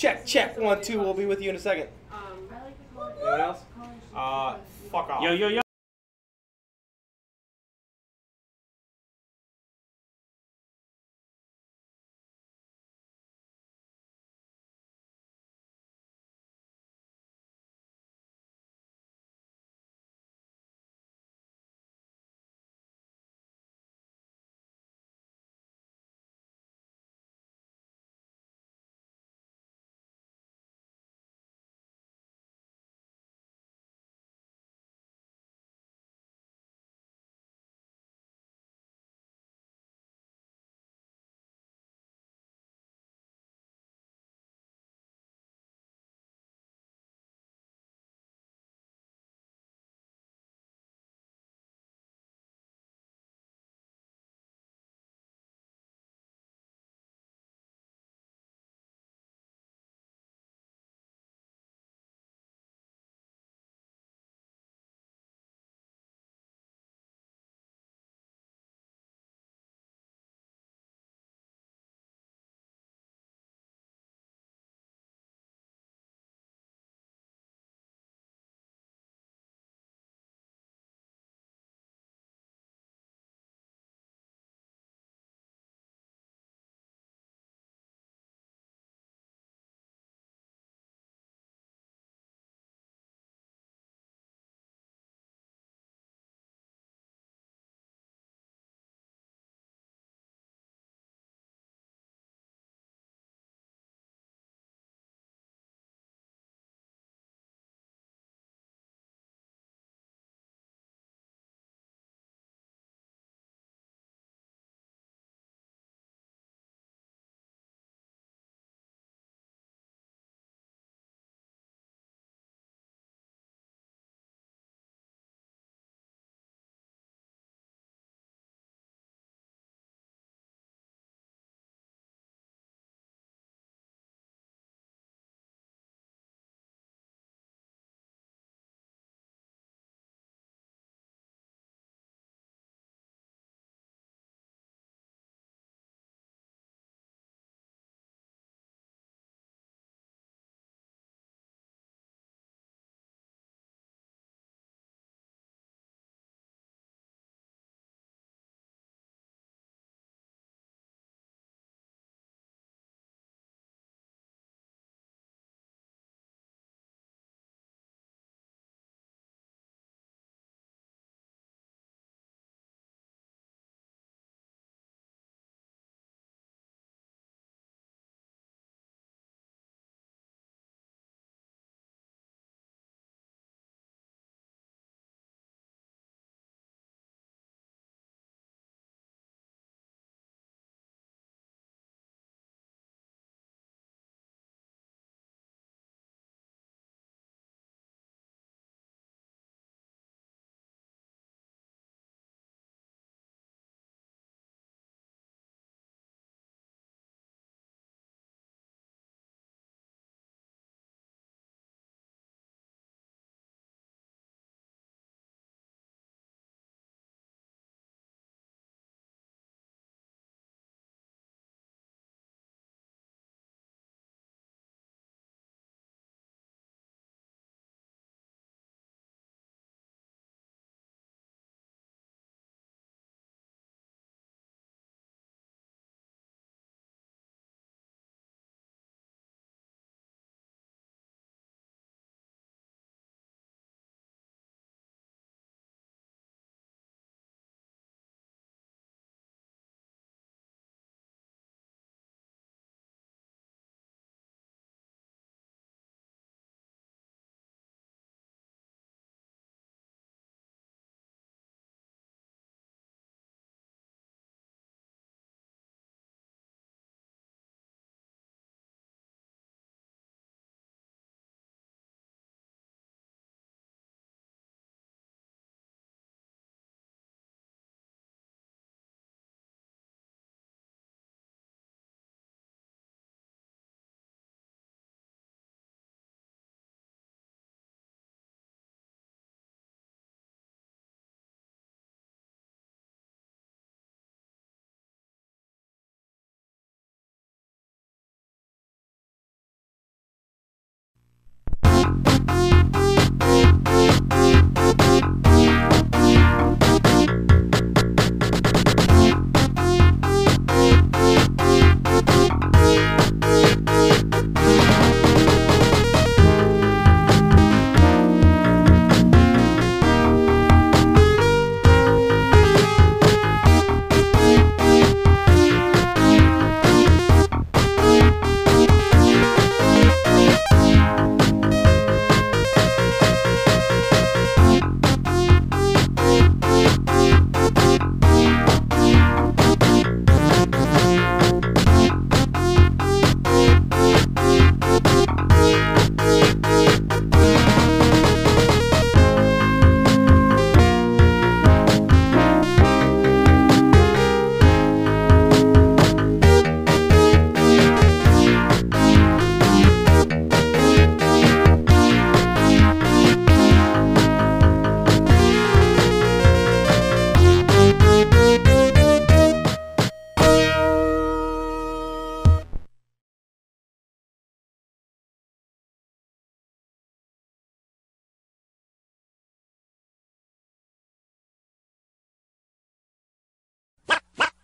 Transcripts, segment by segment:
Check, check, 1, 2. We'll be with you in a second. Anyone else? Fuck off. Yo, yo, yo.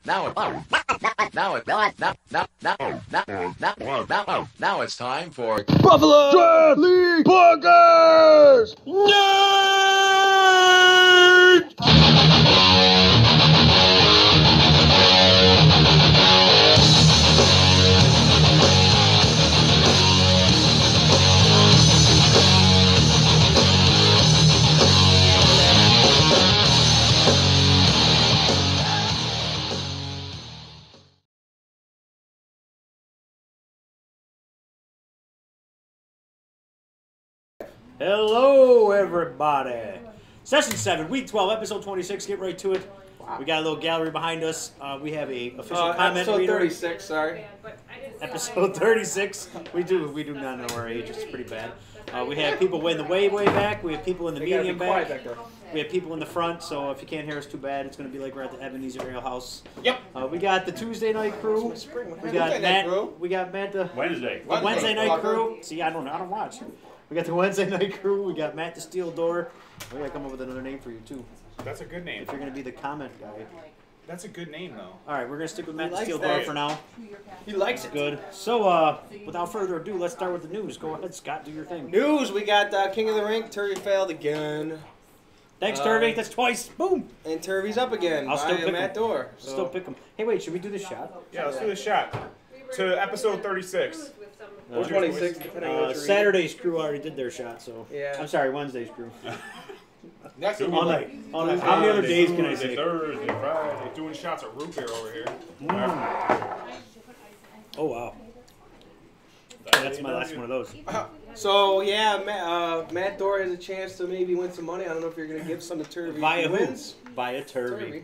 Now it's time for Buffalo Draft League Podcast! Hello, everybody. Session 7, Week 12, Episode 26. Get right to it. Wow. We got a little gallery behind us. We have a official comment episode reader. 36, sorry. Episode 36. We do not know our age. It's pretty bad. We have people in the way back. We have people in the medium back. We have people in the front, so if you can't hear us too bad, it's going to be like we're at the Ebenezer Ale House. Yep. We got the Tuesday night crew. We got Matt. We got Matt the Wednesday night crew. See, I don't watch. We got the Wednesday night crew. We got Matt the Steel Door. We gotta come up with another name for you too. That's a good name. If you're gonna be the comment guy. That's a good name though. All right, we're gonna stick with Matt the Steel Door for now. He likes it. Good. So, without further ado, let's start with the news. Go ahead, Scott. Do your thing. News. We got King of the Rink. Turvey failed again. Thanks, Turvey. That's twice. Boom. And Turvey's up again. I'll still pick Matt Dorr. So. Still pick him. Hey, wait. Should we do this shot? Yeah, let's do the shot. To episode 36. Or 26, depending on what you're Saturday's crew already did their shot, so. Yeah. I'm sorry, Wednesday's crew. Next all night. All night. How many other days can I say? Thursday, Friday. Doing shots of root beer over here. Oh, wow. That's my last one of those. So, yeah, Matt Dorr has a chance to maybe win some money. I don't know if you're going to give some to Turvey. Via wins. Via Turvey.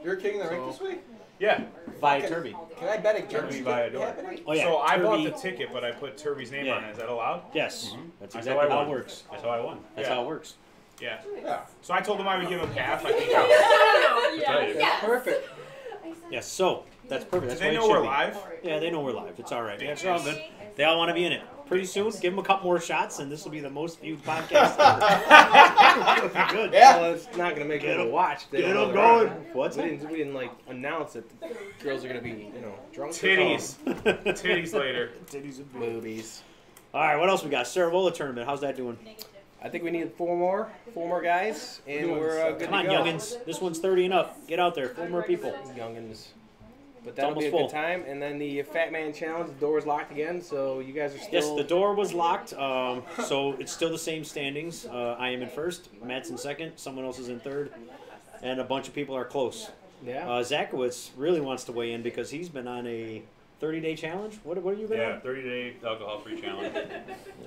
You're King of the Rink this week? Yeah. Via Turvey. Can I bet against Turvey via Dorr. Oh, yeah. So I bought Turvey. the ticket, but I put Turvey's name on it. Is that allowed? Yes. That's That's exactly how I how it won. works. That's how I won. That's how it works. Yeah. So I told him I would give him half. I think Yeah. Perfect. Yes, so that's perfect. That's Do they why know it should we're be. live? Yeah, they know we're live. It's all right. Yeah, it's all good. They all want to be in it. Pretty soon, give them a couple more shots, and this will be the most viewed podcast ever. It'll be good. Yeah. Well, it's not going to make people watch. Get them going. What's we it? didn't like announce that the girls are going to be, drunk. Titties. Titties later. Titties and Movies. All right, what else we got? Sarabola tournament. How's that doing? I think we need four more guys, and we're good Come on, to go. youngins. This one's 30 and up. Get out there. 4 more people. Youngins. But that'll be a almost good time. And then the Fat Man Challenge, the door is locked again, so you guys are still... Yes, the door was locked, so it's still the same standings. I am in first, Matt's in second, someone else is in third, and a bunch of people are close. Yeah. Zakowicz really wants to weigh in because he's been on a 30-day challenge. What are you been on? Yeah, 30-day alcohol-free challenge.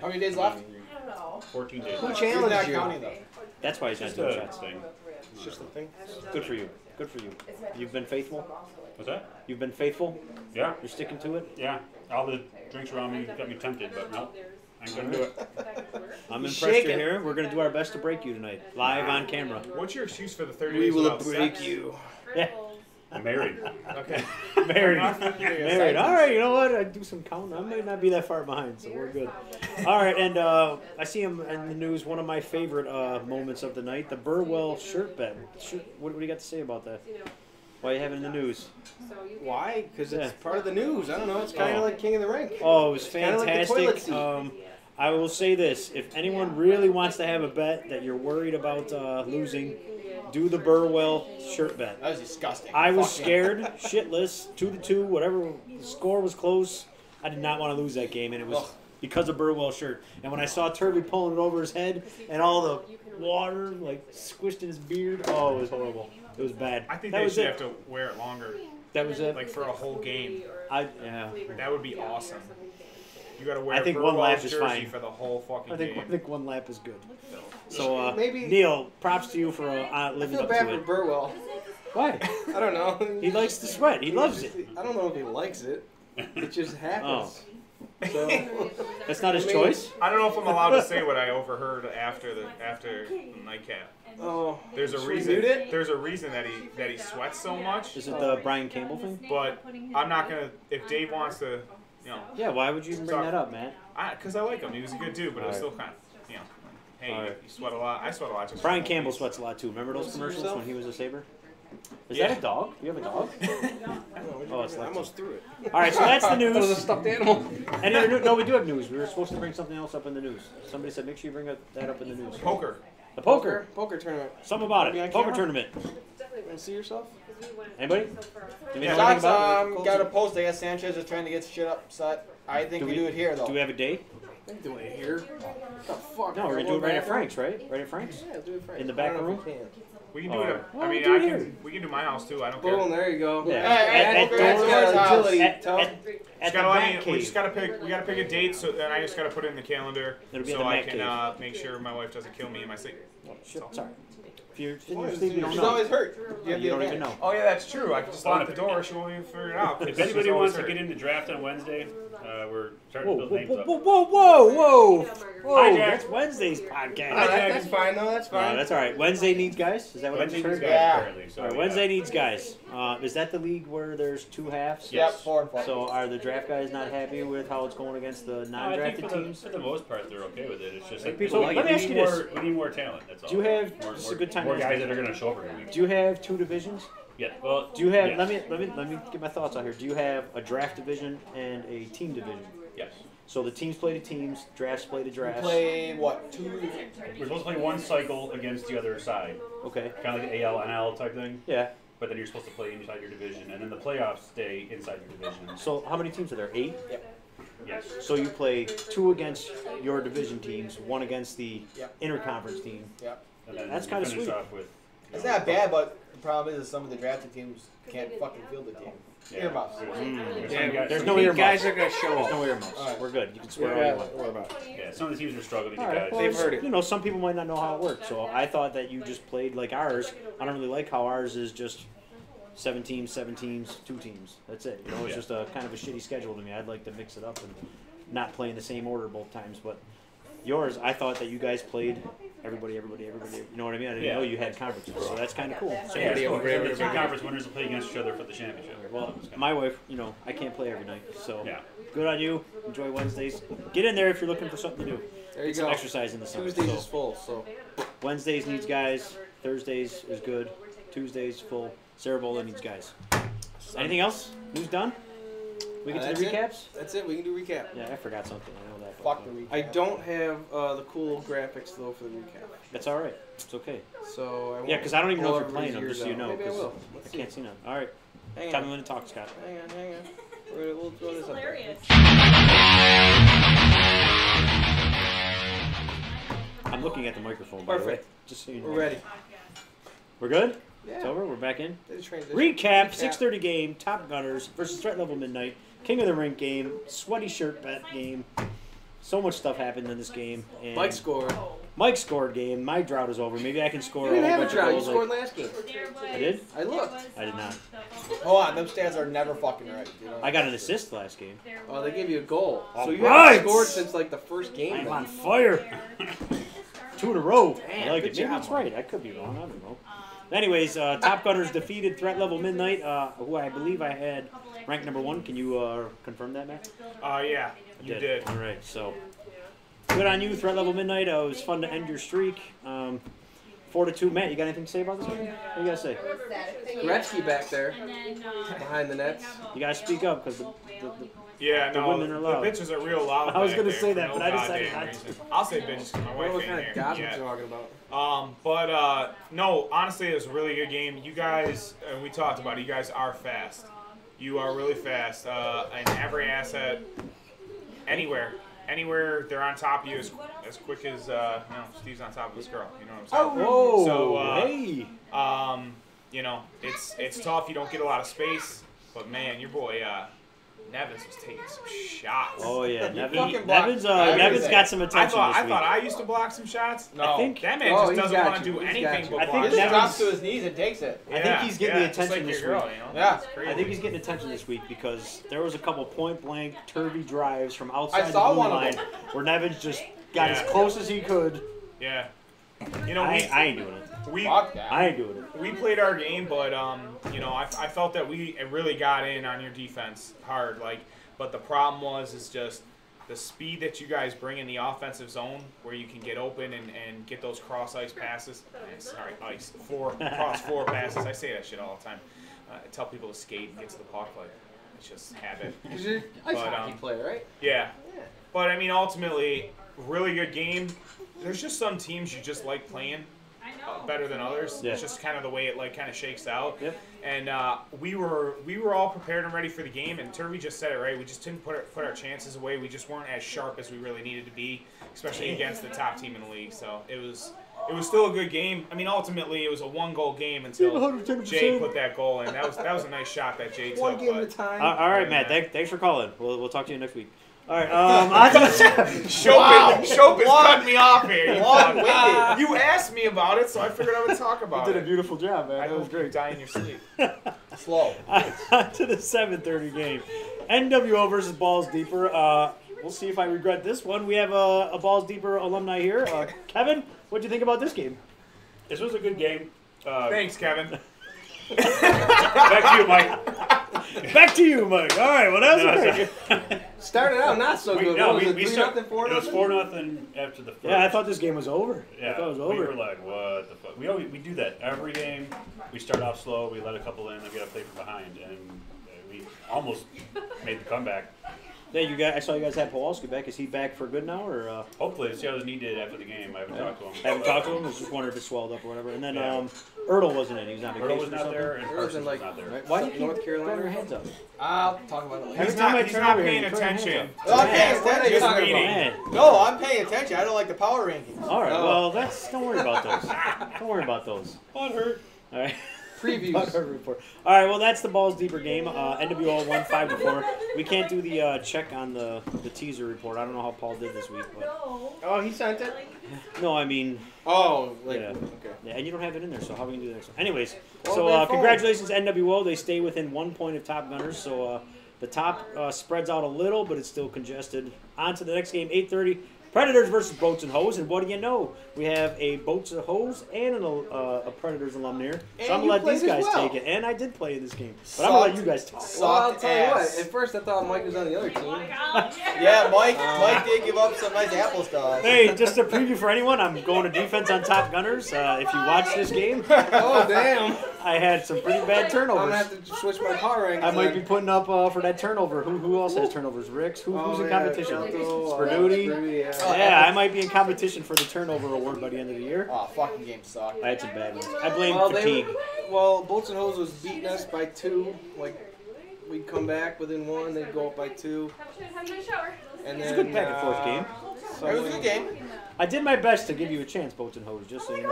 How many days left? 14 days. Who challenged you? That's why he's not Just doing a shots. thing. It's just a thing. Good for you. Good for you. You've been faithful? What's that? You've been faithful? Yeah. You're sticking to it? Yeah. All the drinks around me got me tempted, but no. I ain't gonna do it. I'm impressed shaking. you're here. We're going to do our best to break you tonight, live on camera. What's your excuse for the 30 We days will without break sex? you. Yeah. I'm married. Okay. Married. Enough. Married. All right, you know what? I do some counting. I might not be that far behind, so we're good. All right, and I see him in the news. One of my favorite moments of the night, the Burwell shirt bet. What do you got to say about that? Why are you having it in the news? Why? Because it's part of the news. I don't know. It's kind of like King of the Rink. Oh, it was Kinda like the fantastic. toilet seat. I will say this. If anyone really wants to have a bet that you're worried about losing, do the Burwell shirt bet. That was disgusting. I was Fuck scared, shitless, 2-2, whatever. The score was close. I did not want to lose that game, and it was because of Burwell's shirt. And when I saw Turvey pulling it over his head and all the water like squished in his beard, oh, it was horrible. It was bad. I think that they was should it. have to wear it longer. That was it. Like for a whole game. Yeah. That would be awesome. You gotta wear I think Burwell's one lap is jersey fine. for the whole fucking I game. think one lap is good. So Maybe- Neil, props to you for I living feel up bad to for it. Burwell. Why? I don't know. He likes to sweat. He loves it. I don't know if he likes it. It just happens. So That's not his I mean- choice. I don't know if I'm allowed to say what I overheard after the nightcap. Oh, There's a should we reason. mute it? There's a reason that he sweats so much. Is it the Brian Campbell thing? But I'm not gonna. If Dave wants to, Yeah, why would you even bring that up, Matt? because I like him. He was a good dude, but it was still kind of, hey, All right. you sweat a lot. I sweat a lot. Just Brian Campbell sweats a lot too. Remember those commercials when he was a Saber? Is that a dog? Do you have a dog? Oh, it's I almost threw it. All right, so that's the news. That was a stuffed animal. Any other no, we do have news. We were supposed to bring something else up in the news. Somebody said make sure you bring that up in the news. Poker. The poker. Poker tournament. Something about Be on it. Poker camera? tournament. You want to see yourself? Anybody? Do you know anything Sox about it? got a post. I guess Sanchez is trying to get shit upset. I think we do it here, though. Do we have a date? I'm doing it here. What the fuck? No, we're gonna do it right at Frank's, right? Right at Frank's? Yeah, do it Frank. In the back I don't know room? if we can. We can do it. Well, I mean, do I it here. can. We can do my house too. I don't Boom, care. there you go. Yeah. Hey, At poker, Dorr's that's house. utility. At Just the gotta let Bat me, we Cave. just gotta pick. We gotta pick a date. So then I just gotta put it in the calendar It'll be at so the I Bat can make sure my wife doesn't kill me in my sleep. Oh, shit, sorry. If you're in your sleep, you don't She's know. always hurt. You don't even know. Oh yeah, that's true. I can just lock the door. She won't even figure it out. If anybody wants to get in the draft on Wednesday, we're starting Whoa, to build names up. whoa. Hi, Jack. That's Wednesday's podcast. That's fine, though. That's fine. No, that's all right. Wednesday needs guys? Is that what Wednesday I'm needs heard? guys Yeah. apparently. So, All right, Wednesday needs guys. Is that the league where there's two halves? Yep, 4 and 4. So are the draft guys not happy with how it's going against the I think non-drafted for the, teams? for the most part, they're okay with it. It's just like people like let me we ask need you this. we need more talent. That's all. Do you have? more, This is a good time. more to ask guys you. that are going to show up every week? Do you have two divisions? Yeah. Well, Do you have? yes. Let me get my thoughts out here. Do you have a draft division and a team division? Yes. So the teams play to teams, drafts play to We drafts. play, what, 2? We're supposed to play one cycle against the other side, Okay. kind of like the AL NL type thing. Yeah. But then you're supposed to play inside your division, and then the playoffs stay inside your division. So how many teams are there? 8. Yes. So you play 2 against your division teams, 1 against the Yep. interconference team. Yep. And then That's we kinda finish sweet. off with. It's not bad, but the problem is some of the drafted teams can't fucking field the team. Earmuffs. There's no earmuffs. guys are going to show There's up. no earmuffs. All right. We're good. You can swear all Yeah, you want. what about? Yeah, some of the teams are struggling to All get right. guys. Well, They've heard it. You know, some people might not know how it works. So I thought that you just played like ours. I don't really like how ours is just 7 teams, 2 teams. That's it. You know, it's Yeah. just a kind of a shitty schedule to me. I'd like to mix it up and not play in the same order both times. But yours, I thought that you guys played everybody. You know what I mean? I didn't Yeah. know you had conferences, so that's kind of cool. So, Yeah, Everybody, so everybody, the two everybody. conference winners will play against each other for the championship. well, my wife, you know, I can't play every night, so Yeah. good on you. Enjoy Wednesdays. Get in there if you're looking for something to do. There you Get some go. exercise in the summer. Tuesdays So is full, so. Wednesdays needs guys. Thursdays is good. Tuesdays full. Cerebrola needs guys. Anything else? News done? We get to That's the it. recaps? That's it. We can do recap. Yeah, I forgot something. I know that. Fuck the recap. I don't have the cool graphics, though, for the recap. That's all right. It's okay. So I won't Yeah, because I don't even know blow if you're playing them, everybody's just so you ears know. out. Maybe I 'cause will. I Let's see. can't see none. All right. Hang Tell on. me when to talk, Scott. Hang on. We'll throw this up there. I'm looking at the microphone, by the way. Perfect. Just so you know. We're ready. We're good? Yeah. It's over? We're back in? Did a transition. Recap, 6:30 game, Top Gunners versus Threat Level Midnight, King of the Rink game, sweaty shirt bet game. So much stuff happened in this game. And Mike scored. Mike scored game. My drought is over. Maybe I can score You didn't a have a bunch of drought. You goals scored like- last game. I did? I looked. I did not. Hold on, them stats are never fucking right. You know? I got an assist last game. Oh, they gave you a goal. All So you right. haven't scored since like the first game. I'm then. on fire. 2 in a row. Damn, I like good it. Maybe job, it's right. I could be wrong. I don't know. Anyways, Top Gunners defeated Threat Level Midnight, who I believe I had ranked number 1. Can you confirm that, Matt? Yeah, you did. All right, so good on you, Threat Level Midnight. It was fun to end your streak. 4-2. Matt, you got anything to say about this one? What do you got to say? Gretzky back there behind the nets. You got to speak up because the Yeah, The no, women are loud. the bitches are real loud. I was back gonna there say for that, no but I decided goddamn not to. reason. I'll say bitches because my wife What ain't kind of here. gossip Yeah. you talking about? But no, honestly, it was a really good game. You guys, we talked about it, you guys are fast. You are really fast. And every asset, anywhere they're on top of you as quick as Steve's on top of this girl. You know what I'm saying? Whoa, So, hey. It's tough. You don't get a lot of space. But man, your boy Nevins was taking some shots. Oh yeah, fucking blocked Nevin's everything. got some I attention thought this week. I used to block some shots. No, I think- that man Oh, just he's doesn't got want to you. do He's anything got but you. I think block. He just Nevin's- drops to his knees and takes it. I think he's getting the just attention like this your girl, week. you know? Yeah. It's crazy. I think he's getting attention this week because there was a couple point-blank, turvy drives from outside I saw the blue one of line them. where Nevins just got Yeah. as close as he could. Yeah. I ain't doing it. Fuck that. I ain't doing it. We played our game, but I felt that it really got in on your defense hard. But the problem is just the speed that you guys bring in the offensive zone, where you can get open and get those cross ice passes. Cross four passes. I say that shit all the time. I tell people to skate and get to the puck. Like, it's just habit. Because you're an ice hockey player, right? Yeah. But, I mean, ultimately, really good game. There's just some teams you just like playing better than others. Yeah. It's just kind of the way it kind of shakes out. Yep. And we were all prepared and ready for the game. And Turvey just said it right. We just didn't put our chances away. We just weren't as sharp as we really needed to be, especially against the top team in the league. So it was still a good game. I mean, ultimately, it was a 1-goal game until 110%. Jay put that goal in. That was a nice shot that Jay took. One game at a time. All right, Matt. Thanks for calling. We'll talk to you next week. All right. On to the Shope is cutting me off here. Long-winded. You asked me about it, so I figured I would talk about You did it. a beautiful job, man. I That was great. Die in your sleep. Slow. On to the 7:30 game. NWO versus Balls Deeper. We'll see if I regret this one. We have a Balls Deeper alumni here. Kevin, what do you think about this game? This was a good game. Thanks, Kevin. Back to you, Mike. Back to you, Mike. All right. Well, that was great. Started out not so good. What was it, 3-0, 4-0? It was 4-0 after the first. Yeah, I thought this game was over. Yeah, I thought it was we over. were like, what the fuck? We do that every game. We start off slow, we let a couple in, then we got to play from behind, and we almost made the comeback. Yeah, I saw you guys had Pawalski back. Is he back for good now, or? Hopefully, see how his knee did after the game. I haven't talked to him. Haven't talked to him. I was just wondering if it swelled up or whatever. And then Yeah. Ertl wasn't in. He was on vacation Earl was or not something. there, and Earl's Parsons in, was not there. Why do you keep North Carolina? throwing your hands up? I'll talk about it later. Every time I He's turn not over here, paying you throw your hands attention. up. Well, I'm paying Just attention. reading. Man. No, I'm paying attention. I don't like the power rankings. All right. No. Well, don't worry about those. Don't worry about those. Butthurt. All right. Previews. Report. All right. Well, that's the Balls Deeper game. NWO won 5-4. We can't do the check on the teaser report. I don't know how Paul did this week, but Oh, he sent it? no, I mean, Oh, like, yeah. okay. Yeah, and you don't have it in there, so how are we gonna do the next one? Anyways, Well, so they're congratulations NWO. They stay within 1 point of Top Gunners. So the top spreads out a little, but it's still congested. On to the next game, 8:30. Predators versus Boats and Hose, and what do you know? We have a Boats and Hose and a Predators alum here. And So I'm you gonna let these played as guys well. take it, and I did play in this game. But I'm gonna let you guys talk. Well, I'll Soft tell you what. ass. At first, I thought Mike was on the other team. Yeah, Mike did give up some nice apples to us. Hey, just a preview for anyone. I'm going to defense on Top Gunners. If you watch this game, Oh, damn. I had some pretty bad I'm turnovers. going to have to switch my power rankings. I might be then. putting up for that turnover. Who else has turnovers? Ricks? Who's in competition? Sperduti? Yeah. Yeah, I might be in competition for the turnover award by the end of the year. Oh, fucking game sucked. I had some bad ones. I blame Well, fatigue. Boats and Hose was beating us by 2. Like, we'd come back within 1, they'd go up by 2. And It's a then, good back and forth game. So It was a good game. I did my best to give you a chance, Boats and Hose, just so you know.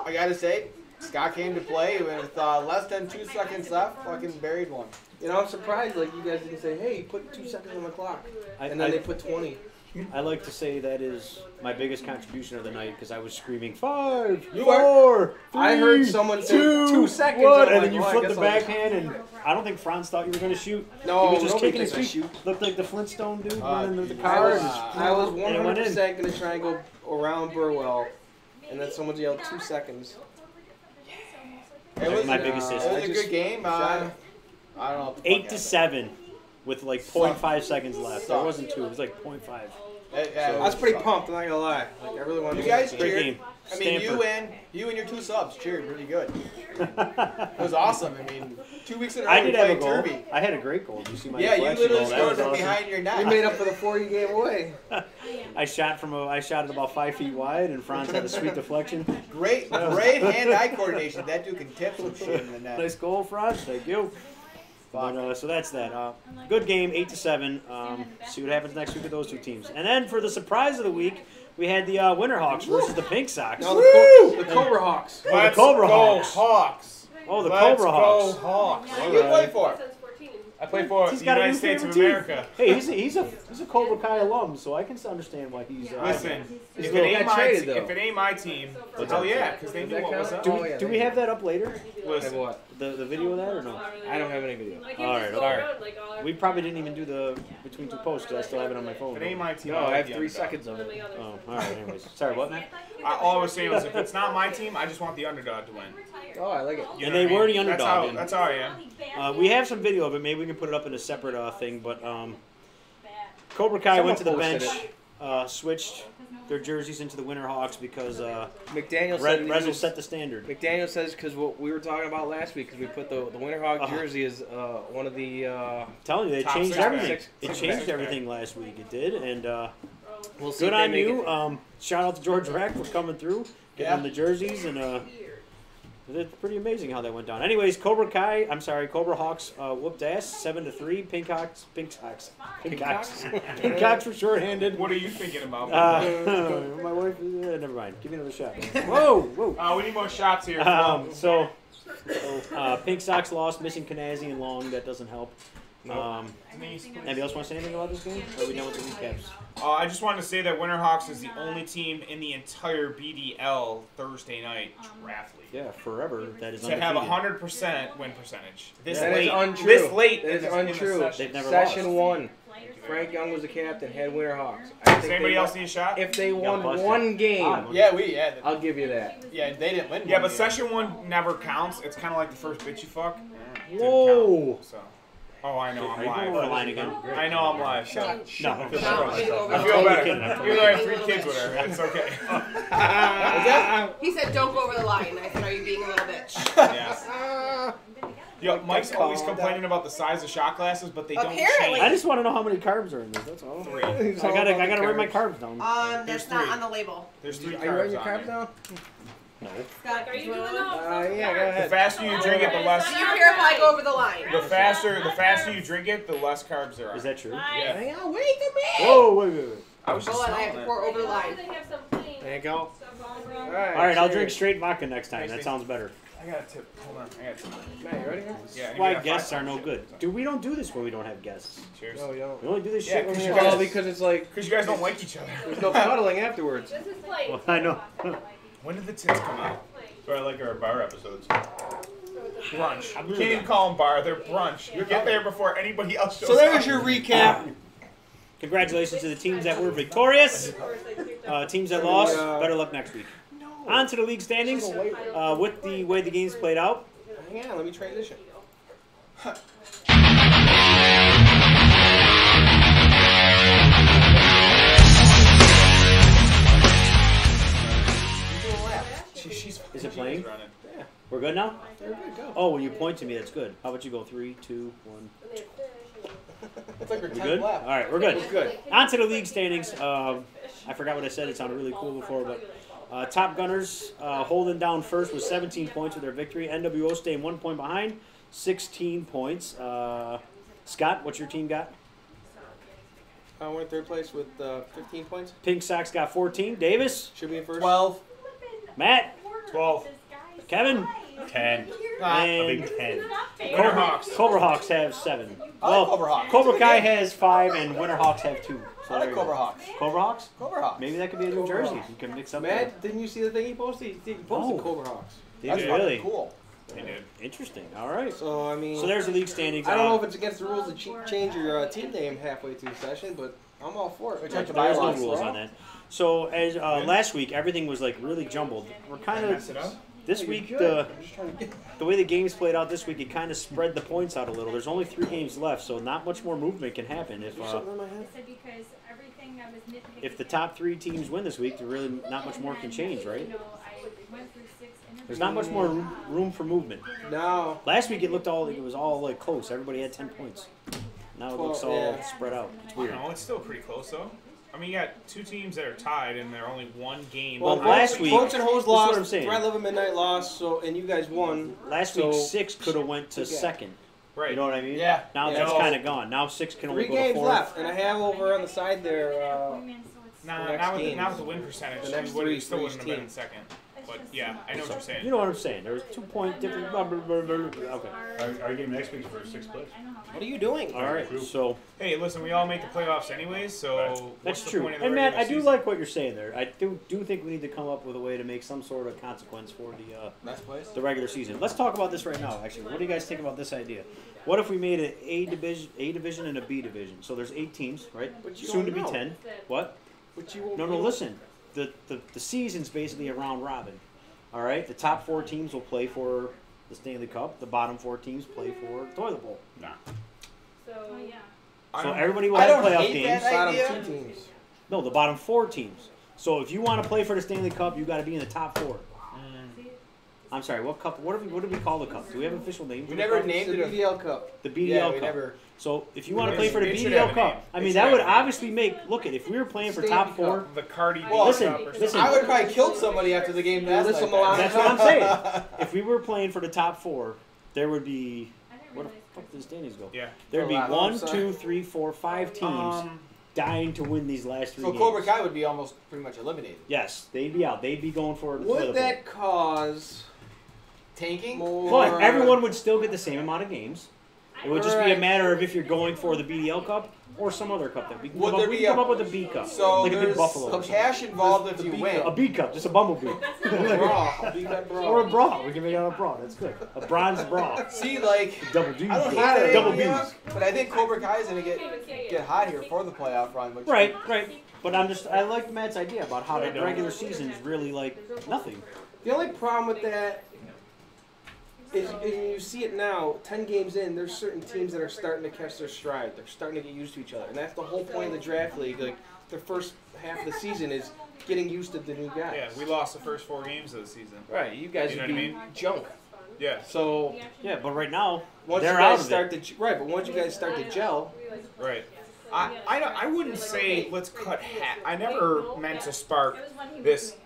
I gotta say, Scott came to play with less than 2 seconds left. Fucking buried one. You know, I'm surprised, like, you guys didn't say, hey, put 2 seconds on the clock. And then they put 20. I like to say that is my biggest contribution of the night because I was screaming 5, You 4, 3, I heard someone say 2 seconds. 1, I'm and like, then you well, I flipped the guess I'll just- backhand, and I don't think Franz thought you were going to shoot. No, he was just nobody kicking his thinks I feet. shoot. Looked like the Flintstone dude running the I car. was, I was And it went in. 100% going to try and go around Burwell. And then someone yelled 2 seconds. It was my biggest It issue. was a good game. I don't know. What the fuck 8 to happened. 7 with like 0.5 seconds left. There Sucked. wasn't 2. It was like 0.5. Yeah, I was pretty sucked. pumped, I'm not going to lie. Like, I really wanted You to guys Great cheered. game. I mean, Stanford. you and your 2 subs cheered really good. It was awesome. I mean, 2 weeks in a row I we did have a played goal. Turvey. I had a great goal. Did you see my Yeah, you deflection literally goal? That scored was from awesome. behind your net. You made up for the 4 you gave away. I shot it about 5 feet wide, and Franz had a sweet deflection. Great hand-eye coordination. That dude can tip some shit in the net. Nice goal, Franz. Thank you. But, so that's that. Good game, 8 to 7. See what happens next week with those 2 teams. And then for the surprise of the week, we had the Winterhawks versus the Pink Sox. No, the Cobra Hawks. Oh, the Cobra Hawks. Hawks. Oh, the Let's Cobra Hawks. go Hawks. Who you play for? I play for He's the got a United new States of favorite team. America. Hey, he's a Cobra Kai alum, so I can understand why he's. Listen, he's if a little- traded, it ain't my team, hell yeah, because they knew what was up. Do we have that up later? Listen, What? The video of that or no? I don't have any video. All right, okay. We probably didn't even do the between 2 posts because I still have it on my phone. if it ain't my team, No, I'll I have be 3 underdog. seconds of it. Oh, all right. Anyways, sorry. What, Matt? All I was saying was, if it's not my team, I just want the underdog to win. Oh, I like it. You And know they what I were mean? the underdog, That's how I am. We have some video of it. Maybe we can put it up in a separate thing. But Cobra Kai Someone went to the posted bench, switched their jerseys into the Winterhawks because McDaniel said Rezel set the standard. McDaniel says because what we were talking about last week, because we put the Winterhawk jersey as one of the. I'm telling you, they Top changed six everything. packs. It Six changed packs. everything last week. It did, and We'll see good if they on make you. it. Shout out to George Rack for coming through, getting them the jerseys, and it's pretty amazing how that went down. Anyways, Cobra Hawks whooped ass 7-3. Pinkhawks were shorthanded. What are you thinking about? My wife. Never mind. Give me another shot. Whoa. We need more shots here. Pink Sox lost, missing Kanazi and Long. That doesn't help. Anybody else want to say anything about this game? Or are we done with the recaps? I just wanted to say that Winterhawks is the only team in the entire BDL Thursday night draft league Yeah, forever. That is to have undefeated. 100% win percentage. This That is late. untrue. This late. That is in the untrue. session. They've never Session lost. 1. Frank Young was the captain, had Winterhawks. Does anybody else need a shot? If they won busted. one game, I'll give you that. Yeah, they didn't win. Yeah, one but game. session 1 never counts. It's kind of like the first bitch you fuck. Didn't Whoa. count, so. Oh, I know. I'm Are you going live. over the line again? I know I'm live. No. I feel I'm better. totally kidding. Even though I have 3 kids with her, it's okay. He said, "Don't go over the line." I said, "Are you being a little bitch?" Yeah. Yo, Mike's always complaining about the size of shot glasses, but they don't Apparently. I change. just want to know how many carbs are in this. That's all. 3. I gotta write my carbs down. There's That's not 3. on the label. There's 3 Are you writing carbs your on crap there. down? No. Scott, are you doing Yeah, go The ahead. faster you drink it, the less. Do you care if I go over the line? The faster you drink it, the less carbs there are. Is that true? Yeah. Hang on, wait a minute. Whoa, wait. I was just Hold on, I have smelling to it. pour over the line. There you go. All right, I'll drink cheers. straight vodka next time. That sounds better. I got a tip. Hold on. I got a tip. Matt, you ready? Yeah. Why guests are no good. Dude, we don't do this when we don't have guests. Cheers. No, you don't. We only do this Yeah, shit when 'cause we you have guys- Well, guests. because it's like, Because you guys don't like each other. there's no cuddling afterwards. Well, I know. When did the tits come out? So I like our bar episodes. Brunch. You can't even call them bar. They're brunch. You get there before anybody else shows So there's up. your recap. Congratulations to the teams that were victorious. Teams that lost, better luck next week. On to the league standings. With the way the games played out, Hang on, let me transition. She's Is it playing? running. we're good now? You're good, go. Oh, when you point to me, that's good. How about you go 3, 2, 1? It's like we're We 10 good? left. All right, we're good. Good. On to the league standings. I forgot what I said. It sounded really cool before, but Top Gunners holding down first with 17 points with their victory. NWO staying 1 point behind, 16 points. Scott, what's your team got? I went in third place with 15 points. Pink Sox got 14. Davis, Should be in first. 12. Matt, 12. Kevin, 10. A and big 10. Winterhawks. Cobra Hawks have 7. I like Cobra Hawks. Cobra Kai has 5, and Winterhawks have 2. So I there like you Cobra go. Hawks. Cobra Hawks? Cobra Hawks. Maybe that could be a new Cobra jersey. Hawks. You can mix up. Matt, didn't you see the thing he posted? He posted No. Cobra Hawks. Did That's you fucking really? cool. They did. Interesting. All right. So, I mean, So there's the league standings. I don't know if it's against the rules to change your team name halfway through the session, but I'm all for it. Check the There's no bylaws. rules on that. So as last week, everything was like really jumbled. We're kind Mess it of up. this You're week good. I'm just trying to get... the way the games played out this week, it kind of spread the points out a little. There's only 3 games left, so not much more movement can happen if something in my head? the top 3 teams win this week. There really not much more can change, right? There's not much more room for movement. No. Last week it was all like close. Everybody had 10 points. Now it looks Well, all yeah. spread out. It's I weird. don't know. It's still pretty close though. I mean, you got 2 teams that are tied, and they're only 1 game. Well, behind. last week- Folks and Hoes this is what I'm lost. saying. Red Live Midnight lost. So, and you guys won. Last So- week 6 could have went to Okay. second. Right. You know what I mean? Yeah. Now Yeah. that's No. kind of gone. Now 6 can only 3 go to games 4. left, and I have over on the side there. Nah, the next not with games. the win percentage. The next you would- three you still for wouldn't each have been in team. second. But yeah, I know what you're saying. You know what I'm saying? There's 2 point difference. Blah, blah, blah, blah, blah. Okay. Our game next week is for 6th place. What are you doing? All right. So Hey, listen, we all make the playoffs anyways, so what's that's the true. point of the And Matt, regular I do season? like what you're saying there. I do think we need to come up with a way to make some sort of consequence for Last place. the regular season. Let's talk about this right now. Actually, what do you guys think about this idea? What if we made an A division, and a B division? So there's 8 teams, right? But you Soon to don't be know. 10. What? But you won't No, be able- listen. The season's basically a round robin. All right? The top 4 teams will play for the Stanley Cup. The bottom 4 teams play for Toilet Bowl. Nah. So everybody will I have don't playoff hate games. that Bottom idea. 2 teams. No, the bottom 4 teams. So if you want to play for the Stanley Cup, you got to be in the top 4. I'm sorry, what cup? What do we call the cup? Do we have an official name? We never named The it. BDL Cup. The BDL Yeah, we Cup. never. So if you want to play for the It should BDL have a name. Cup, I It mean should that have would a name. obviously make. Look, if we were playing for top 4, The Cardi B Listen, Cup or something. listen. I would probably killed somebody after the game last Alyssa night. Milano. that's what I'm saying. If we were playing for the top 4, there would be. Where the fuck does the standings go? Yeah. There would be Oh, wow. 1, I'm sorry. 2, 3, 4, 5 teams dying to win these last 3 So games. Cobra Kai would be almost pretty much eliminated. Yes, they'd be out. They'd be going for the Would toilet that cause Tanking? more? But everyone would still get the same amount of games. It would just be a Alright. matter of if you're going for the BDL Cup or some other cup. That we can Would come up, there we be can come a- up with a B Cup, So like a big there's buffalo. or some something. cash involved if The you B win. A B Cup, just a bumblebee. Bra. Be that bra. Or a bra. We can make it a bra. That's good. A bronze bra. See, like, Double D's. I don't hate that Double idea, B's. but I think Cobra Kai is gonna get hot here for the playoff run. Which Right, right. But I like Matt's idea about how the regular season is really like nothing. The only problem with that is, and you see it now, 10 games in, there's certain teams that are starting to catch their stride. They're starting to get used to each other. And that's the whole point of the draft league. Like, the first half of the season is getting used to the new guys. Yeah, we lost the first 4 games of the season. Right, you guys You know would what I be mean? junk. Yeah. So, Yeah, but right now once they're you out guys of start it. to right, but once you guys start to gel, Right. I wouldn't say let's cut half. I never meant to spark this,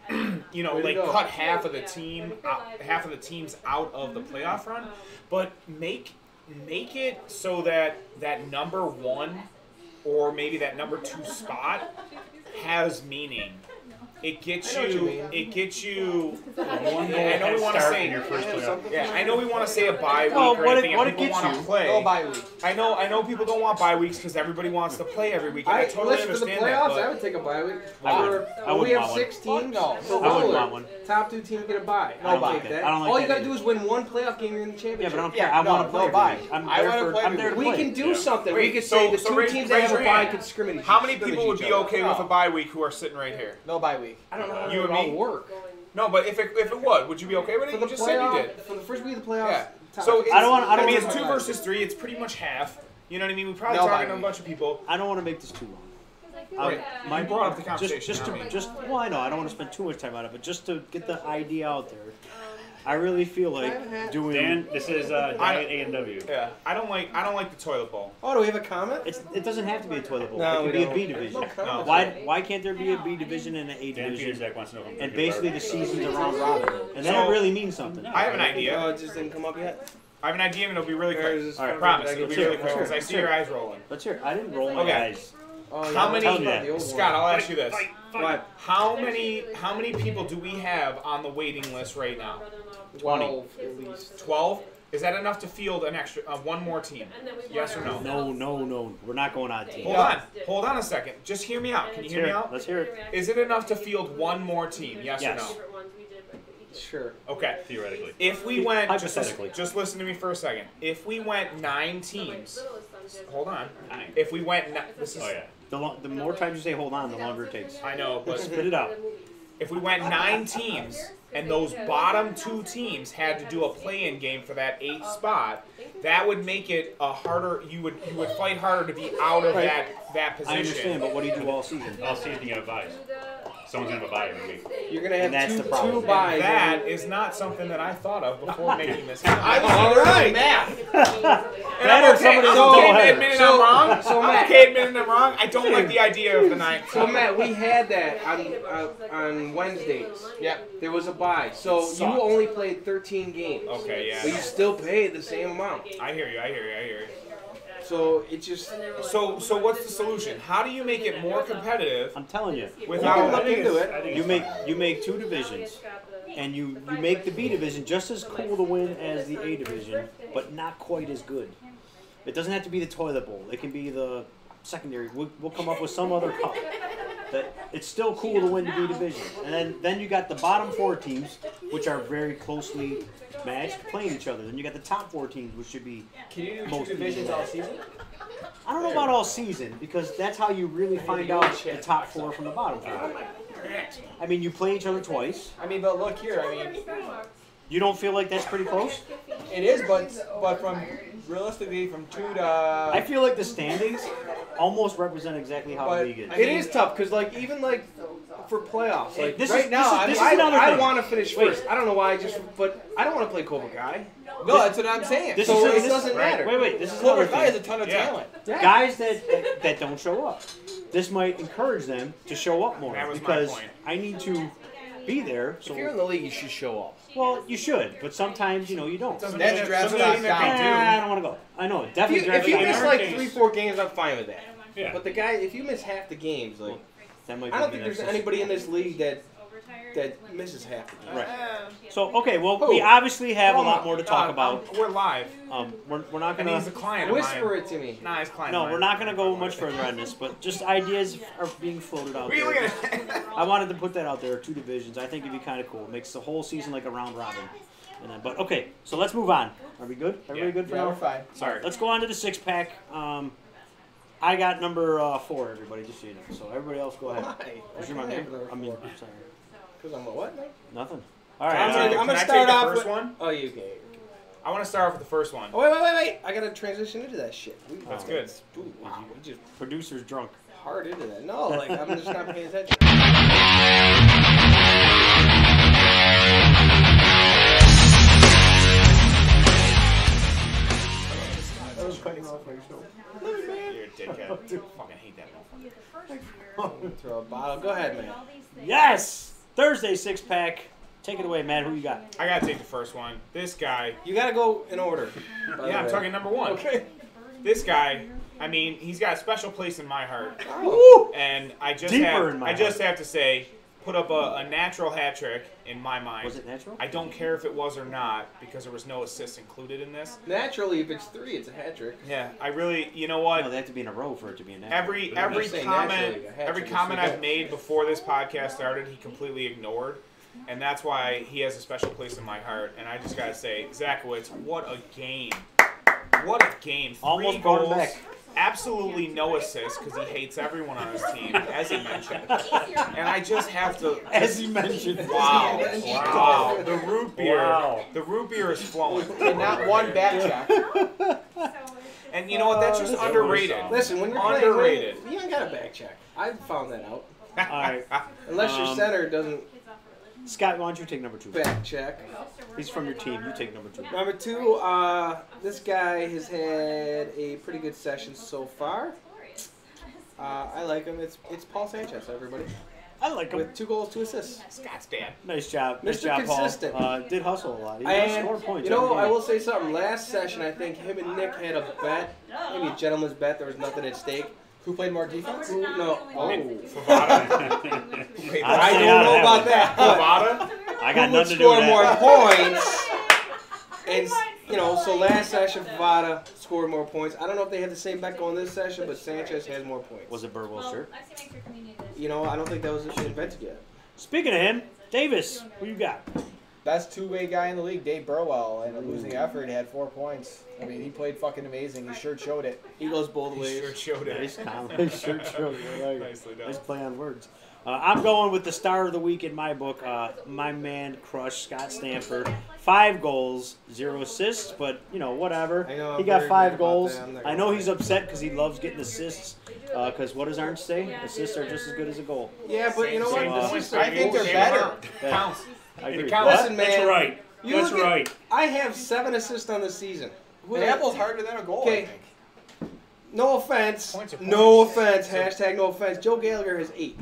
you know, Way to like go. cut half of the team, half of the teams out of the playoff run, but make it so that that number 1 or maybe that number 2 spot has meaning. It gets I know what you you. mean. It gets you. One goal I know head we want to start say. in your first playoff. Yeah, I know we want to say a bye week Well, or what it- anything. what and it people gets want to you- play. no bye week. I know people don't want bye weeks because everybody wants to play every week. And I totally listen, for the understand playoffs, that. I would take a bye week. I would. For- I we wouldn't have want 6 teams. No. So I wouldn't roller. want one. Top 2 teams get a bye. I don't I'll like take that. that. I don't like All that you gotta either. do is win 1 playoff game, you're in the championship. Yeah, but I don't Yeah, care. I no, want to play. no every bye. week. I'm I there wanna for. play I'm every there to week. We play. can do Yeah. something. Wait, we could so- say the so 2 raise- teams that raise have a your bye hand. could scrimmage. How many scrimmage people would each be other. okay with a bye week who are sitting right here? No bye week. I don't know how You it and all me? work. No, but if it would you be okay with it? For You the just said you playoff, did. for the first week of the playoffs. Yeah. top- So it's, I don't want- I don't mean, want- it's 2 versus 3. It's pretty much half. You know what I mean? We're probably No talking bye to a bunch of people. I don't want to make this too long. Right. You brought up the conversation. Well, I know I don't want to spend too much time on it, but just to get the idea out there, I really feel like doing. Dan, this is Diet A&W. Yeah, I don't like the toilet bowl. Oh, do we have a comment? It doesn't have to be a toilet bowl. No, it we can be don't. a B division. No comments. Why can't there be a B division and an A Dan division? Peterzak wants to know if I'm And drinking basically the bourbon. season's around robin, and then So- it really means something. I have an idea. Oh, it just didn't come up yet. I have an idea, and it'll be really Or quick. is this All right, I promise. I It'll be get really you. quick because I see your eyes rolling. Let's hear it. I didn't roll my Okay. eyes. Oh, yeah, How let's many? talk about the old Scott, one. I'll ask you this. What? How many people do we have on the waiting list right now? 12 at least. 12? Is that enough to field an extra one more team? Yes or no? No. We're not going on team. Hold on a second. Just hear me out. Can you hear me out? Let's hear it. Is it enough to field one more team? Yes, Yes. or no? Sure. Okay. Theoretically. If we went, Hypothetically. just listen to me for a second. If we went 9 teams, hold on. If we went, this is, Oh yeah. The more times you say hold on, the longer it takes. I know, but Spit it out. if we went 9 teams and those bottom 2 teams had to do a play-in game for that 8th spot, that would make it a harder. You would fight harder to be out of Right. that position. I understand, but what do you do all season? All season you have buys. Someone's gonna have a buy every week. You're gonna And that's have the problem. two buys. That is not something that I thought of before making this comment. I was All right. math. And That I'm or okay, somebody I'm who's okay a admitting I'm wrong. so I'm Matt- okay admitting I'm wrong. I don't like the idea of the 9th. So Matt, we had that on Wednesdays. Yep. There was a buy, so Sucked. you only played 13 games. Okay, But you yeah. still paid the same amount. I hear you. So it just So what's the solution? How do you make it more competitive I'm telling you. without look into it. I think You it's make 2 divisions, and you make the B division just as cool to win as the A division, but not quite as good. It doesn't have to be the toilet bowl. It can be the secondary. We'll come up with some other cup. That it's still cool to win the B division, and then you got the bottom 4 teams, which are very closely matched, playing each other. Then you got the top 4 teams, which should be Can you do most 2 divisions all season? I don't know about all season, because that's how you really find out the top 4 from the bottom 4. I mean, you play each other twice. I mean, but look here. I mean, You don't feel like that's pretty close? it is, but from realistically from 2 to. I feel like the standings almost represent exactly how the league is. It is tough because like even like for playoffs, like This right is- now, this is I another thing. want to finish Wait. first. I don't know why, but I don't want to play Cobra Kai. No, that's what I'm saying. This So is it doesn't matter. Wait, this is Cobra another Kai has thing. a ton of Yeah. talent. Guys that don't show up. This might encourage them to show up more That was my because point. I need to be there. So If you're in the league, you should show up. well, you should, but sometimes you don't. Doesn't That's mean draft doesn't mean stock that they I don't want to go. I know If definitely you, draft if you stock. miss in our like case. 3-4 games, I'm fine with that. Yeah. But the guy, if you miss half the games, like That might I be don't think the there's next anybody in this league that misses half the games. Right. So okay, well we obviously have a lot more to talk Uh, about. We're live. We're not And gonna. he's a client of Whisper mine. it to me. Nah, he's a client No, of mine. we're not gonna go much further on this, but just ideas are being floated out What are you there. looking at? I wanted to put that out there. 2 divisions. I think it'd be kind of cool. It makes the whole season like a round robin. And then, but okay, so let's move on. Are we good? Everybody good for Yeah, now? we're fine. Sorry. Let's go on to the 6-pack. I got number 4. Everybody, just so you know. So everybody else, go ahead. Why? What's your Why name? can't I have I mean, number sorry. Because I'm a what? now? Nothing. All right. I'm Can gonna I start take the off first with one? Oh, you okay? I want to start off with the first one. Oh wait! I gotta transition into that shit. That's good. Ooh, wow, we just Producer's drunk. hard into that. No, like I'm just not paying attention. That was cutting off my show. You're a dickhead. Fucking hate that motherfucker. Throw a bottle. Go ahead, man. Yes! Thursday 6-pack. Take it away, Matt. Who you got? I gotta take the first one. This guy. You gotta go in order. by Yeah, the I'm way. talking number 1. Okay. This guy. I mean, he's got a special place in my heart, Oh. and I just Deeper in my have to say, put up a natural hat trick in my mind. Was it natural? I don't care if it was or not because there was no assists included in this. Naturally, if it's 3, it's a hat trick. Yeah, I really, you know what? No, they have to be in a row for it to be a natural. Every I'm just saying comment naturally, a hat every trick is comment so I've bad. made before this podcast started, he completely ignored, and that's why he has a special place in my heart. And I just gotta say, Zakowicz, what a game! What a game! 3 Almost brought him goals, back. absolutely no assists because he hates everyone on his team, as he mentioned. And I just have to. As he mentioned. Wow! The root beer. Wow. The root beer is flowing. And not one back check. And you know what? That's just underrated. Listen, when you're Underrated. playing, you ain't got a back check. I found that out. All right. Unless your center doesn't Scott, why don't you take number 2? back check. He's from your team. You take number 2. Number 2, this guy has had a pretty good session so far. I like him. It's Paul Sanchez, everybody. I like him. With 2 goals, 2 assists. Scott's dad. Nice job. Nice Mr. job, Consistent. Paul. Did hustle a lot. He does And, score points. you know, every I game. will say something. Last session, I think him and Nick had a bet, maybe a gentleman's bet. There was nothing at stake. Who played more defense? No. Oh. Favada. Wait, I don't know about that. but Favada? I got who would nothing to do with score more that. points? And, you know, so last session, Favada scored more points. I don't know if they have the same bet going this session, but Sanchez has more points. Was it Burwell's shirt? You know, I don't think that was invented yet. Speaking of him, Davis, who you got? Best two-way guy in the league, Dave Burwell, and a losing effort, he had 4 points. I mean, he played fucking amazing. He sure showed it. He goes both He ways. sure showed it. Nice comment. Shirt show. Nicely done. Nice play on words. I'm going with the star of the week in my book, my man crush, Scott Stanford. 5 goals, 0 assists, but, you know, whatever. I know, He I'm got very 5 mad about goals. that. I'm not I gonna know lie. he's upset because he loves getting assists. Because what does Arndt say? Assists are just as good as a goal. Yeah, but you know Same what? points, I think they're same better. amount. Counts. I agree. counts. Listen, man. That's right. You That's look at- right. I have 7 assists on the season. An apple's harder than a goal, I Okay. think. No offense. Points are No points. offense. Hashtag no offense. Joe Gallagher has 8.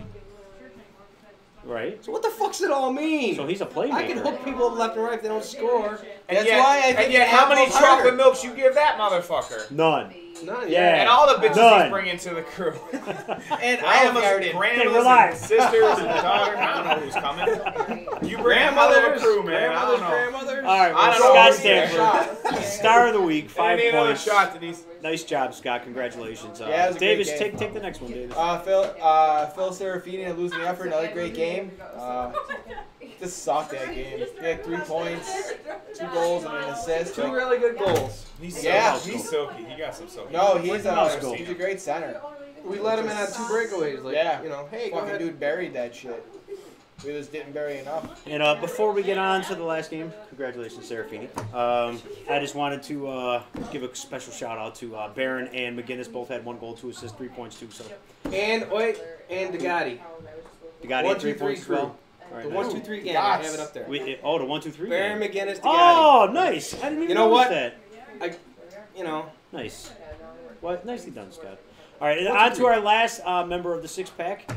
Right? So what the fuck's it all mean? So he's a I can playmaker. hook people up left and right if they don't score. That's why I think and yet how many Apple's harder. chocolate milks you give that motherfucker? None. None. Yeah. And all the bitches None. he's bringing to the crew. And Grandmas, Olive Garden. grandmas, Okay, and relax. sisters, and daughters. I don't know who's coming. You bring a hell of a crew, man. I don't know. Grandmothers. All right, I well, don't know. Scott Stanford, star of the week, 5 And another points. shot, Denise. Nice job, Scott. Congratulations. Yeah, it was a great Davis, game. take the next one, Davis. Phil Serafini and losing effort, another great game. Just sucked that game. He had 3 points, 2 goals, and an assist. 2 really good goals. He's Yeah. silky. He's silky. He got some silky. No, he's Let's go. a great center. We let him in on 2 breakaways. Like, Yeah. you know, hey, go Fucking ahead. dude buried that shit. We just didn't bury enough. And before we get on to the last game, congratulations, Serafini. I just wanted to give a special shout out to Barron and McGinnis. Both had 1 goal, 2 assists, 3 points too. So. And Degatti. Degatti had 3 points as well. The 1-2-3 game. I have it up there. The 1-2-3. Barron, McGinnis, Degatti. Oh, nice! I didn't even notice that. Nice. Well, nicely done, Scott. All right, and on to our last member of the 6-pack.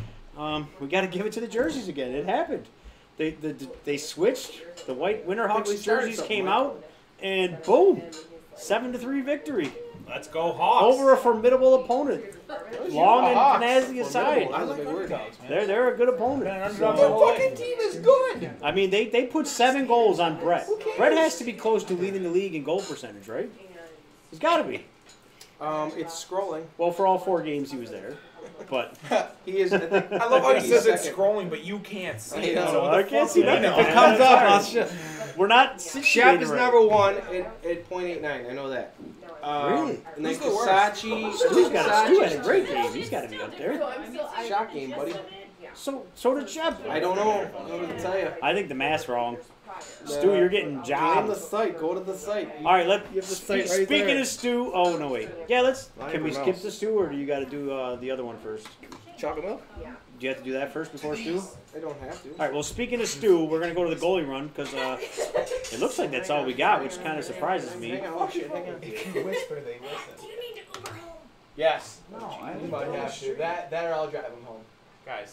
We got to give it to the jerseys again. It happened. They switched. The white Winterhawks jerseys came out, and boom, 7-3 victory. Let's go Hawks. Over a formidable opponent. Long and Canazzi aside. That was a big word. They're a good opponent. The fucking team is good. I mean, they put 7 goals on Brett. Brett has to be close to leading the league in goal percentage, right? He's got to be. It's scrolling. Well, for all 4 games he was there. But he is. I love how he says it's scrolling, but you can't see it. So I can't see nothing. If it comes up, I'll show. We're not. Shep is number 1 at .89. I know that. Really? And then Kasachi. Stu had a great game. He's got to be up there. Shot game, buddy. So did Shep. I don't know. I don't know what to tell you. I think the math's wrong. Stu, you're getting Go jobbed. on the site. Go to the site. All right, speaking of Stu. Oh no, wait. Yeah, can we skip the Stu, or do you got to do the other one first? Chocolate milk? Do you have to do that first before Stu? I don't have to. All right. Well, speaking of Stu, we're gonna go to the goalie run because it looks like that's all we got, which kind of surprises me. Hang on. Oh shit. Hang on. Whisper, they listen. Yes. No, I might have to. That or I'll drive them home. Guys.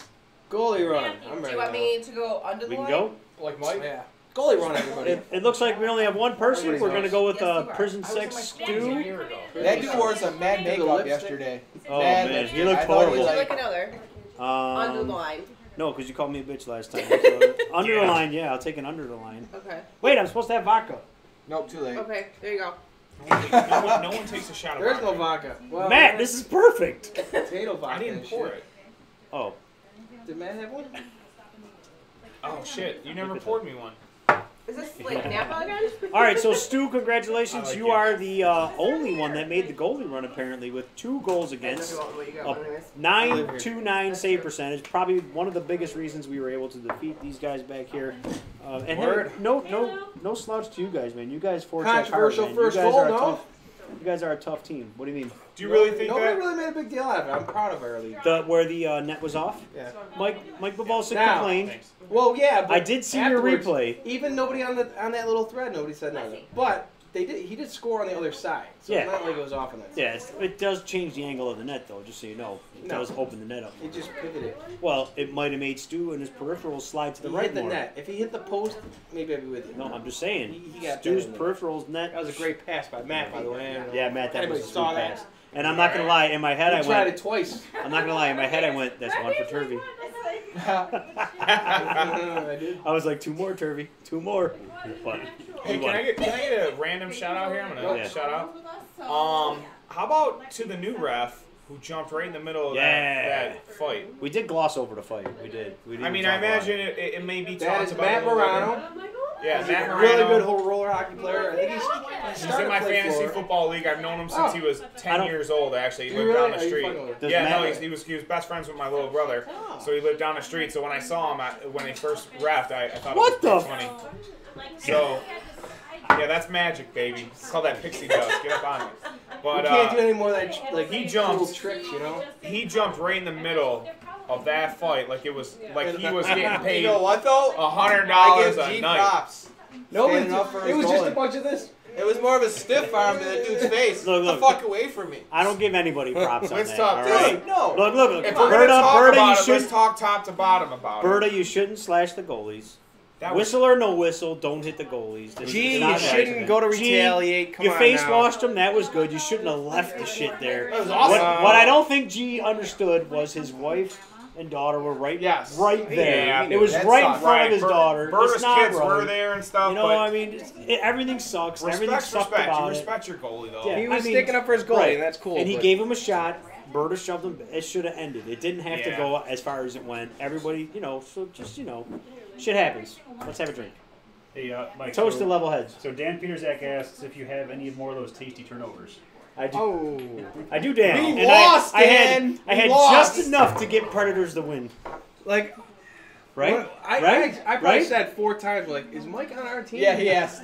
Goalie run. I'm ready. Do you want me to go under the We line? can go. Like Mike? Yeah. Goalie run, everybody. It looks like we only have one person. We're gonna go with Prison Sex Stu. That dude wore some mad makeup yesterday. Oh man, he looked horrible. Would you like another? Under the line. No, because you called me a bitch last time. So under the line, yeah, I'll take an under the line. Okay. Wait, I'm supposed to have vodka. Nope, too late. Okay, there you go. No one takes a shot of There's vodka. no vodka. Well, Matt, this is perfect. Potato vodka. I didn't pour it. Oh. Did Matt have one? Oh shit! You never poured me one. Is this like Napa again? All right, so Stu, congratulations. Like you it. are the only one that made the goalie run, apparently, with 2 goals against. A 9.29 save percentage. Probably one of the biggest reasons we were able to defeat these guys back here. And hey, no slouch to you guys, man. You guys forecheck hard, Controversial man. first you guys goal, are a no? tough. You guys are a tough team. What do you mean? Do you really think Nobody that? really made a big deal out of it. I'm proud of our league. Where the net was off? Yeah. Mike Babalsic Now, complained. Well, yeah, but I did see your afterwards, replay. Even nobody on that little thread, nobody said nothing. But he did score on the other side, so Yeah. it's not like it was off on that side. Yes, it does change the angle of the net, though, just so you know. It does open the net up. It just pivoted. Well, it might have made Stu and his peripherals slide to the He right hit the more. net. If he hit the post, maybe I'd be with you. No, I'm just saying. He got Stu's that in there. peripherals net. That was a great pass by Matt, by the way. I don't know Yeah, Matt, that Anybody was a saw sweet that? pass. And I'm not gonna lie, in my head He I tried went. it twice. I'm not gonna lie, in my head I went. That's one for Turvey. I did. I was like, 2 more, Turvey, 2 more. But Hey, we won. can I get a random shout out here? I'm gonna shout out. How about to the new ref who jumped right in the middle of that fight? We did gloss over the fight. We did. I mean, I imagine it may be That talked is about. Matt a little bit. Morano. Yeah, Matt Morano. Really good roller hockey player. I think he's He's in my fantasy football league. I've known him since he was 10 years old, actually. He lived down the street. Yeah, no, he was best friends with my little brother. So he lived down the street. So when I saw him, when he first reffed, I thought it was pretty funny. So, yeah, that's magic, baby. It's called that pixie dust. Get up on it. But you can't do any more of that, like, he jumped, cool tricks, you know? He jumped right in the middle of that fight, like it was, like he was getting paid. You know what though? $100 I give a G night. props. No, Standing up for it was his just a goalie. bunch of this. It was more of a stiff arm to that dude's face. Look. Get the fuck away from me. I don't give anybody props on Let's that. talk. all Dude, right? no. Look. If we're gonna talk Berta, about you it, let's shouldn't. talk top to bottom about it. Berta, you shouldn't slash the goalies. That was- Whistle or no whistle, don't hit the goalies. This Gee, is you not shouldn't right. go to Gee, retaliate. Come you on face now. washed him. That was good. You shouldn't have left the shit there. That was awesome. What I don't think G understood was his wife and daughter were right there. Yeah, it was that right in sucks. front of his daughter. Berta's It's not kids right. were there and stuff. You know, but I mean, everything sucks. Everything sucked respect. about You it. respect your goalie though. Yeah. He was I mean, sticking up for his goalie, right. and that's cool. And he but- gave him a shot. Berta shoved him. It should have ended. It didn't have to Yeah. go as far as it went. Everybody, so just, shit happens. Let's have a drink. Hey, Mike. Toast to level heads. So Dan Peterzak asks if you have any more of those tasty turnovers. I do. Oh. I do, Dan. We And lost, I Dan. had We lost. just enough to get Predators the win. Like, Right? Well, I probably Right? said 4 times, like, is Mike on our team? Yeah, he asked.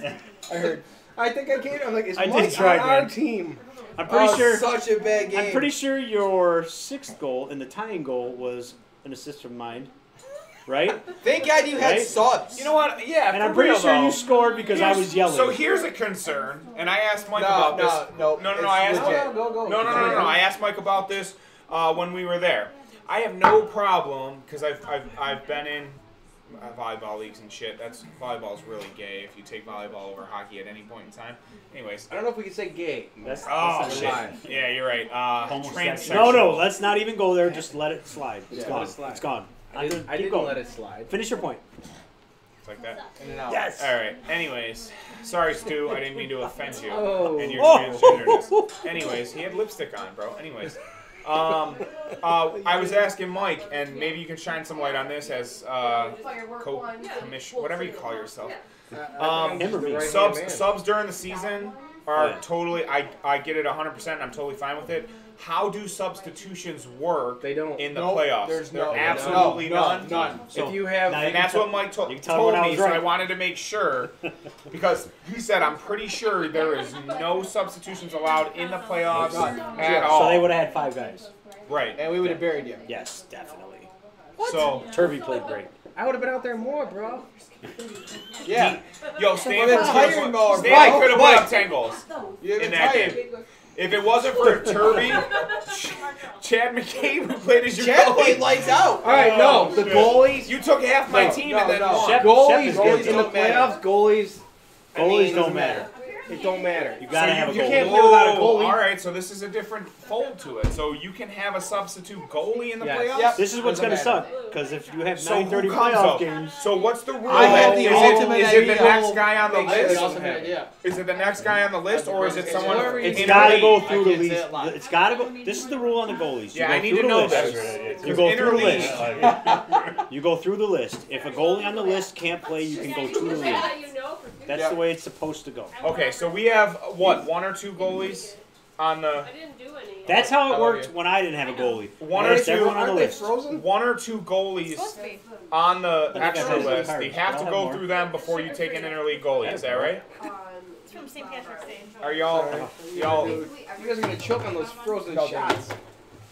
I heard. I think I came. I'm like, is I did Mike try, on our man. team? I'm pretty sure. Such a bad game. I'm pretty sure your 6th goal and the tying goal was an assist from mine. Right? Thank God you had Right? subs. You know what? Yeah, And for I'm pretty real, sure though. you scored because I was yelling. So here's a concern, and I asked Mike No, about no, this. no, No. it's I asked legit. Mike. Go. No. I asked Mike about this when we were there. I have no problem because I've been in volleyball leagues and shit. Volleyball's really gay if you take volleyball over hockey at any point in time. Anyways. I don't know if we can say gay. That's Oh not shit! live. Yeah, you're right. Homosexual. No, let's not even go there. Just let it slide. It's Yeah, gone. let it slide. It's gone. I Keep didn't going. let it slide. Finish your point. It's like that. In and out. Yes. All right. Anyways, sorry, Stu. I didn't mean to offend you Oh. and your Oh. transgenderness. Anyways, he had lipstick on, bro. Anyways, I was asking Mike, and maybe you can shine some light on this as co-commission, whatever you call yourself. Him or me? Subs during the season are Yeah. totally. I get it 100%. I'm totally fine with it. How do substitutions work? They don't. in the Nope, playoffs. there's There no- absolutely none. None. So, If you have, now you And can that's tell- what Mike you can tell told when I me, was so I right. wanted to make sure, because he said, I'm pretty sure there is no substitutions allowed in the playoffs at all. So they would have had 5 guys. Right. And we would have buried you. Yes, definitely. So, Turvey played great. I would have been out there more, bro. Yeah. yo, Stanford With a tire mower, could bro. have put Mike. up 10 goals You have in a that tire. game. If it wasn't for Turvey, Chad McCabe, who played as your Chad played goalie, lights out. All right, no, Oh, the shit. goalies. you took half my No, team no, and then no. won. Shep- Goalies Shep is in the good. Goalies playoffs. Goalies. I mean, Goalies it don't doesn't matter. It don't matter. You gotta have a you goalie. can't play without a goalie. All right, so this is a different fold to it. So you can have a substitute goalie in the Yes. playoffs. Yep. This is what's Doesn't going to matter. suck. Because if you have So 9:30 who comes playoff up? games, So what's the rule? I have the is ultimate it the idea. next guy on the Make sure it list? doesn't happen. Is it the next guy on the list, or is it someone whoever it's in got to the go league? through the can't say least. it live. It's got to go. This is the rule on the goalies. You Yeah, go I need through to the know list. this. You go through the Interleague. list. You go through the list. If a goalie on the list can't play, you can go through the league. That's Yep. the way it's supposed to go. Okay, so we have what, 1 or 2 goalies on the That's how I it love worked you. when I didn't have a goalie. One I or asked two, everyone on the Aren't they list. frozen? 1 or 2 goalies on the I think extra I've had list. cards, They have but to I'll go have through them before you take an interleague goalie. Is that right? It's from St. Patrick's Day. Are y'all? Y'all? You guys are gonna choke on those frozen shots.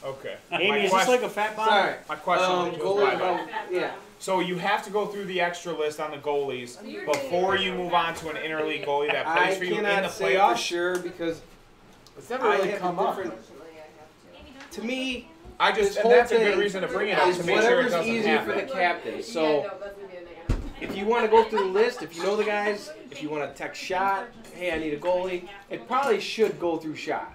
Okay. Amy, is this like a fat bomb? Sorry. My question goes Goalie. by. Yeah. So you have to go through the extra list on the goalies before you move on to an interleague goalie that I plays for you in the cannot say for playoffs. sure because It's never I really have come a up. different. To me, I just this and whole that's a good thing reason to bring it up is to make sure it whatever's doesn't easier for happen. the captain. So if you want to go through the list, if you know the guys, if you want to text Shot, hey, I need a goalie, it probably should go through Shot.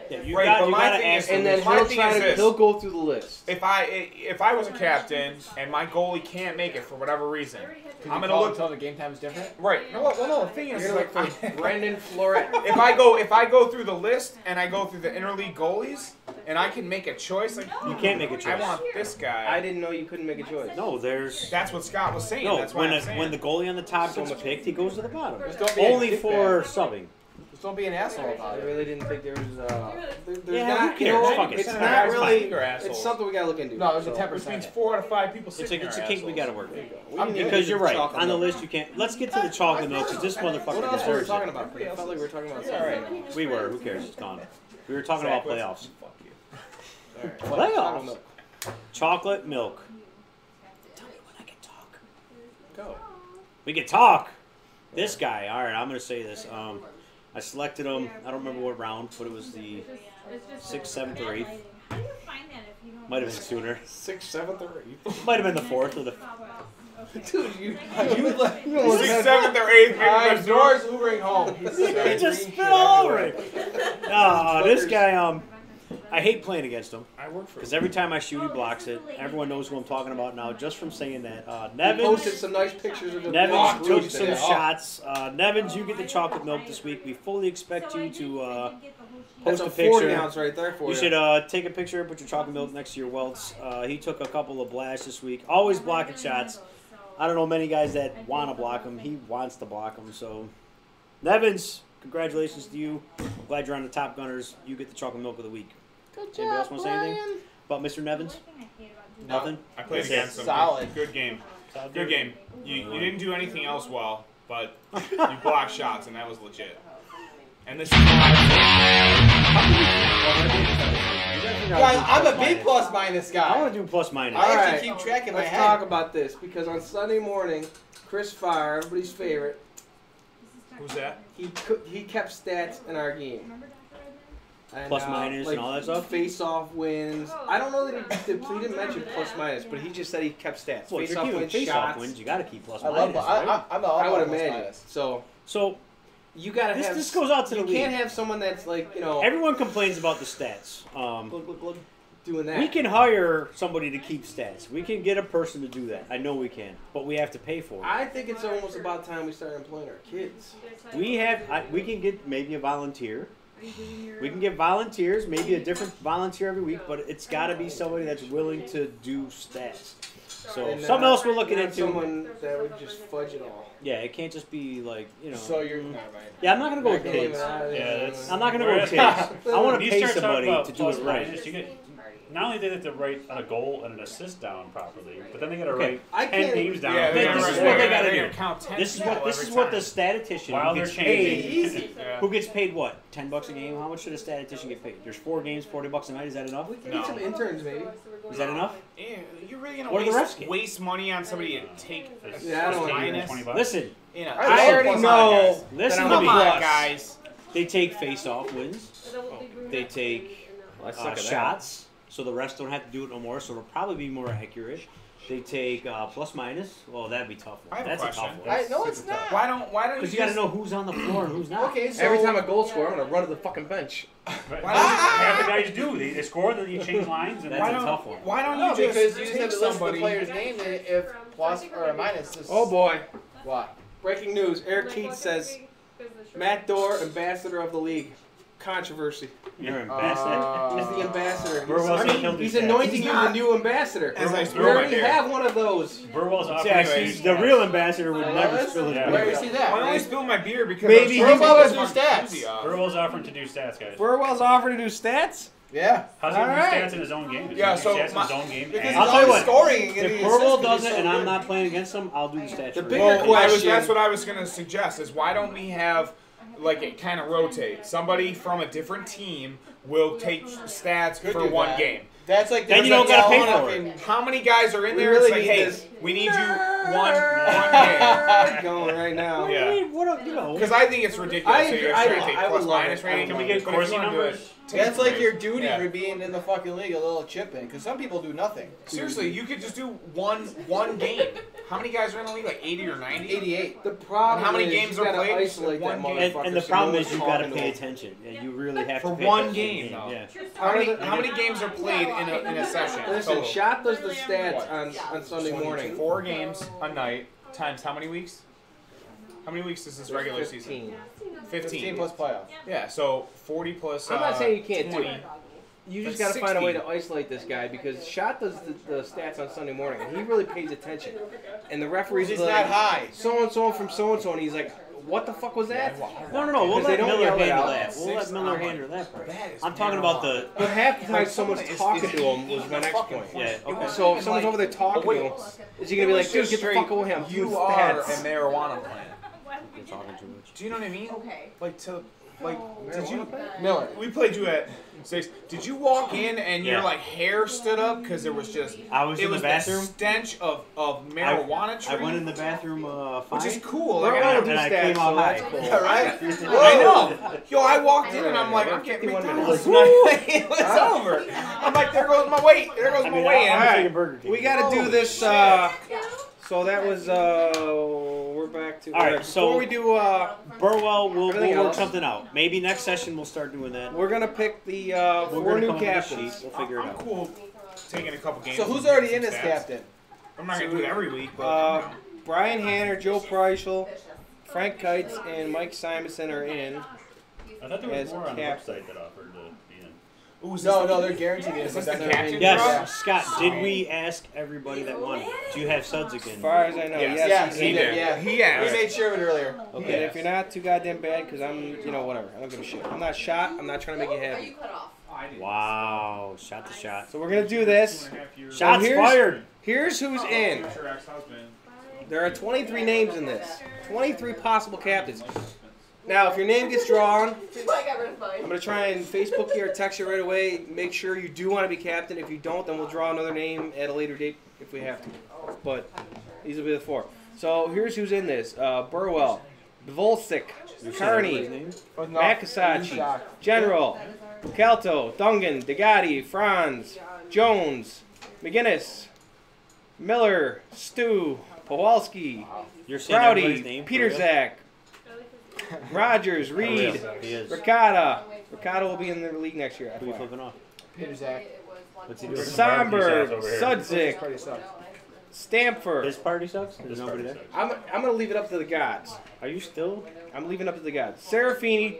Yeah, you Right, got, but you my got to thing ask is- them. And then My he'll thing try is to this. he'll go through the list. If I was a captain and my goalie can't make it for whatever reason, I'm gonna Call look. until the game time is different. Right. No, well, no. The thing is, You're gonna look for Brendan Floret. if I go through the list and I go through the interleague goalies and I can make a choice, like You can't make a I choice. want this guy. I didn't know you couldn't make a choice. No, there's That's what Scott was saying. no. That's why I'm When saying. the goalie on the top So gets much- picked, he goes to the bottom. Just don't be a Only dickbag. for subbing. Just don't be an asshole I about it. really didn't think there was. There's Yeah, not. who You know, cares? Fuck it. it's It's not fine. really. You're assholes. It's something we gotta look into. No, there's a So, 10%. Which means 4 out of 5 people It's sitting a there. kink we got to work with. I'm good. Because you're right. Chocolate On the milk. list, you can't. Let's get to the chocolate milk because this What motherfucker else were we deserves talking it. about? I felt like we were talking about Yeah, all something. right. We were. Who cares? It's gone. We were talking about playoffs. Fuck you. Playoffs. Chocolate milk. Tell me when I can talk. Go. We can talk. This guy. All right, I'm gonna say this. I selected him. I don't remember what round, but it was the 6th, 7th, or 8th. Might have been sooner. 6th, 7th, or 8th. Might have been the 4th or the. Dude, you 6th, 7th, or 8th. Maybe Doors Ubering home. He just spit all over it. This guy. I hate playing against him I work for. because every time I shoot, he blocks it. Everyone knows who I'm talking about now just from saying that. posted Nevins. some nice pictures of the Nevins block took roofs some today. shots. Nevins, you get the chocolate milk this week. We fully expect you to That's post a a 40 picture. ounce right there for You should take a picture and put your chocolate milk next to your welts. He took a couple of blasts this week. Always blocking shots. I don't know many guys that want to block him. He wants to block him. So, Nevins, congratulations to you. I'm glad you're on the Top Gunners. You get the chocolate milk of the week. Good Anybody else job, want to say anything Brian. about Mr. Nevins? Nothing. I played against him. Solid. Good game. Good game. You didn't do anything else well, but you blocked shots, and that was legit. And this is Guys, I'm a B plus minus guy. I want to do plus minus. I All have right, to keep track in my let's head. talk about this because on Sunday morning, Chris Farr, everybody's favorite, Who's that? he kept stats in our game. And, Plus minus and all that stuff? Face-off wins. I don't know that he didn't mention plus minus, but he just said he kept stats. Well, if you're Face-off giving wins, face-off shots. wins, you got to keep plus I minus. love. Right? I'm all I would about plus imagine. minus. So you gotta have. This goes out to the You league. can't have someone that's like Everyone complains about the stats. doing that. We can hire somebody to keep stats. We can get a person to do that. I know we can, but we have to pay for it. I think it's almost about time we start employing our kids. We can get maybe a volunteer. We can get volunteers, maybe a different volunteer every week, but it's got to be somebody that's willing to do stats. So And, something else we're looking not into. Someone that would just fudge it all. Yeah, it can't just be like, you know. So you're not right. Yeah, I'm not gonna go with Not gonna kids. even- Yeah, that's. I'm not gonna go with Whereas- kids. I want When to you pay start talking somebody about to do plus it right. minus, you get, not only do they have to write a goal and an assist down properly, but then they got to Okay. write I 10 can't- names down. Yeah, This gotta is write- what they gotta gotta do. count 10 This is people what every the time. statistician While who they're gets changing. paid. Easy. Yeah. Who gets paid what? $10 a game? How much should a statistician get paid? There's 4 games, $40 a night. Is that enough? We can No. get some interns, maybe. Is that enough? Yeah, you're really gonna What do the refs get? waste money on somebody to take a Yeah, I don't wanna minus? 20 bucks. Listen, You know, I I already love know. Listen that to I'm me. a Come on, plus. guys. they take face-off wins. They take shots, so the refs don't have to do it no more. So it'll probably be more accurate. They take plus minus. Well, that'd be tough. I have a That's a question. tough one. No, it's not. Why don't Because you got to know who's on the floor and who's not. Okay, so Every time a goal score, I'm gonna run to the fucking bench. Right. Half the guys do. They score, then you change lines. And That's a tough one. Why don't no, you because just you just take have to list the somebody? player's name if plus or a minus. Is, Oh boy! What? Breaking news: Eric Keats says Matt Dorr, ambassador of the league. Controversy. You're ambassador. He's the ambassador. Burwell's I gonna mean, kill he's these guys. anointing He's you not. the new ambassador. As I We spill my already beer. have one of those. Burwell's offering. Yeah, Anyways. see, the real ambassador would never Anyways, spill his yeah. beer. Where do you see that? Why don't I spill my beer because Maybe I'm he trying was to do get this stats. koozie off. Burwell's offering to do stats, guys. Burwell's offering to do stats. Yeah. How's he going to do Alright. stats in his own game? Does Yeah, he do so stats in my- his own game? Because And- I'll he's tell you always what, scoring. and If he's Burwell assisting, does he's it so and I'm good. not playing against him, I'll do the stats. The for bigger him. question- That's what I was gonna suggest. Is why don't we have like it kind of rotate? Somebody from a different team will take stats Could for do one that. game. That's like Then there's you don't like gotta pay one for up it. in- How many guys are in We there? really It's like, need hey, this. we need you one game. Going right now. Yeah. Hey, what a, you know. Because I think it's ridiculous. I So agree. you're I trying to would- take I would plus love minus it. rating. Can we get But if you Corsi wanna do it, numbers? take That's like your it. duty Yeah. for being in the fucking league, a little chip in. Because some people do nothing. Seriously, you could just do one game. How many guys are in the league? Like 80 or 90? 88. The problem How many is games you are gotta played? isolate One that game. motherfucker. And the so problem no is one's you got to talking to pay him. attention. And you really have For to pay one attention. game, though. Yeah. How many games are played in a session? Listen, total? Shot does the stats on Sunday morning. 4 games a night times how many weeks? How many weeks is this regular season? 15. 15 plus playoffs. Yeah, so 40 plus. I'm not saying you can't do 20. it. You just That's got to find a way 60. to isolate this guy because Shot does the stats on Sunday morning and he really pays attention. And the referees He's are not like, high. so and so from so and so, and he's like, "What the fuck was that?" No, we'll Because they let don't Miller yell it handle out. that. We'll let Miller handle that part. I'm talking about the. But half the time someone's talking to him was my next point. Yeah, okay. So if someone's over there talking to him, is he gonna be like, "Dude, get the fuck away him"? You are a marijuana plant. You're talking too much. Do you know what I mean? Okay. Did you? Miller. We played you at 6. Did you walk in and your Yeah. like hair stood up because there was just? I was it in the was bathroom. The stench of marijuana tree. I went in the bathroom fine. Which is cool. We're Like, gonna I, do and I stats, came so out that's high. cool. Yeah, right? I know. Yo, I walked in and I'm like, I'm getting McDonald's. It was over. I'm like, there goes my weight. There goes I my mean, weight. I'm Alright. taking Burger King. We gotta do this. So that was. We're back to. All right, Before so- we do. Burwell, we'll Everything work else? something out. Maybe next session we'll start doing that. We're gonna pick the We're 4 gonna new come up with a captains. sheet. We'll figure it I'm out. cool taking a couple games. So who's and already getting in some this stats. captain? I'm not gonna do it every week, but Brian Hanner, Joe Preischel, Frank Keitz, and Mike Simonson are in. I thought there was As more on the captain. website that offered to be in. Ooh, is No, this they're guaranteed. Is this But the they're captain? in- Yes, Yeah. Scott, did we ask everybody that wanted? Do you have suds again? As far as I know, Yes. yes. Yes, he did. Yeah. He We asked. made sure of it earlier. Okay, and if you're not too goddamn bad, because I'm, whatever. I don't give a shit. I'm not shot. I'm not trying to make you happy. Cut off. Wow, shot to shot. So we're gonna do this. Shots fired. Here's who's in. There are 23 names in this. 23 possible captains. Now, if your name gets drawn, I'm going to try and Facebook you or text you right away. Make sure you do want to be captain. If you don't, then we'll draw another name at a later date if we have to. But these will be the 4. So here's who's in this. Burwell, Volsic, Carney, Makasachi, General, Calto, Dungan, Degatti, Franz, Jones, McGinnis, Miller, Stu, Pawalski, Crowdy, Peterzak, Rogers, Reed, Ricotta. Ricotta will be in the league next year. Who are you flipping off? Peterzak. What's he doing? Somberg, Sudzik, Stamford. His party sucks? There's nobody there? I'm going to leave it up to the gods. Are you still? I'm leaving it up to the gods. Serafini,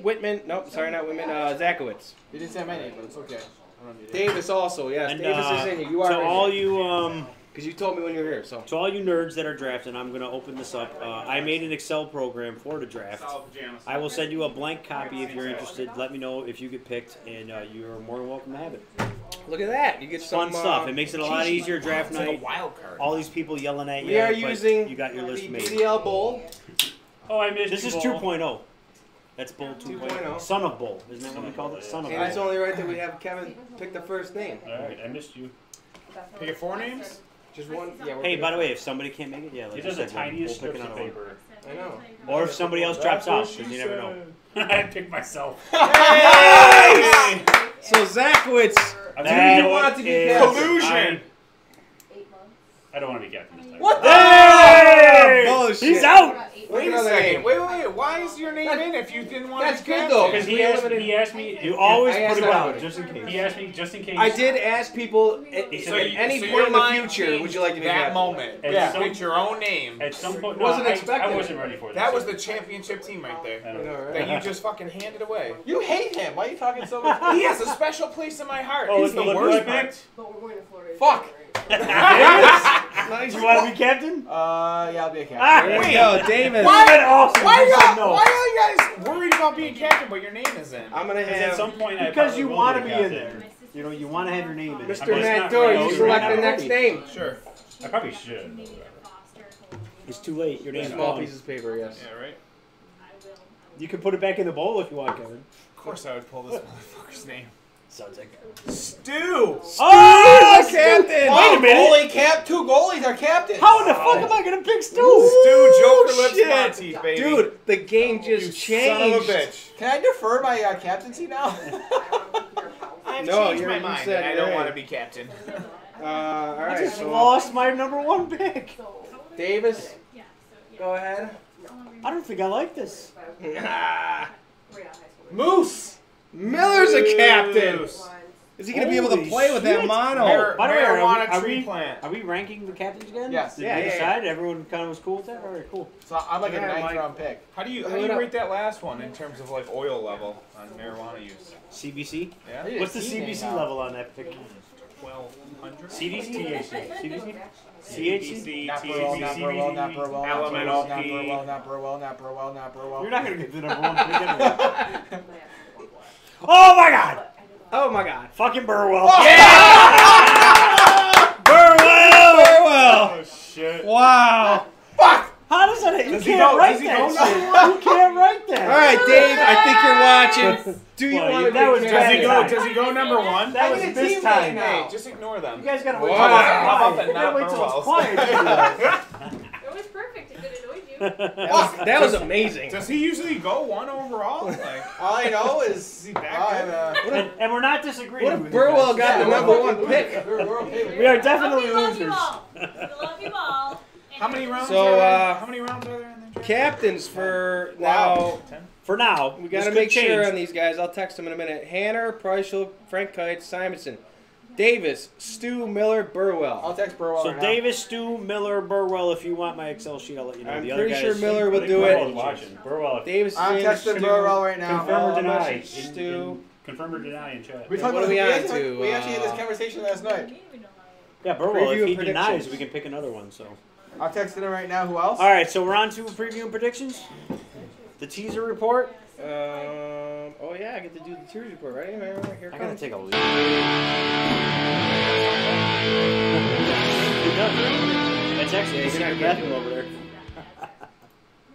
Whitman. Nope, sorry, not Whitman. Zakowicz. You didn't say my name, but it's okay. Davis also, yes. And, Davis is in here. You are so in all here. you because you told me when you were here. So all you nerds that are drafting, I'm going to open this up. I made an Excel program for the draft. I will send you a blank copy if you're interested. Let me know if you get picked, and you're more than welcome to have it. Look at that. You get some fun stuff. It makes it a lot easier draft night. Like a wild card. All these people yelling at you. we are using you got your list the made. BDL Bowl. Oh, I missed This is 2.0. That's Bowl 2.0. Son of Bowl. Isn't that what we call it? Son of And Bowl. it's only right that we have Kevin pick the first name. All right, I missed you. Pick your 4 names? Just one. Yeah. Hey, by the way, if somebody can't make it, yeah, He like I does the said, tiniest we'll pick strips of another one. paper. I know. Or if somebody else drops out, because you never know. I picked myself. Hey! So Zakowicz, do you want to be captain? Collusion! I don't want to be captain this time. What the? Hey! Bullshit. He's out! Wait a another second. name. Wait. Why is your name in if you didn't want That's to be good, captain? though. Because he asked me. You always I put asked it that out, already. just in case. He asked me just in case. I did ask people at any point in the future, would you like to be that captain? moment? At Yeah. some- Pick your own name. At some point, Wasn't I expecting wasn't ready for That this. was the championship team right there. I don't know. That you just fucking handed away. You hate him. Why are you talking so much? He has a special place in my heart. Oh, He's the look who worst I picked. But we're going to Florida. Fuck. Nice. You want to be captain? Yeah, I'll be a captain. There you go, Davis. Why are you guys worried about being captain, but your name is in? I'm gonna At have some point, I Because probably you will want to a be in captain. there. You know, you want to have your name in it. Mr. just Matt not Dorr, ready. you You're select not the next ready. name. Sure. I probably should. It's too late. Your name's Small gone. pieces of paper, yes. Yeah, right? You can put it back in the bowl if you want, Kevin. Of course I would pull this motherfucker's name. Sounds like Stu! Oh, captain! Wait a minute. Goalie cap. 2 goalies are captains. How in the fuck am I going to pick Stu? Stu, Joker lips shit. my teeth, baby. Dude, the game just changed. Son of a bitch. Can I defer my captaincy now? I've No, changed you my mind said and I don't you're want to in. be captain. All I right, just so lost my #1 pick. Davis, go ahead. I don't think I like this. Moose. Miller's a captain. Moose. Is he gonna be able to Holy play with that shit. mono? By the way, Marijuana tree plant. Are we ranking the captains again? Yes. Did Yeah, we yeah, decide? Everyone kind of was cool with that? All right, cool. So I'm like a Yeah, 9th Mike. round pick. How do you Look it up. rate that last one in terms of like oil level on marijuana use? CBC? Yeah? I need a What's the team name CBC now. level on that pick? 1200? CDC? CBC? CHC? Not Burwell, not Burwell, not Burwell, not Elemental Burwell, not P. Burwell, not Burwell, not Burwell, not Burwell. You're not going to get the #1 pick anyway. Oh my god! Oh my God. Fucking Burwell. Burwell. Oh shit. Wow. How does that? You Does he can't go- write does he that go shit. You can't write that. All right, Dave. I think you're watching. Do you Well, want to that was be Does he captain? go? Does he go #1? That was I need a this team time. name now. Hey, just ignore them. You guys gotta wait Wow. till it's How about quiet. the You gotta not wait till it's Burwells? quiet to do that. It was perfect if it annoyed you. That was amazing. Does he usually go 1 overall? Like, All I know is is he that good? And we're not disagreeing What if with Burwell you guys. got the #1 pick? We're okay with We are that. definitely We love losers. you all. We love you all. How many rounds So, are there? How many rounds are there in the draft? Captains for now. 10? For now, We got to this make could sure change. on these guys. I'll text them in a minute. Hanner, Preischel, Frank Kite, Simonson, Davis, Stu, Miller, Burwell. I'll text Burwell So right now. Davis, Stu, Miller, Burwell. If you want my Excel sheet, I'll let you know. I'm the other pretty guys, sure Miller I will think do Burwell's it. watching. Burwell, Davis is I'm in, texting Stu, Burwell right now. confirm or deny. message Stu. Confirm or deny in chat. We What talked are about we on actually- to? We actually had this conversation last night. Yeah, Burwell. Preview If he and denies, predictions. we can pick another one. So. I'm texting him right now. Who else? All right, so we're on to preview and predictions. The teaser report. Oh yeah, I get to do the Tears report, right? Here I gotta comes. take a leak. That's actually Yeah, the you're not secret getting bathroom it. over there.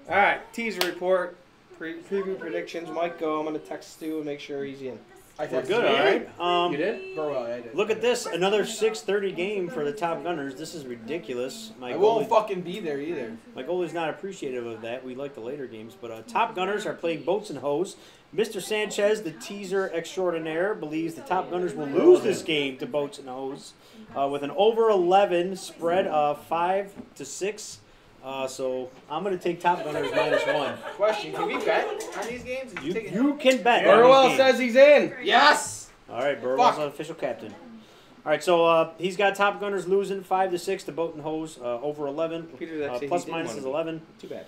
All right, teaser report, preview predictions. Mike, go. I'm gonna text Stu and make sure he's in. I We're texted good, you. all right. You did? Burwell, yeah, I did. Look at this, another 6:30 game for the Top Gunners. This is ridiculous. I won't fucking be there either. My goalie's not appreciative of that. We like the later games. But Top Gunners are playing Boats and Hose. Mr. Sanchez, the teaser extraordinaire, believes the Top Gunners will lose this game to Boats and Hose with an over 11 spread of 5-6. So I'm going to take Top Gunners -1. Question, can we bet on these games? You can bet. Burwell on these games. says he's in. Yes! All right, Burwell's an official captain. All right, so he's got Top Gunners losing 5-6 to Boat and Hose, over 11. Peter, that's Plus minus is 11. Too bad.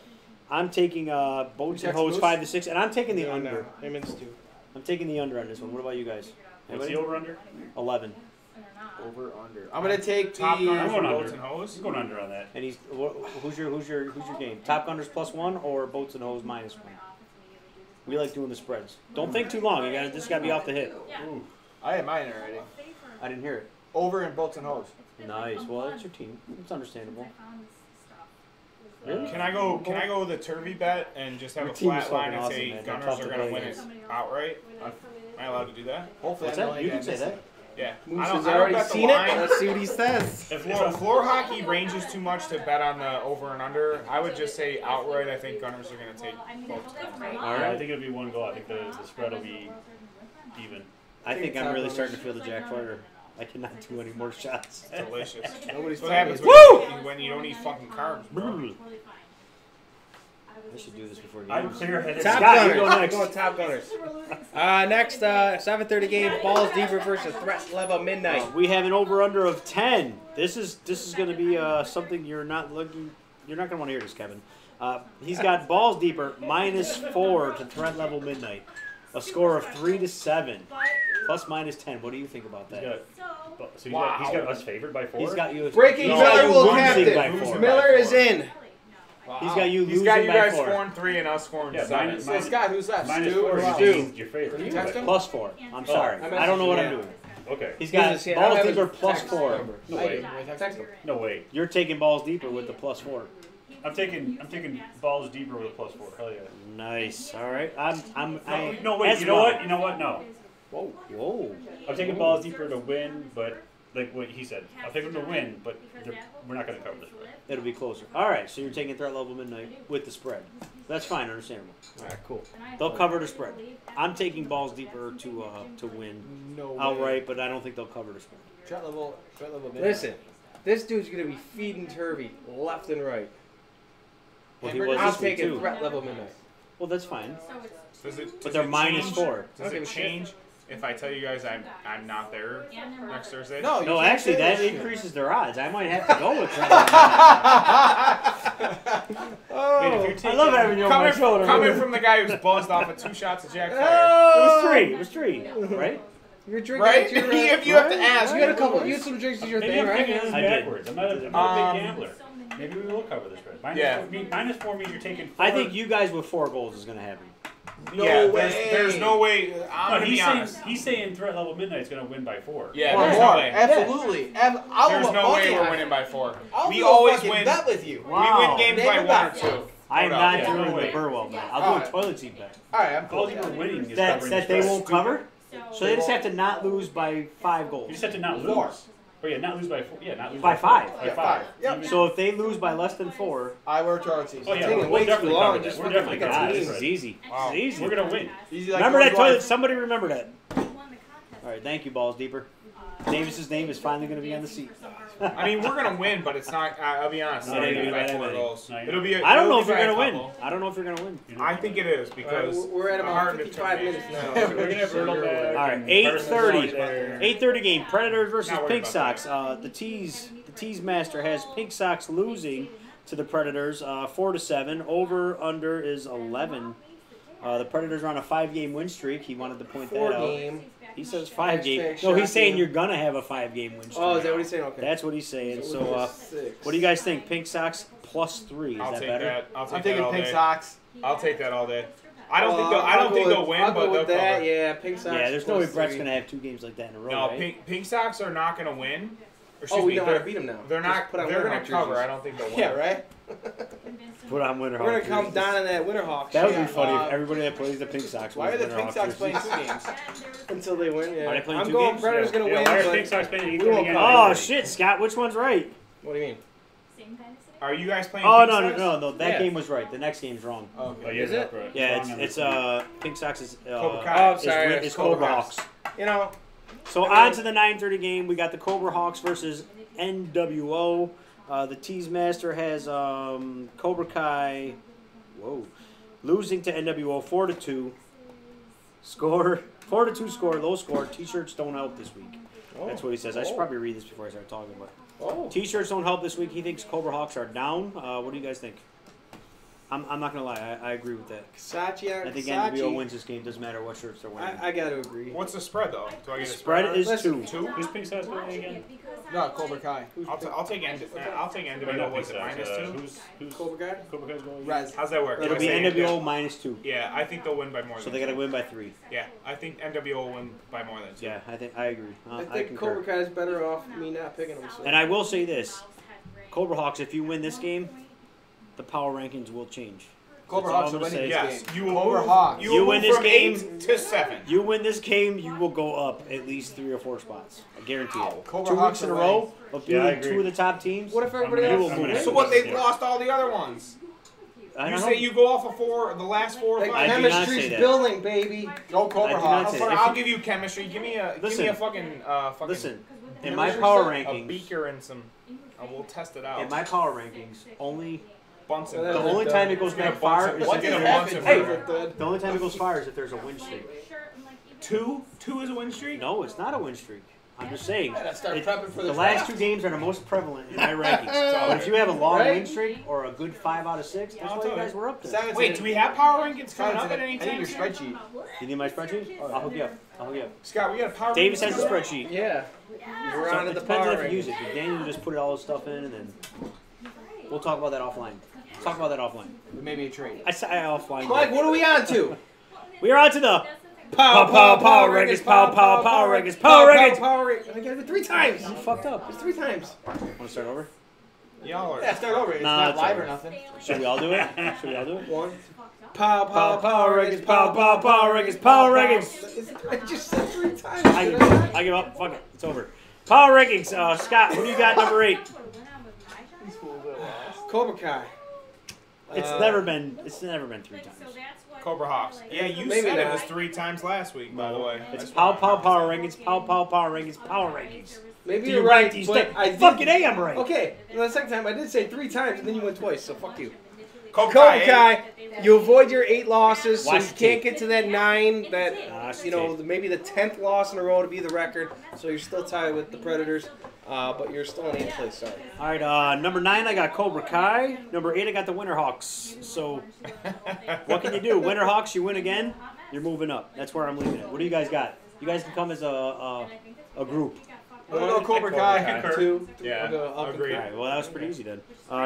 I'm taking Boats and Hose 5-6, and I'm taking the under. Him and Stu. I'm taking the under on this one. What about you guys? What's the over-under? 11. Over, under. I'm going to take Top the... Gunners I'm from going Boats under. and Hose. I'm going under on that. And he's who's your game? Top Gunners +1 or Boats and Hose -1? We like doing the spreads. Don't think too long. This got to be off the hip. Ooh. I had mine already. I didn't hear it. Over in Boats and Hose. Nice. Well, that's your team. It's understandable. Really? Can I go with a Turvey bet and just have Your a team is flat line fucking and say awesome, man. Gunners Tough are to going to play win it against. outright? Am I allowed to do that? Hopefully What's I'm the that? only You guy can say missing. that. Yeah. Moose I has don't already bet the seen it. line. Let's see what he says. If floor hockey ranges too much to bet on the over and under, I would just say outright. I think Gunners are going to take both. All right. I think it'll be one goal. I think the spread will be even. I think I'm really starting to feel the Jack Fire. I cannot do any more shots. Delicious. Nobody's What telling happens me. when you don't eat fucking carbs, bro? I should do this before games. I'm clear-headed. Top Scott, Gunners. you go next. I'm going Top Gunners. Next, 7:30 game. Balls deeper versus Threat Level Midnight. We have an over/under of 10. This is going to be something you're not looking. You're not going to want to hear this, Kevin. He's got balls deeper -4 to Threat Level Midnight. A score of 3-7. Plus -10. What do you think about that? So he's got us favored by 4? He's got you. Breaking he's got Miller you will losing by captain. 4. Miller is in. He's got you He's losing got you by guys 4. scoring 3 and us scoring 7. So Scott, who's left? Stu or -4 Stu? means your favorite. You text him? +4. I'm sorry. I I don't know what I'm messaged him, doing. Okay. He's got He's just- balls I have deeper his text +4. number. No I way. do. Text him. No way. You're taking balls deeper with the +4. I'm taking balls deeper with a +4. Hell yeah. Nice. All right. No, wait. You know what? You know what? No. Whoa. I'm taking balls deeper to win, but like what he said, I'll take them to win, but we're not going to cover the spread. It'll be closer. All right. So you're taking Threat Level Midnight with the spread. That's fine. Understandable. All right, cool. They'll cover the spread. I'm taking balls deeper to win No way. outright, but I don't think they'll cover the spread. Threat level midnight. Listen, this dude's going to be feeding Turvey left and right. Well, he was I'm this week, taking too. Threat Level Midnight. Well, that's fine. But they're -4. Does it change if I tell you guys I'm not there next Thursday? No, you No, can't actually, say that shit. increases their odds. I might have to go with Threat Level Oh, I love having you on my shoulder. Coming from the guy who's buzzed off of 2 shots of Jack Fire. It was three, right? You're drinking. Right? You're, If you have to ask. You had a couple. You had some drinks as your Maybe thing, I'm right? thinking this I did. backwards. I'm not a big gambler. Maybe we will cover the spread. -4 means you're taking 4. I think you guys with 4 goals is going to happen. No way. There's no way. I'm No, going to be honest. he's saying Threat Level Midnight's going to win by 4. Yeah, Or there's more. no way. Absolutely. There's no way we're winning by 4. I'll We go always fucking win. bet with you. We win games Name by a 1 or bet. 2. I am Hold not up. Yeah, doing no the way. Burwell bet. I'll do a toilet seat bet. All right, I'm cool. Balls deeper winning is That covering the they spread. won't cover? So they just have to not lose by 5 goals. You just have to not lose. 4. Oh yeah, not lose by 4. Yeah, not lose By 5. By Yeah, 5. 5. Yep. So if they lose by less than 4, I wear toilet seats. Oh yeah, taking we'll way too definitely long, cover that. just We're fucking definitely like a covering God, the this is spread. easy. Wow. This is easy. We're gonna win. Easy like Remember that George toilet? White. Somebody remember that. All right, thank you, Balls Deeper. Davis's name is finally going to be on the seat. I mean, we're gonna win, but it's not. I'll be honest. No, It ain't no, gonna be no, by no, 4 no. goals. No, It'll be. I don't know it'll if be you're by going a to win. couple. I don't know if you're going to win. I think it is All right, because we're at about hard 55 minutes now. We're gonna have Riddle back. All right, and 8:30. Parsons 8:30 game. Predators versus Not worried Pink about Sox. The Tees Master has Pink Sox losing to the Predators 4-7. Over under is 11. The Predators are on a 5-game win streak. He wanted to point that out. 4-game. He says 5-game. Hashtag No, he's saying shocking. you're gonna have a 5-game win streak. Oh, is that what he's saying? Okay. That's what he's saying. So So, 6. what do you guys think? Pink Sox +3. Is I'll that take better? that. I'll I'm take that taking all Pink day. Sox. I'll take that all day. I don't think they'll win, I'll but go they'll with that. cover. Yeah, Pink Sox. Yeah, there's no way plus Brett's 3. gonna have 2 games like that in a row. No, right? Pink Sox are not going to win. Oh, we know how to beat them now. They're not. Put on They're going Winterhawk to cover. jerseys. I don't think they'll win. Yeah, right? Put on Winterhawks. We're gonna come down in that Winterhawks. That would be Yeah, funny if everybody that plays the Pink Sox. Why are the wears Pink Winterhawks Sox playing jerseys. 2 games? until they win. Yeah. Are they playing I'm 2 going games? Predators gonna win. Why are but Pink Sox playing we won't again? cover. Oh shit, Scott, which one's right? What do you mean? Same kind of city? Are you guys playing? Oh Pink no, Sox? no. That Yeah. game was right. The next game's wrong. Oh, Oh, okay. you're Is it? right. Yeah, Wrong on it's the Pink Sox is Cobra Kai. Oh, I'm sorry. it's Cobra Hawks. You know, So on to the 9:30 game. We got the Cobra Hawks versus NWO. The Tease Master has Cobra Kai. Whoa, losing to NWO 4-2. Score 4-2 score, low score. T-shirts don't help this week. That's what he says. I should probably read this before I start talking. But T-shirts don't help this week. He thinks Cobra Hawks are down. What do you guys think? I'm not gonna lie. I agree with that. Sachi. I think NWO wins this game. Doesn't matter what shirts they're wearing. I got to agree. What's the spread though? Do I get a Spread spread? is 2. Who's Pink Sox going again? No, Cobra Kai. I'll take NWO. No, What's it, Pink Sox, -2? Who's Cobra Kai? Cobra Kai's going again? Res. How's that work? It'll be NWO -2. Yeah, I think they'll win by more. So than they got to 2. win by 3. Yeah, I think NWO will win by more than 2. Yeah, I agree. I I think concur. Cobra Kai is better off me not picking them. So. And I will say this: Cobra Hawks, if you win this game, the power rankings will change. Cobra That's all Hawks I'm are gonna winning say. this Yes, game. you will Cobra move. Hawks. You You will win move this from game- 8 to 7. You win this game, you will go up at least 3 or 4 spots. I guarantee it. Cobra 2 Hawks weeks in a are row of Yeah, I being agree. 2 of the top teams. What if everybody I'm else? gonna- I'm gonna- So what? They've Yeah. lost all the other ones. I You don't say know. you go off of the last 4 or The 5. I do not say chemistry's that. building, baby. Go I Cobra do not Hawks. say I'll, that. I'll If give you chemistry. Give me a Listen. fucking Listen, in my Chemistry power set? a rankings, beaker and some. We'll test it out. in my power rankings, only Bunsen. The the only time it goes Get a back far Bunsen- is what if did a there's- Bunsen Hey, burner? the only time it goes far is if there's a win streak. Two is a win streak. No, it's not a win streak. I'm just saying. Gotta start it- prepping for the last draft. 2 games are the most prevalent in my rankings. But if you have a long Right? win streak or a good 5 out of 6, that's I'll why you tell guys you. were up there. Simon's Wait, in- do we have power rankings coming Simon's up at in- any I need time? your spreadsheet. You need my spreadsheet? I'll hook you up. Scott, we got a power. Davis rankings has the coming up? spreadsheet. Yeah. We're So on to it the depends power on if you use rankings. it. Daniel just put all his stuff in, and then we'll talk about that offline. Talk about that offline. Maybe a trade. I say offline. Mike, what are we on to? We are on to the Power rankings, power rankings, power rankings. Power rankings. I got it 3 times. You fucked up. It's 3 times. Want to start over? Y'all are. Yeah, start over. It's Nah, not it's live or over. nothing. Should we all do it? Should we all do it? 1. Power rankings, power rankings, power rankings. I just said 3 times. I give up. Fuck it. It's over. Power rankings. Scott, who do you got number 8? Cobra Kai. It's never been 3 times. Cobra Hawks. Yeah, you Maybe said it not. was 3 times last week, by the way. It's power rankings, power rankings, power rankings. Maybe Do you're you right, rank these but things? I did. Fucking A, I'm right. Okay, the second time I did say 3 times, and then you went twice, so fuck you. Cobra Cobra Kai. Kai, you avoid your 8 losses, so Watch you the can't tape. get to that 9, that, Watch the you know, tape. maybe the 10th loss in a row to be the record, so you're still tied with the Predators, but you're still in 8th place, sorry. All right, number 9, I got Cobra Kai. Number 8, I got the Winterhawks. So, what can you do? Winterhawks, you win again, you're moving up. That's where I'm leaving it. What do you guys got? You guys can come as a group. I'm gonna go Cobra Kai. 2, 3, Yeah, I'll agreed. All right, well, that was pretty easy then.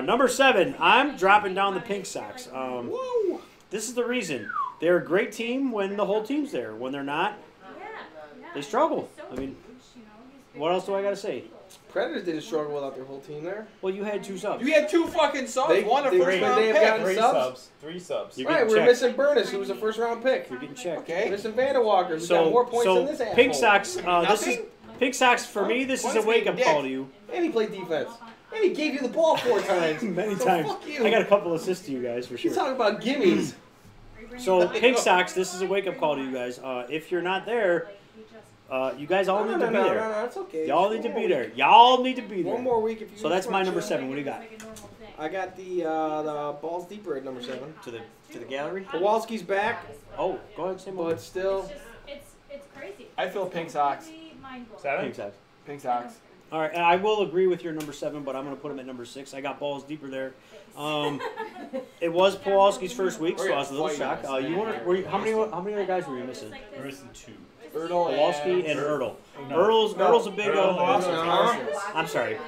Number 7, I'm dropping down the Pink Sox. Whoa! This is the reason. They're a great team when the whole team's there. When they're not, they struggle. I mean, what else do I got to say? Predators didn't struggle without their whole team there. Well, you had 2 subs. You had 2 fucking subs. They- One a they- first they round have pick. gotten 3 subs? subs. 3 subs. You're Right, getting we're checked. missing Burness, who was a first-round pick. You're getting checked. Okay. Missing Vanderwalker, who's got more points than this asshole. Pink Sox. This is Nothing? Pink Sox for me. This is a One's wake-up being call dick. to you. And he played defense. And he gave you the ball 4 times. Many So times. fuck you. I got a couple assists to you guys for He's sure. talking about gimmies. So Pink Sox, this is a wake-up call to you guys. If you're not there, you guys all need to be there. No, it's okay. Y'all Just need to one be more there. Y'all need to be week. there. One more week if you. So that's my number chill. 7. What do you got? I got the balls deeper at number 7. To the gallery. Kowalski's back, Oh, go ahead, say more. but still. It's crazy. I feel Pink Sox. Pink 7? Sox. Pink Sox. All right, and I will agree with your number 7, but I'm going to put him at number 6. I got balls deeper there. It was Kowalski's first week, so I was a little shocked. How many other guys were you missing? We're missing 2. Erdl Kowalski and Erdl. Erdl's a big. Erdl lost. I'm sorry.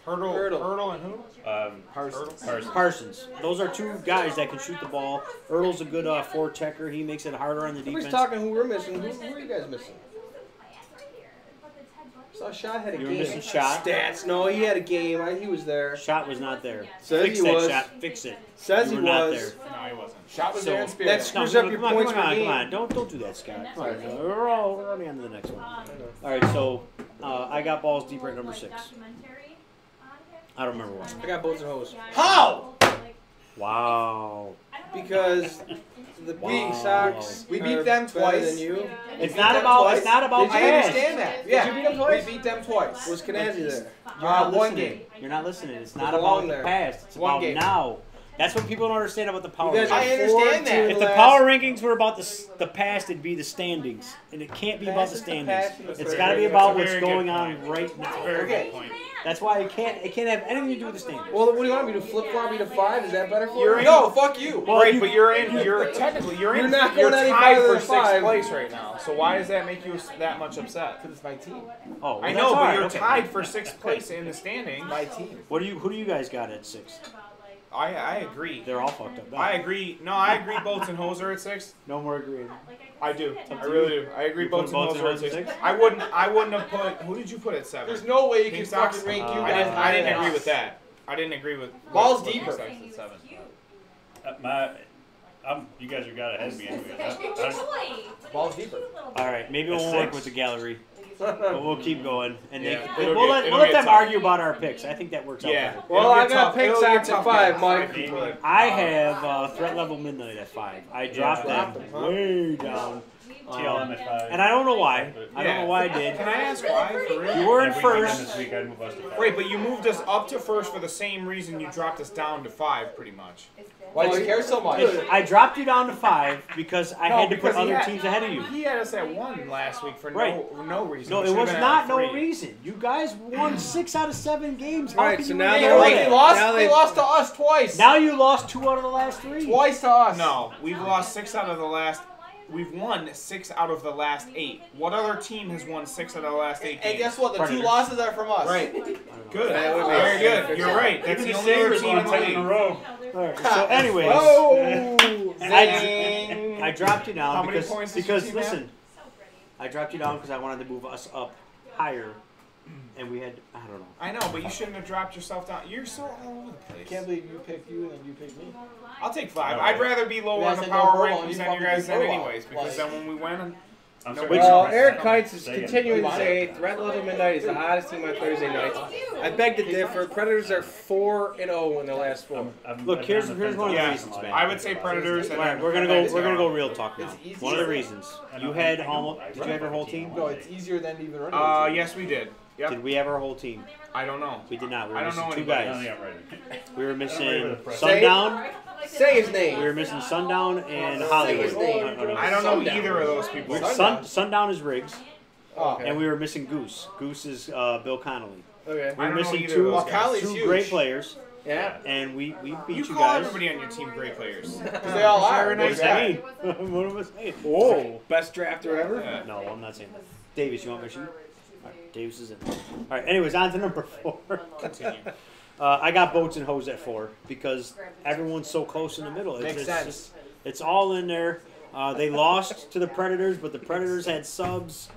Hurdle and who? Parsons. Those are two guys that can shoot the ball. Hurdle's a good four-checker. He makes it harder on the defense. Nobody's talking who we're missing. Who are you guys missing? Saw Shot had a You were game. missing Shot. Stats. No, he had a game. He was there. Shot was not there. Says Fix he that was. Shot. Fix it. Says you he were not was. there. No, he wasn't. Shot was there in spirit. That screws up your points per game. Come on. Don't do that, Scott. Come on. We're already on to the next one. All right, so I got balls deeper at number 6. I don't remember what. I got boats and hose. How? Wow. Because the Big Sox We beat are them better twice. than you. It's not about. It's not about. I pass. understand that. Did Yeah, you beat them twice? we beat them twice. Was Kanazi there? You're not One listening. game. You're not listening. It's not We're about along the there. past. It's One about game. now. That's what people don't understand about the power. You guys rankings. I are understand 4-2 that. in If the last- power rankings were about the past, it'd be the standings, and it can't be about Past the is the standings. past and the It's present. got to be That's about a what's very good going on point. right now. Very Okay. good point. That's why it can't have anything to do with the standings. Well, what do you want me to flip flop me to 5? Is that better for You're you? No, fuck you. Well, Right, you- but you're technically You're in. not You're going any tied farther for than 6th 5. place right now. So why does that make you that much upset? Because it's my team. Oh, well, I that's know, all but right, you're okay. tied for 6th place in the standings. My team. Who do you guys got at 6? I agree. They're all fucked up. I agree. No, I agree. Boats and Hoser at 6. No more agreeing. I do. I really do. I agree. You put Boats and Boats and Hoser at Hoser 6. at 6? I wouldn't have put. Who did you put at 7? There's no way you can Pink Sox? fucking rank you I guys. I didn't higher agree than with us. that. I didn't agree with. Balls with deeper. Pink Sox at 7. You guys are got ahead of me anyway. Balls deeper. All right, maybe At we'll work 6. with the gallery. But we'll keep going, and Yeah, we'll it'll let get them tough. argue about our picks. I think that works out. Yeah. better. Well, It'll I get got tough. Pink It'll get Sox at tough 5, at Mike. maybe. I have Threat Level Midnight at 5. I dropped dropped them them, huh? way down. TLM at 5. And I don't know why. I don't know why I did. Can I ask why? For real? You were in If we beat them first. this week, I'd move us to 5. Right, but you moved us up to first for the same reason you dropped us down to 5, pretty much. Why do you care so much? I dropped you down to 5 because I had to put because he other had- teams ahead of you. He had us at 1 last week for Right. no reason. No, We it should've was been not at no 3. reason. You guys won 6 out of 7 games. How Right, can so you now really they're know like- that? now They they- lost to us twice. Now you lost 2 out of the last 3. Twice to us. No, we've lost 6 out of the last. We've won 6 out of the last 8. What other team has won 6 out of the last 8 games? And guess what? The Predators. 2 losses are from us. Right. Good. That would be Very fair. good. You're right. That's the only other team in the league. row. All right, so anyways, Oh, I dropped you down How many because, points does your team listen, I dropped you down because I wanted to move us up higher, and we had, I don't know. I know, but you shouldn't have dropped yourself down. You're so all over the I place. can't believe you picked you and you picked me. I'll take 5. No. I'd rather be low Yeah, on I the said power no, rankings you than you fucking guys did than go anyways, up. because then when we win, I'm No, sorry. Well, Sorry. Eric Kites is Say it. continuing to say Threat Level Midnight is the hottest team on Thursday nights. I beg to differ. Predators are 4-0 in their last 4. Look, here's one of the yeah, reasons, man. I would say Predators. And All right, then we're gonna go real talk now. It's easy. One of the reasons you had almost. Did you have your whole team? No, it's easier than even running. a team. Yes, we did. Yep. Did we have our whole team? I don't know. We did not. We were I don't missing know 2 anybody. guys. Yeah, right. We were missing Say it. Sundown. Say his We name. were missing Sundown and Say Hollywood. his name. I don't know Sundown. either of those people. Sundown is Riggs, Oh, and we were missing Goose. Goose is Bill Connolly. Okay. We I were don't know missing either two, of those Well, Connolly's two huge. great players, Yeah. and we beat You you call guys. everybody on your team great players. because they all are. What does that mean? What am I saying? Whoa. Best drafter ever. Yeah. No, I'm not saying that. Davis, you want me to shoot? All right, Davis is in. All right, anyways, on to number 4. Continue. I got Boats and Hose at 4 because everyone's so close in the middle. Makes sense. It's all in there. They lost to the Predators, but the Predators had subs.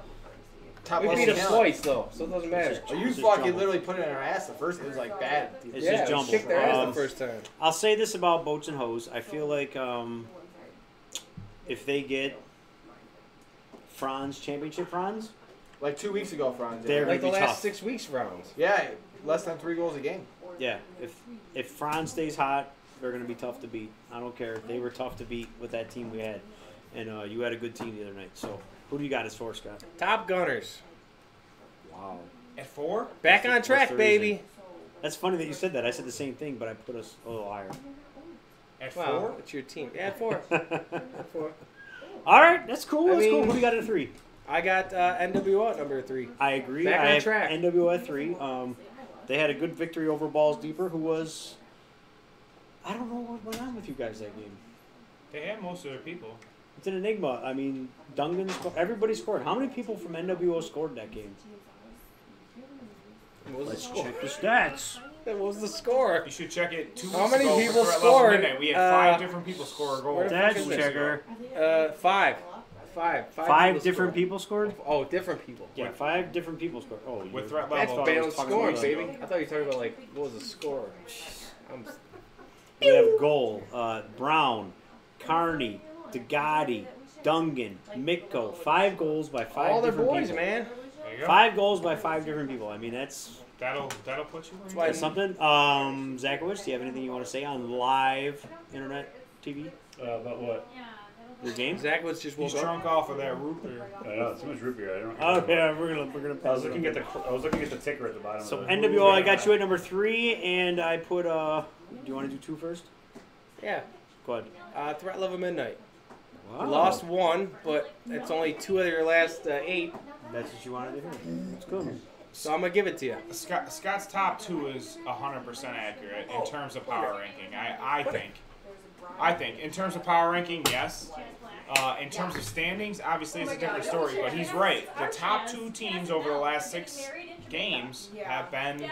Top We level beat him talent. twice though, so it doesn't matter. Oh, you It's just fucking jumbled. literally put it in our ass. The first it was like bad. It's Yeah, just we jumbled. kicked their ass the first time. I'll say this about Boats and Hose. I feel like if they get Franz, championship Franz, Like 2 weeks ago, Franz. They're- Like the It'd be last tough. 6 weeks rounds. Yeah, less than 3 goals a game. yeah, if Franz stays hot, they're going to be tough to beat. I don't care. They were tough to beat with that team we had. And you had a good team the other night. So who do you got as 4, Scott? Top Gunners. Wow. At 4? Back on What's track, the baby. reason? That's funny that you said that. I said the same thing, but I put us a little higher. At Wow, 4? it's your team. Yeah, 4. At 4. All right, that's cool. I That's cool. mean- Who do you got at 3? I got NWO at number 3. I agree. Back I on have track. NWO at 3. They had a good victory over Balls Deeper, who was. I don't know what went on with you guys that game. They had most of their people. It's an enigma. I mean, Dungan, everybody scored. How many people from NWO scored that game? Let's check the stats. What was the score? You should check it 2 weeks How many ago people for Threat scored? Level Midnight. We had 5 different people score a goal. Stats checker. 5. 5 different people scored? Oh, different people. Yeah, 5 different people scored. Oh, With Threat That's Level. balanced scoring, about. baby. I thought you were talking about, like, what was the score? We have goal. Brown, Carney, DeGotti, Dungan, Mitko. 5 goals by 5 All their different boys, people. man. There you go. 5 goals by 5 different people. I mean, that's That'll put you in. that's something. Zakowicz, do you have anything you want to say on live internet TV? About what? Your game? Zakowicz just woke He's up. drunk off of that root beer. I know, too much root beer. I don't. Oh yeah, we're gonna I was looking at the ticker at the bottom. So of the NWO, I got you at number 3, and I put do you want to do 2 first? Yeah. Go ahead. Threat Level Midnight. Wow. You lost 1, but it's only 2 of your last 8. That's what you wanted to hear. That's good. So I'm going to give it to you. Scott's top 2 is 100% accurate in terms of power ranking. I think in terms of power ranking, yes. In terms of standings, obviously it's a different story, but he's right. The top 2 teams over the last 6 games have been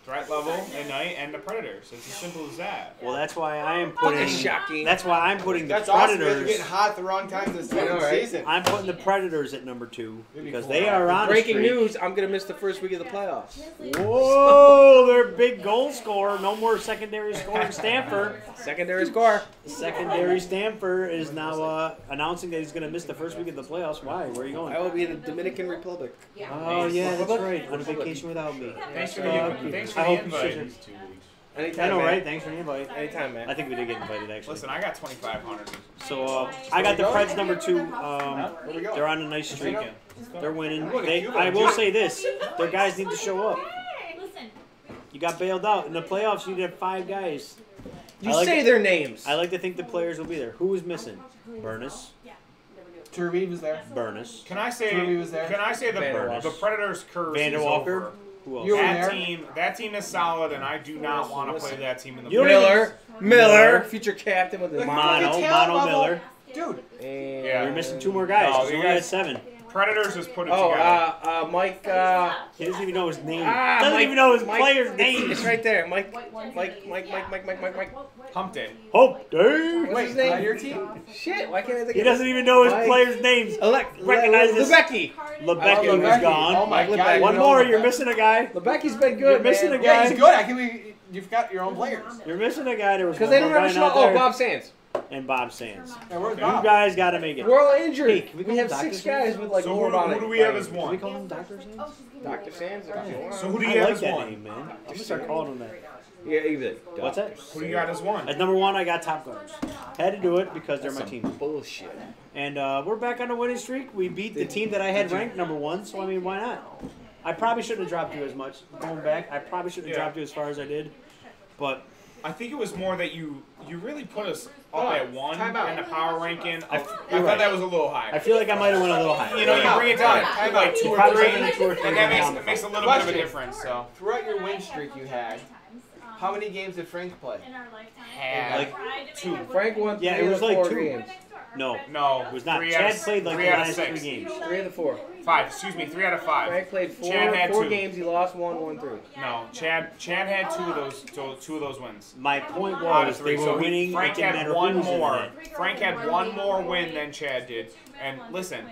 Threat Level, Midnight, and the Predators. It's as simple as that. Well, that's why I am putting. Shocking. That's why I'm putting the That's awesome. Predators. You're getting hot at the wrong time this season. I'm putting the Predators at number 2 because cool. they are on a Breaking streak. news, I'm going to miss the first week of the playoffs. Whoa, they're big goal scorer. No more secondary scoring Stanford. Secondary score. Secondary Stanford is now announcing that he's going to miss the first week of the playoffs. Why? Where are you going? I will be in the Dominican Republic. Oh, yeah, that's right. On vacation without me. Thanks for the I hope you invite. should. Anytime, I know, man. right? Thanks for the invite. Anytime, man. I think we did get invited, actually. Listen, I got 2,500. So I got the Preds number 2. Where we go? They're on a nice streak. They're winning. I will say this: their guys need to show up. You got bailed out in the playoffs. You did 5 guys. You say their names. I like to think the players will be there. Who was missing? Burness. Turvey was there. Burness. Can I say? Turvey was there. Can I say Vanderwalker. the Predators' curse is Vanderwalker. over? Who else? You were That there. team is solid, and I do not want to play that team in the You don't playoffs. Miller, future captain with the Mono level. Miller. Dude. And Yeah. You're missing 2 more guys. No, He's you only at guys- 7. Predators has put it together. Mike. He doesn't even know his name. Ah, Doesn't Mike- even know his Mike- player's name. It's right there. Mike. Humpton. Hope Dave. What's his Wait, name? on your team? Shit, why can't I think He of it? doesn't even know his Mike- players' names. Recognize Recognize this. Lebecki. Lebecki was Lebecki. gone. Oh my Mike God. Lebecki. One you know more. Lebecki. You're missing a guy. Lebecki's been good, You're missing man. a guy. Yeah, he's good. I can you forgot your own players. You're missing a guy. There was Because one they don't more have a guy show. not Oh, there. Bob Sands. And Bob Sands. And where's You Bob? guys got to make it. We're all injured. Hey, can we we call have Dr. 6 guys with like So more on who it. do we have as Can we one? call him Dr. Sands? Dr. Sands? So who do you I have like as that one? name, man. I'm gonna start calling him that. Yeah, even. What's that? Who do you got as one? At number 1, I got Top Gunners. Had to do it because they're my team. Bullshit. And we're back on a winning streak. We beat the team that I had ranked number 1, so I mean, why not? I probably shouldn't have dropped you as much. Going back, I probably shouldn't have dropped you as far as I did. But I think it was more that you really put us up at 1 Time out. in the power ranking. I you're thought right. that was a little high. I feel like I might have went a little high. You know, you bring it down to like 2 or Probably 3, should've been 2 or 3 and that down. makes a little bit of a Question. difference. So Throughout your win streak you had, how many games did Frank play? Like 2. Frank won 3 Yeah, it of was the like 4 2. games. No, No, it was not. 3 Chad out of, played like 3 the out of last 6. 3 games. 3 of the 4. 5. Excuse me, 3 out of 5. Frank played 4 Chad had 4 2. games. He lost 1, won 3. No, Chad had 2 of those wins. My point Out of was 3. they were So winning. Frank it didn't had matter one who was in more. it. Frank had 1 more win than Chad did. And listen,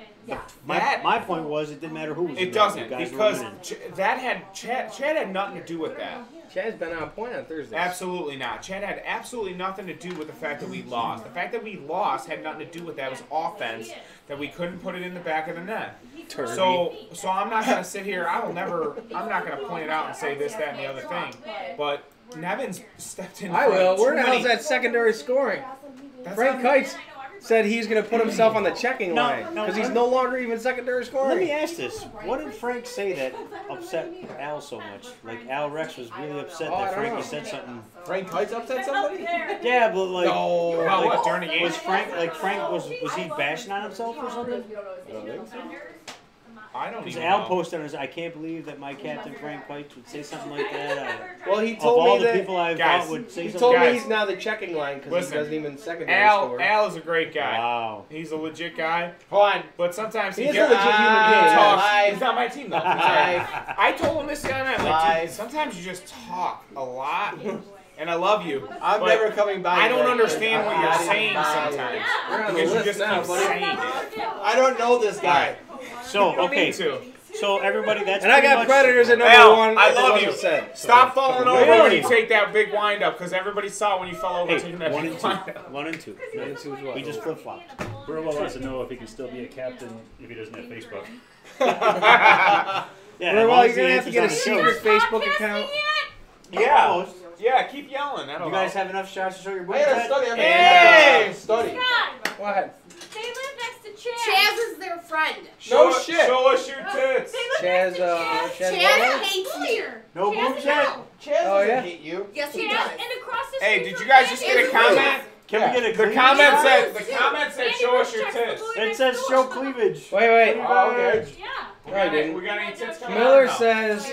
My point was it didn't matter who was in it doesn't You guys were because winning. Chad had nothing to do with that. Chad's been on point on Thursday. Absolutely not. Chad had absolutely nothing to do with the fact that we lost. The fact that we lost had nothing to do with that. It was offense that we couldn't put it in the back of the net. So I'm not gonna sit here. I'm not gonna point it out and say this, that, and the other thing. But Nevin's stepped in. I will. Where the hell's hell's that secondary scoring? Frank Kites said he's going to put himself on the checking line because he's no longer even secondary scoring. Let me ask this: what did Frank say that upset Al so much? Like Al Rex was really upset I that don't Frankie know. said something. Frank Kites upset somebody? Yeah, but like, No. About like, what, during the game? was Frank was he bashing on himself or something? I don't Because even Al know. posted on his, I can't believe that my captain Frank Pike would say something like that. Well, he Of told all me the that. people I've Guys, thought would say He something. told me Guys. he's now the checking line because he Listen, doesn't even secondary Al score. is a great guy. Wow. He's a legit guy. Hold on. But sometimes He he is a gets legit human being. talks. Live. He's not my team though. Live. I told him this the other night. Like, Live. dude, sometimes you just talk a lot, and I love you. I'm but never coming by. I don't today. understand what I'm you're not even saying by. sometimes. We're on the Because you list just now, keep buddy. saying it. I don't know this guy. So, You don't okay. need to. So, everybody, that's And I pretty got much- Predators at number Al, one. I if it love wasn't you. said. Stop falling over when Really? you take that big wind up, because everybody saw when you fell over Hey, taking that 1 big and 2. wind up. 1 and 2. One and two is what? We just flip-flopped. Burwell wants to know if he can still be a captain if he doesn't have Facebook. Yeah, as Well, long as you're the gonna have to get a answer's on the secret show. Facebook account. Yeah. Almost. Yeah, keep yelling. That'll You guys help. have enough shots to show your book I gotta yet? study. I'm Hey! gonna study. Scott, What? they live next to Chaz. Chaz is their friend. No Show us- shit. Show us your tits. They live Chaz, next to Chaz. Chaz Chaz what? hates me. No Chaz boobs is yet? out. Chaz Oh, doesn't yeah? hate you. Yes, he Chaz, does. and across the Hey, street did from you guys Chaz just is get a Louis. comment? Can Yeah. we get a The cleavage? comment Yeah. said. The comment said, Andy "Show us your checks the tits." Louis It next says door. show cleavage. Wait. Oh, okay. Yeah. No, I didn't. We got any tits coming Miller out? No. says,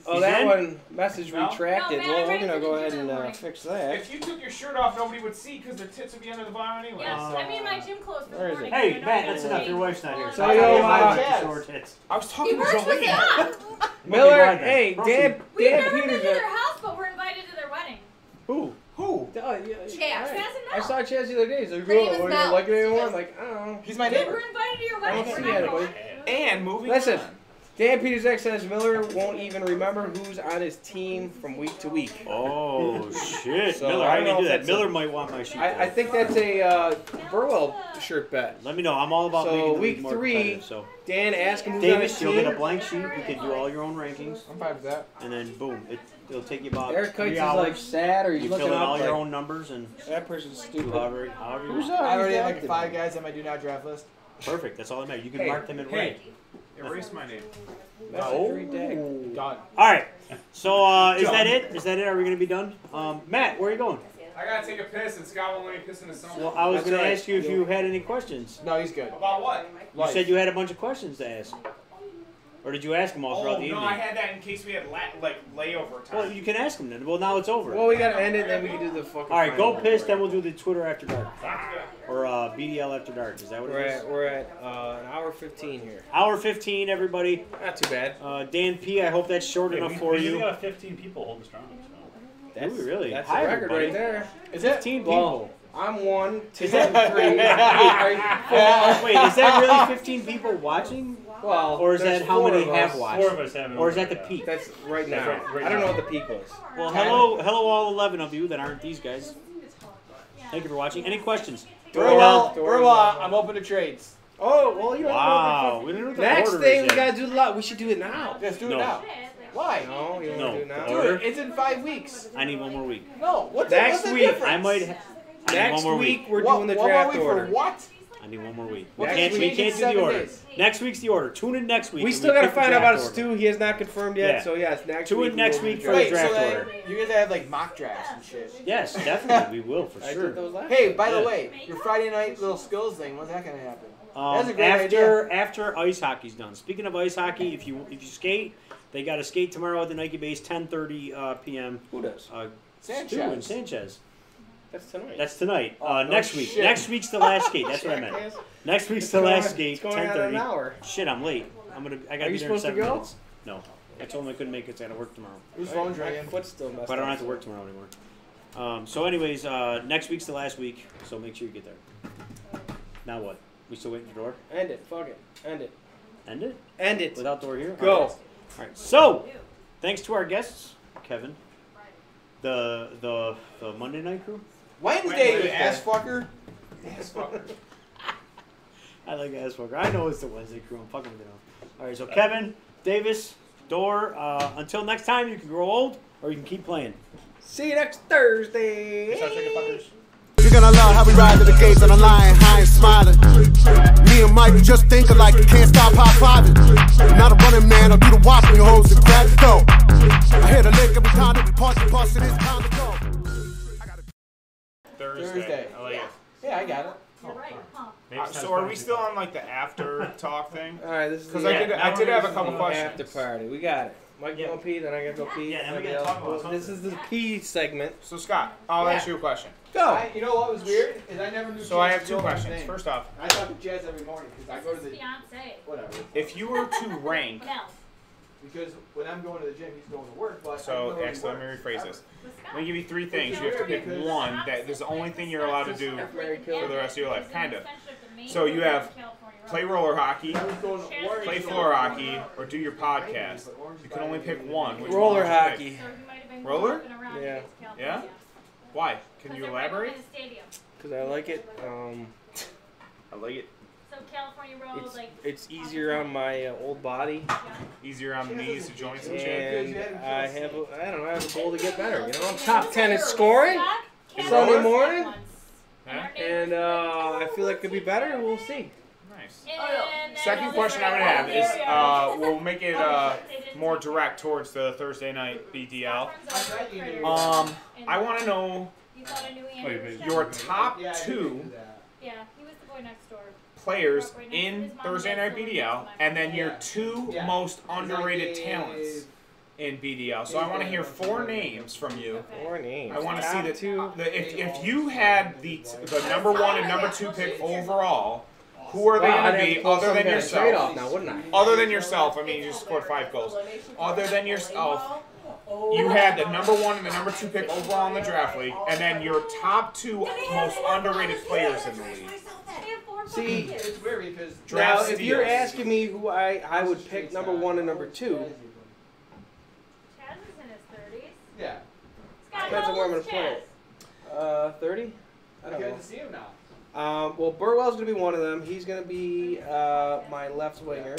"Oh, He's that in? one message No? retracted." No, Well, man, we're I gonna read go it ahead in and the morning. fix that. If you took your shirt off, nobody would see because their tits would be under the bar anyway. Yes, I mean my gym clothes for Where is morning. it? Hey, Matt, that's enough. Your wife's not here. So, I yo, gotta get my uh, wife to show her tits. I was He talking to works with Jolene. him. Miller, Proceed. hey, Dan We've never been Peters. to their house, but we're invited to their wedding. Who? Who? Oh, yeah, Chaz. alright. Chaz I and saw Chaz the other day. He's like, Her name "Oh, is what, you Mel. don't like it anymore?" I'm like, "I don't know." He's my We're neighbor. invited to your I wedding. don't We're see not that, going. buddy. And moving Listen, on. Dan Peters says Miller won't even remember who's on his team from week to week. Oh, shit. So, Miller, I how don't do you know do if that? that's Miller a- might want my sheet. I think that's a Burwell shirt bet. Let me know. I'm all about So, making the week league more 3, competitive, so. Dan, ask him who's on his Davis, you'll get a team. blank sheet. You can do all your own rankings. I'm fine with that. And then, boom, it'll take you about Eric 3 Kites is hours. like sad, or he's You looking fill in up all like, your own numbers and that person's do stupid. however you Who's want. I already have active? like 5 guys on my do not draft list. Perfect. That's all that matters. You can Hey, mark them in red. Erase my name. Message redact. Done. All right. So is that it? Is that it? Are we gonna be done? Matt, where are you going? I gotta take a piss, and Scott won't let me piss in the summer. Well, I was That's gonna right. ask you if you had any questions. No, he's good. About what? You said you had a bunch of questions to ask. Or did you ask them all throughout Oh the no, evening? I had that in case we had layover time. Well, you can ask them then. Well, now it's over. Well, we gotta end it, then we can do the fucking. All right, go final piss. one. Then we'll do the Twitter after dark, or BDL after dark. Is that what it is? We're at an hour 15 here. Hour 15, everybody. Not too bad. Dan P, I hope that's short enough for we you. got 15 people holding strong. So. Do we really? That's Hi, a record everybody. right there. Is it? 15 Well, people. I'm 1, 2, 3. Wait, is that really 15 people watching? Well, Or is there's that how 4 many of have us. watched? 4 of us have. Or is that the peak? That's right now. That's right I don't now. know what the peak was. Well, hello all 11 of you that aren't these guys. Thank you for watching. Any questions? Burwell, I'm open to trades. Oh, well, you Wow. We didn't know what the Next order thing, is we yet. gotta do the lot. We should do it now. Let's do No. it now. Why? No, you don't No. want to do it now? The Do order? it. It's in 5 weeks. I need one more week. No. What's Next the week, difference? I might. I need Next one more week, week. we're What- doing the one more draft week order. For what? I need one more week. What We can can't you change do in the 7 order. days? Next week's the order. Tune in next week. We and still gotta pick the find out draft about order. Stu. He has not confirmed yet, Yeah. so yes, next Tune week. in next we will week do for the the Wait, draft. so draft then order. you guys have like mock drafts and shit. Yes, definitely. We will, for I sure. did those last Hey, by the Yeah. way, your Friday night little skills thing, when's that gonna happen? That's a great After ice hockey's done. Speaking of ice hockey, if you skate, they got to skate tomorrow at the Nike base, 10:30 p.m. Who does? Sanchez. Stu and Sanchez. That's tonight. That's tonight. Oh, no next week. shit. Next week's the last skate. That's what I meant. Jackass. Next week's It's the going- last skate. It's going on in an 10:30. hour. Shit, I'm late. I gotta Are be you there in supposed to 7 go? minutes. No, I told him I couldn't make it. So I had to work tomorrow. Whose phone's My ringing? foot's still messed But I don't up. have to work tomorrow anymore. So, anyways, next week's the last week, so make sure you get there. Now what? We still waiting for Dorr? End it. Fuck it. End it. End it End it. without Dorr here. Go. All right. So, thanks to our guests, Kevin, the Monday night crew. Wednesday, you ass fucker. I like ass fucker. I know it's the Wednesday crew. I'm fucking with it. All right. So Kevin, Davis, Dorr. Until next time, you can grow old or you can keep playing. See you next Thursday. You're gonna love how we ride to the gates on the line, high and smiling. Me and Mike just thinking like you can't stop high-fiving. Not a running man, I'll do the whopping your hoes and grab the dough. I hear the lick every time that we park the bus and it's time to go. Thursday. I like it. Yeah, I got it. You're right. Huh. So are we still on like the after talk thing? All right, this is Because the I did have a couple after questions. party. We got it. Mike, you Yeah. gonna pee? Then I gotta go pee. Yeah, then we Somebody gotta else. talk about Well, something. this is the pee segment. So Scott, I'll ask you a question. Go. You know what was weird? Is I never knew So I have Jazz two Jones' questions. name. First off, I talk to Jazz every morning because I go to This the is fiance. whatever. if you were to rank, Mel. Because when I'm going to the gym, he's going to work. But I so literally actually let me work rephrase forever. this. With Let Scott. me give you three things. You have to pick one that is the only thing you're allowed to do for the rest of your life, kind of. So you have play roller hockey, I was going to work. play floor hockey, or do your podcast. You can only pick one. Which Roller one would you hockey. pick? Roller? Yeah. Yeah? Why? Can you elaborate? Because I like it. I like it. So California Road, It's like it's easier on my old body, Easier on the knees, the joints, and shit. and I have I have a goal to get better. You know, I'm top 10 in scoring Sunday morning, Yeah? and I feel like it could be better. We'll see. Nice. And Second question I would have is, we'll make it more direct towards the Thursday night BDL. I want to know You thought I knew Andrew. your top Yeah, I didn't two do that. Yeah, he was the boy next door. players in Thursday night BDL, and then your two Yeah. most underrated talents in BDL. So I want to hear 4 names from you. 4 names. I want to see Top the two. if you had the number 1 and number 2 pick overall, who are they Wow, I'd going have to to be pull other some than kind of trade-off yourself? now, wouldn't I? Other than yourself, I mean, you just scored 5 goals. Other than yourself, you had the number 1 and the number 2 pick overall in the draft league, and then your top 2 most underrated players in the league. See, It's weird because now Draft if you're steals. asking me who I would pick number 1 and number 2, Chaz is in his 30s. Yeah. Scott, depends on where I'm how gonna old is play Chaz? it. 30? I I don't get know. to see him now. Well, Burwell's gonna be one of them. He's gonna be my left winger,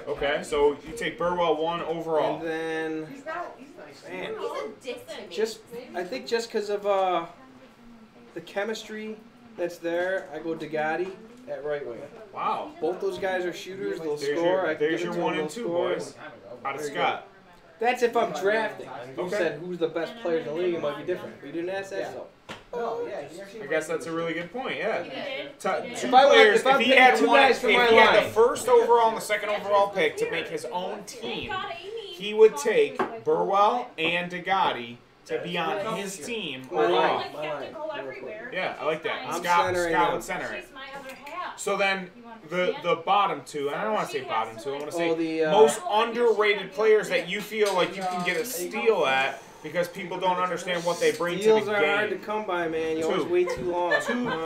Okay, so you take Burwell 1 overall. and then He's not. He's nice. man, He's a dick to me. just I think just because of the chemistry that's there, I go Degatti at right winger. Wow. Both those guys are shooters. They'll There's score. your, I can there's give it your to 1 them, and they'll 2, score. boys. Out of There you Scott. That's if I'm drafting. If you Okay. said who's the best players in the league, it might be different. But you didn't ask that, so. No, yeah. He actually I guess that's a really good point, yeah. He did. Two If I want- players, if I'm he picking had two one, guys for if my he had the line. first overall and the second overall pick to make his own team, he would take Burwell and Degatti to be on his team My overall. line. Like, have to go everywhere. Yeah, I like that. I'm Scott centering Scott them. would center it. She's my other half. So then You the understand? bottom two, and I don't want to say bottom two, I want to say Oh, the most underrated players that you feel like you can get a steal at because people don't understand what they bring to Deals the are hard to game. come by, man. You Two. always wait too long.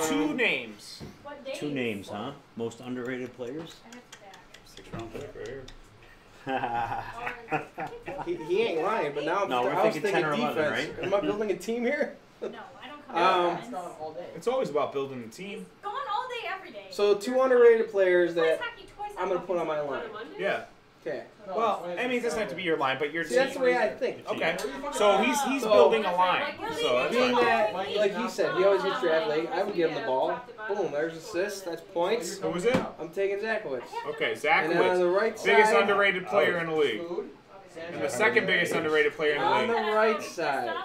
Two names. What days? 2 names, huh? Most underrated players? I have to back. 6th-round pick right here. He ain't lying, but now No, we're I was thinking thinking 10 or 11, defense. right? Am I building a team here? No, I don't come Um, to defense. all day. It's always about building a team. Gone all day, every day. So 2 underrated players Plays that hockey twice I'm gonna put on my line. Yeah. Okay. Well, I mean, it doesn't have to be your line, but your See, that's the team. way I think. Okay. So he's So- building a line. So that's Being fine. that, like he said, he always gets draft late. I would give him the ball. Boom, there's assists. That's points. Who was it? I'm taking Zakowicz. Okay, And then on Zakowicz. the right Biggest side, underrated player in the league. Food. And the second biggest underrated player in the on league. the right side.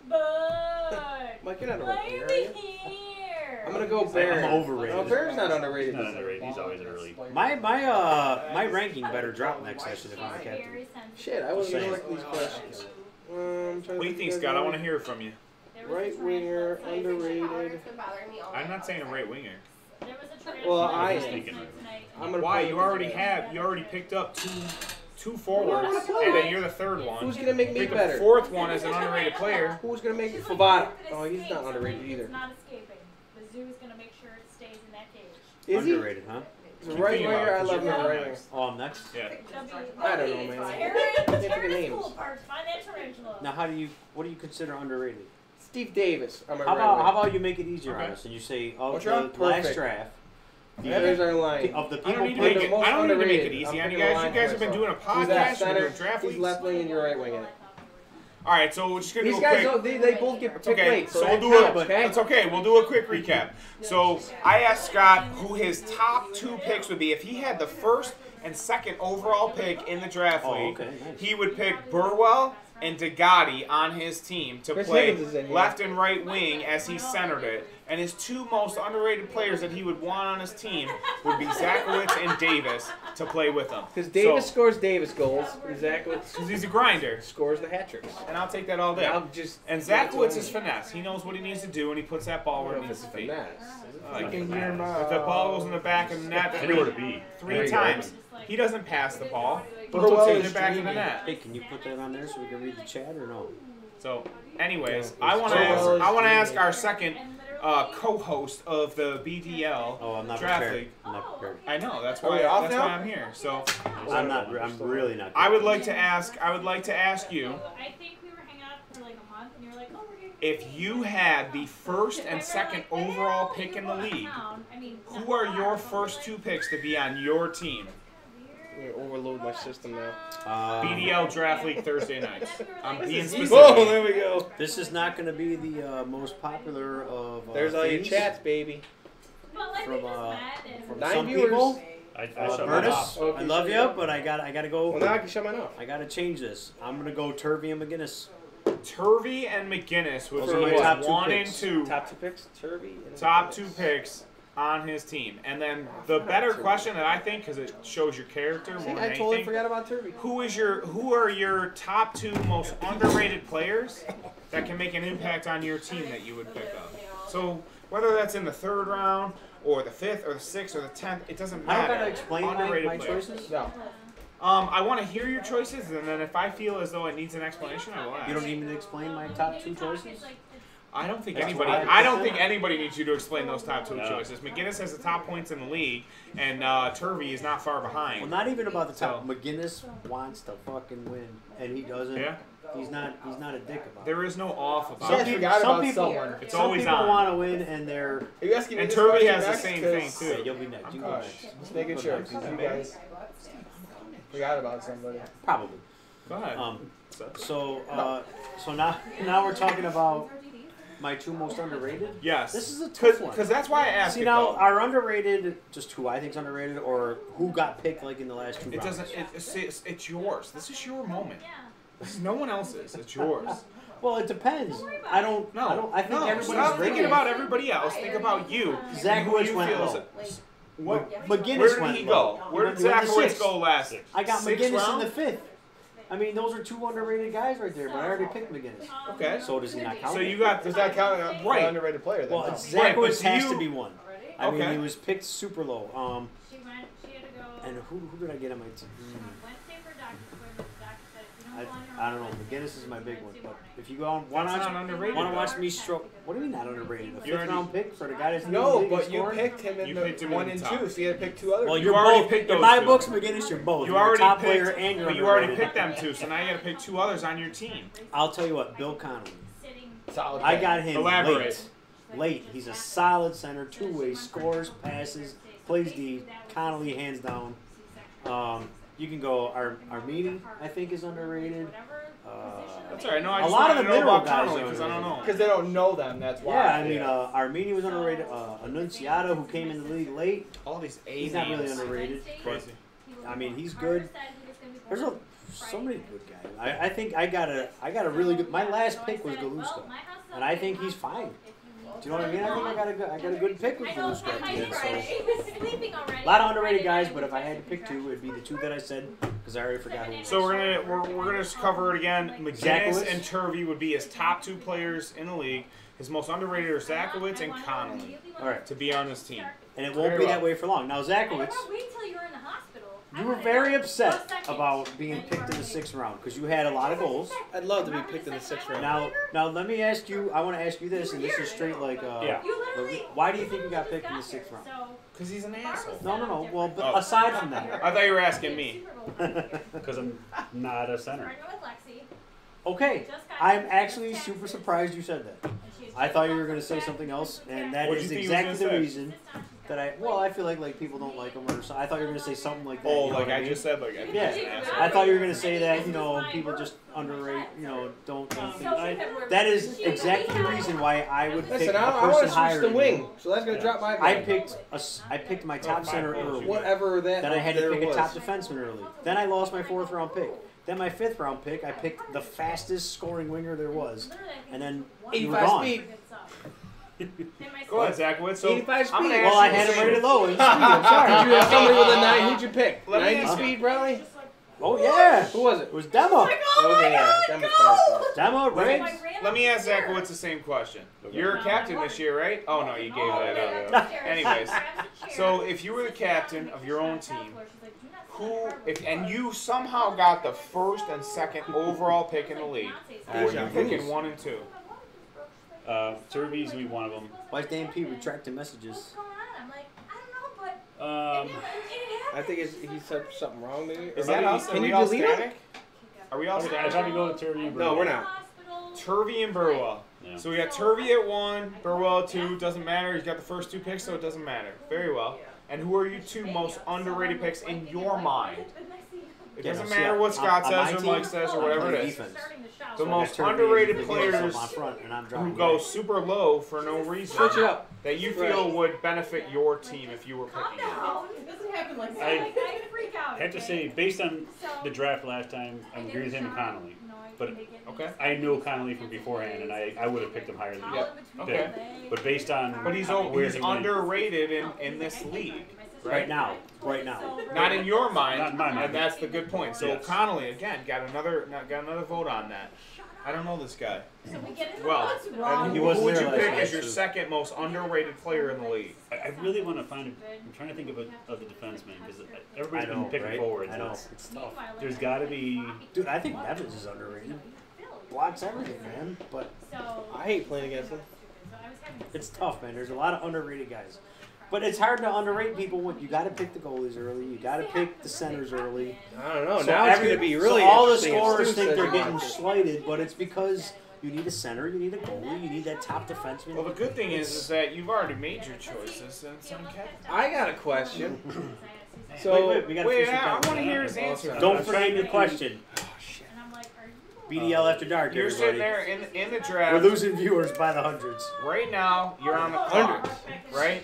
But Mike, you're not a why right winger, are are we you? here? I'm gonna go Barron. I'm overrated. No, Barron's not He's underrated. not underrated. He's always early. My ranking better drop next session if I'm a captain. Very sensitive. Shit, I wasn't Saying. gonna look at these questions. I'm trying to What do you think, Scott? I want to hear from you. There was a Right winger, transfer. underrated. It's been bothering me all I'm night. not saying a right winger. There was a transfer. Well, last I- night tonight. I'm gonna Why? put- You already picked up two forwards, and then you're the third one. Who's gonna make me Pick a better? fourth one as an underrated player. Who's gonna make She's it like, Favada? if it Oh, he's escapes, not I'm underrated like, either. It's not escaping. The zoo is gonna make sure it stays in that cage. Is he? Underrated, huh? He's a right Thinking about winger. it, I 'cause love him you're as a right winger. next. Oh, I'm next? Yeah. I don't know, man. Tear think of the names. school apart. Find that tarantula. Now, what do you consider underrated? Steve Davis. I'm a How right about, winger. how about you make it easier Okay. on us and you say, of What's the wrong? last Perfect. draft, There's our line. of the I people don't need to playing make it. most I don't need to make it underrated. easy I'm on you picking a guys. line You guys for have been myself. doing a Who's that? podcast. You've been Center. doing draft He's leagues. left wing and you're right wing it. All right, so we're just gonna These do a guys, quick. they both get picked Okay, late, so so that we'll do counts, it. okay? It's okay. We'll do a quick recap. So I asked Scott who his top 2 picks would be if he had the first and second overall pick in the draft Oh, league. okay, nice. He would pick Burwell and Gotti on his team to Chris play Higgins is in here. left and right wing as he centered it. And his two most underrated players that he would want on his team would be Zakowicz and Davis to play with him. Because Davis scores Davis goals, and Zakowicz Because he's a grinder. scores the hat tricks. And I'll take that all day. I'll just And Zakowicz is finesse. He knows what he needs to do, and he puts that ball where it needs to be. Like, if the ball goes in the back of the net Anywhere to be. three times, he doesn't pass the ball. He'll Burwell take is it back in the dreaming. net. Hey, can you put that on there so we can read the chat or no? So, anyways, Yeah, I want to Burwell is ask dreaming. our second co-host of the BDL Oh, I'm not draft prepared. league. I'm not prepared. I know that's Are why we off that's now? why I'm here. So, I'm not. I'm really not. I would like to ask you I think we were hanging out for like a month, and you were like, "Oh, we're gonna." if you had the first and second overall pick in the league. Who are your first two picks to be on your team? I'm gonna overload my system now. BDL Draft League Thursday nights. I'm being specific. Whoa, there we go. This is not going to be the most popular of. There's all your things chats, baby. from 9 some viewers. people. I shut mine off. Bertus, I love you, but I gotta go. Well, now I can shut mine off. I gotta change this. I'm gonna go Turvey and McGinnis. Turvey and McGinnis would Those are be my top two 1 and picks. 2. Top two picks, Turvey. And Top 2 picks on his team. And then the better question that I think, because it shows your character See, more I than totally anything, forgot about Turvey. who are your top 2 most underrated players that can make an impact on your team that you would pick up? So whether that's in the 3rd round or the 5th or the 6th or the 10th, it doesn't I matter. don't gotta explain Underrated my players. choices. No. I want to hear your choices, and then if I feel as though it needs an explanation, I will ask. You don't need me to explain my top 2 choices. I don't think That's anybody. what I I don't said. think anybody needs you to explain those top 2 No. choices. McGinnis has the top points in the league, and Turvey is not far Well, behind. not even about the top. So- McGinnis wants to fucking win, and he doesn't. Yeah. He's not a dick about it. There is no off You about guys it. people- forgot some about people- someone. It's Some always people on. want to win, and they're. Are you asking me And this Turvey question has the next? same 'Cause- thing too. Yeah, you'll be next. You go Alright, next. just making Go sure. next. 'Cause you guys forgot about somebody. Probably. Go ahead. So now we're talking about my 2 most underrated. Yes. This is a tough one. Because that's why I asked See it, now, though. our underrated, just who I think's underrated, or who got picked like in the last 2 It rounds. doesn't. It's yours. This is your moment. This is no one else's. It's yours. Well, it depends. I think everybody's Stop thinking rated. about everybody else. Think about you. Zakowicz Who went you feel low. is- What? McGinnis Where did went he low. go? Where did He went to Zakowicz 6. go last? I got 6th McGinnis round? in the 5th. I mean, those are 2 underrated guys right there, but I already picked McGinnis. Okay. So does he not count? So you got Does that count as an Right. underrated player? Then? Well, No. Zakowicz Right, but do has you- to be one. I mean, Okay. he was picked super low. She had to go. And who did I get on my team? Wednesday for doctor's appointment. The doctor said if you don't go on your I don't know. own, McGinnis is my big one. But if you go on, why That's not not underrated, want to though. watch me stroke? What do you mean not underrated? A You 5th already- round pick for the guy that's No, leading but you scoring? picked him in You the picked him in 1 the and top. 2, so you had to pick 2 others. Well, You you're already both. picked In those my 2. books, McGinnis, you're both. You You're a already top picked. player and you're But you already underrated. picked them 2, so now you got to pick 2 others on your team. I'll tell you what, Bill Connolly. sitting. Solid I pick. got him Elaborate. late. He's a solid center, 2-way, scores, passes, plays D. Connolly, hands down. You can go. Armini, I think, is underrated. That's all right. No, I A just lot of wanted the to know middle about guys Connolly are because I don't know. Because they don't know them, that's why. Yeah, I mean, Armini was underrated. Annunciata, who came in the league late, All these A he's not really names. underrated. Crazy. I mean, he's good. There's so many good guys. I think I got a really good. My last pick was Galuska, and I think he's fine. Do you know what I mean? I think I got a good pick with Galuska at the end. So a lot of underrated guys, but if I had to pick 2, it'd be the 2 that I said because I already forgot who. So we're gonna cover it again. McGinnis Zakowicz. and Turvey would be his top 2 players in the league. His most underrated are Zakowicz and Connolly All right, to be on his team. and it won't be that way for long. Now Zakowicz, Wait till you're in the hospital. you were very upset about being picked in the 6th round because you had a lot of goals. I'd love to be picked in the 6th round. Now let me ask you. I want to ask you this, and this is straight like. Yeah. Why do you think you got picked in the 6th round? Because he's an asshole. No. Well, but Oh. aside from that, I thought you were asking me. Because I'm not a center. okay, I'm actually super surprised you said that. I thought you were going to say something else, and that What did is you think he was exactly the gonna say? reason that I feel like people don't like him, or so. I thought you were going to say something like that. Oh, you know like what I mean? just said, like I think he's an Yeah, asshole. I thought you were going to say that, people just underrate, don't think. That is exactly the reason why I would pick Listen, a I want person to higher switch the than wing, you. so that's gonna drop my. I pick. picked my top center early. Whatever that. Then I had to there pick a was. top defenseman early. Then I lost my 4th round pick. Then my 5th round pick, I picked the fastest scoring winger there was, and then you were 85 gone. speed. Go ahead, Zakowicz. So 85 speed. I'm gonna ask Well, I you had the him same- rated low. In speed. I'm sorry. Did you have somebody with a 9? Who'd you pick? Let me 90 ask- speed, Bradley? Oh yeah, Who was it? it was Demo. Okay, yeah. Demo's probably Demo, right? Let me ask Zakowicz the same question. You're a captain this year, right? Oh no, you gave that up. Anyways, so if you were the captain of your own team, and you somehow got the 1st and 2nd overall pick in the league, who are you picking 1 and 2? Turvey's gonna be one of them. Why's Dan P retracting messages? I think he said something wrong maybe. Is Or that maybe- us? Are Can we you all delete it? static? Are we all I static? probably go with Turvey and No, Burwell. we're not. Turvey and Burwell. Yeah. So we got Turvey at 1, Burwell at 2. Doesn't matter. He's got the first 2 picks, so it doesn't matter. Very well. And who are you 2 most underrated picks in your mind? It doesn't matter what Scott says or Mike says or whatever it is. The most underrated players who go super low for no reason Switch it up. that you feel would benefit your team if you were picking it. It doesn't happen like that. I have to say, based on the draft last time, I agree with him and Connolly. But Okay. I know Connolly from beforehand, and I would have picked him higher than you. Yep. Okay. But based on But he's where he went, underrated in this league. Right now. Not in your mind, Not in my mind. and that's the good point. So Yes. Connolly again got another vote on that. I don't know this guy. Well, and He who wasn't would there you last pick night, as your so- 2nd most underrated player in the league? I really want to find. I'm trying to think of the defenseman because everybody's I know, been picking right? forwards. I know. and It's tough. There's got to be. Dude, I think Evans is underrated. Blocks everything, man. But I hate playing against him. it's tough, man. There's a lot of underrated guys. But it's hard to underrate people when you got to pick the goalies early. You got to pick the centers early. I don't know. So now it's going to be really so all the interesting if scorers Stu think says they're he getting wants it. slighted, but it's because you need a center, you need a goalie, you need that top defenseman. Well, the good thing is that you've already made your choices, and it's on Kevin. I got a question. So, wait, we got to Wait, finish I the want to hear his answer. Don't forget your question. BDL after dark, You're sitting everybody. there in the We're draft. losing viewers by the hundreds. Right now, you're on the clock, right?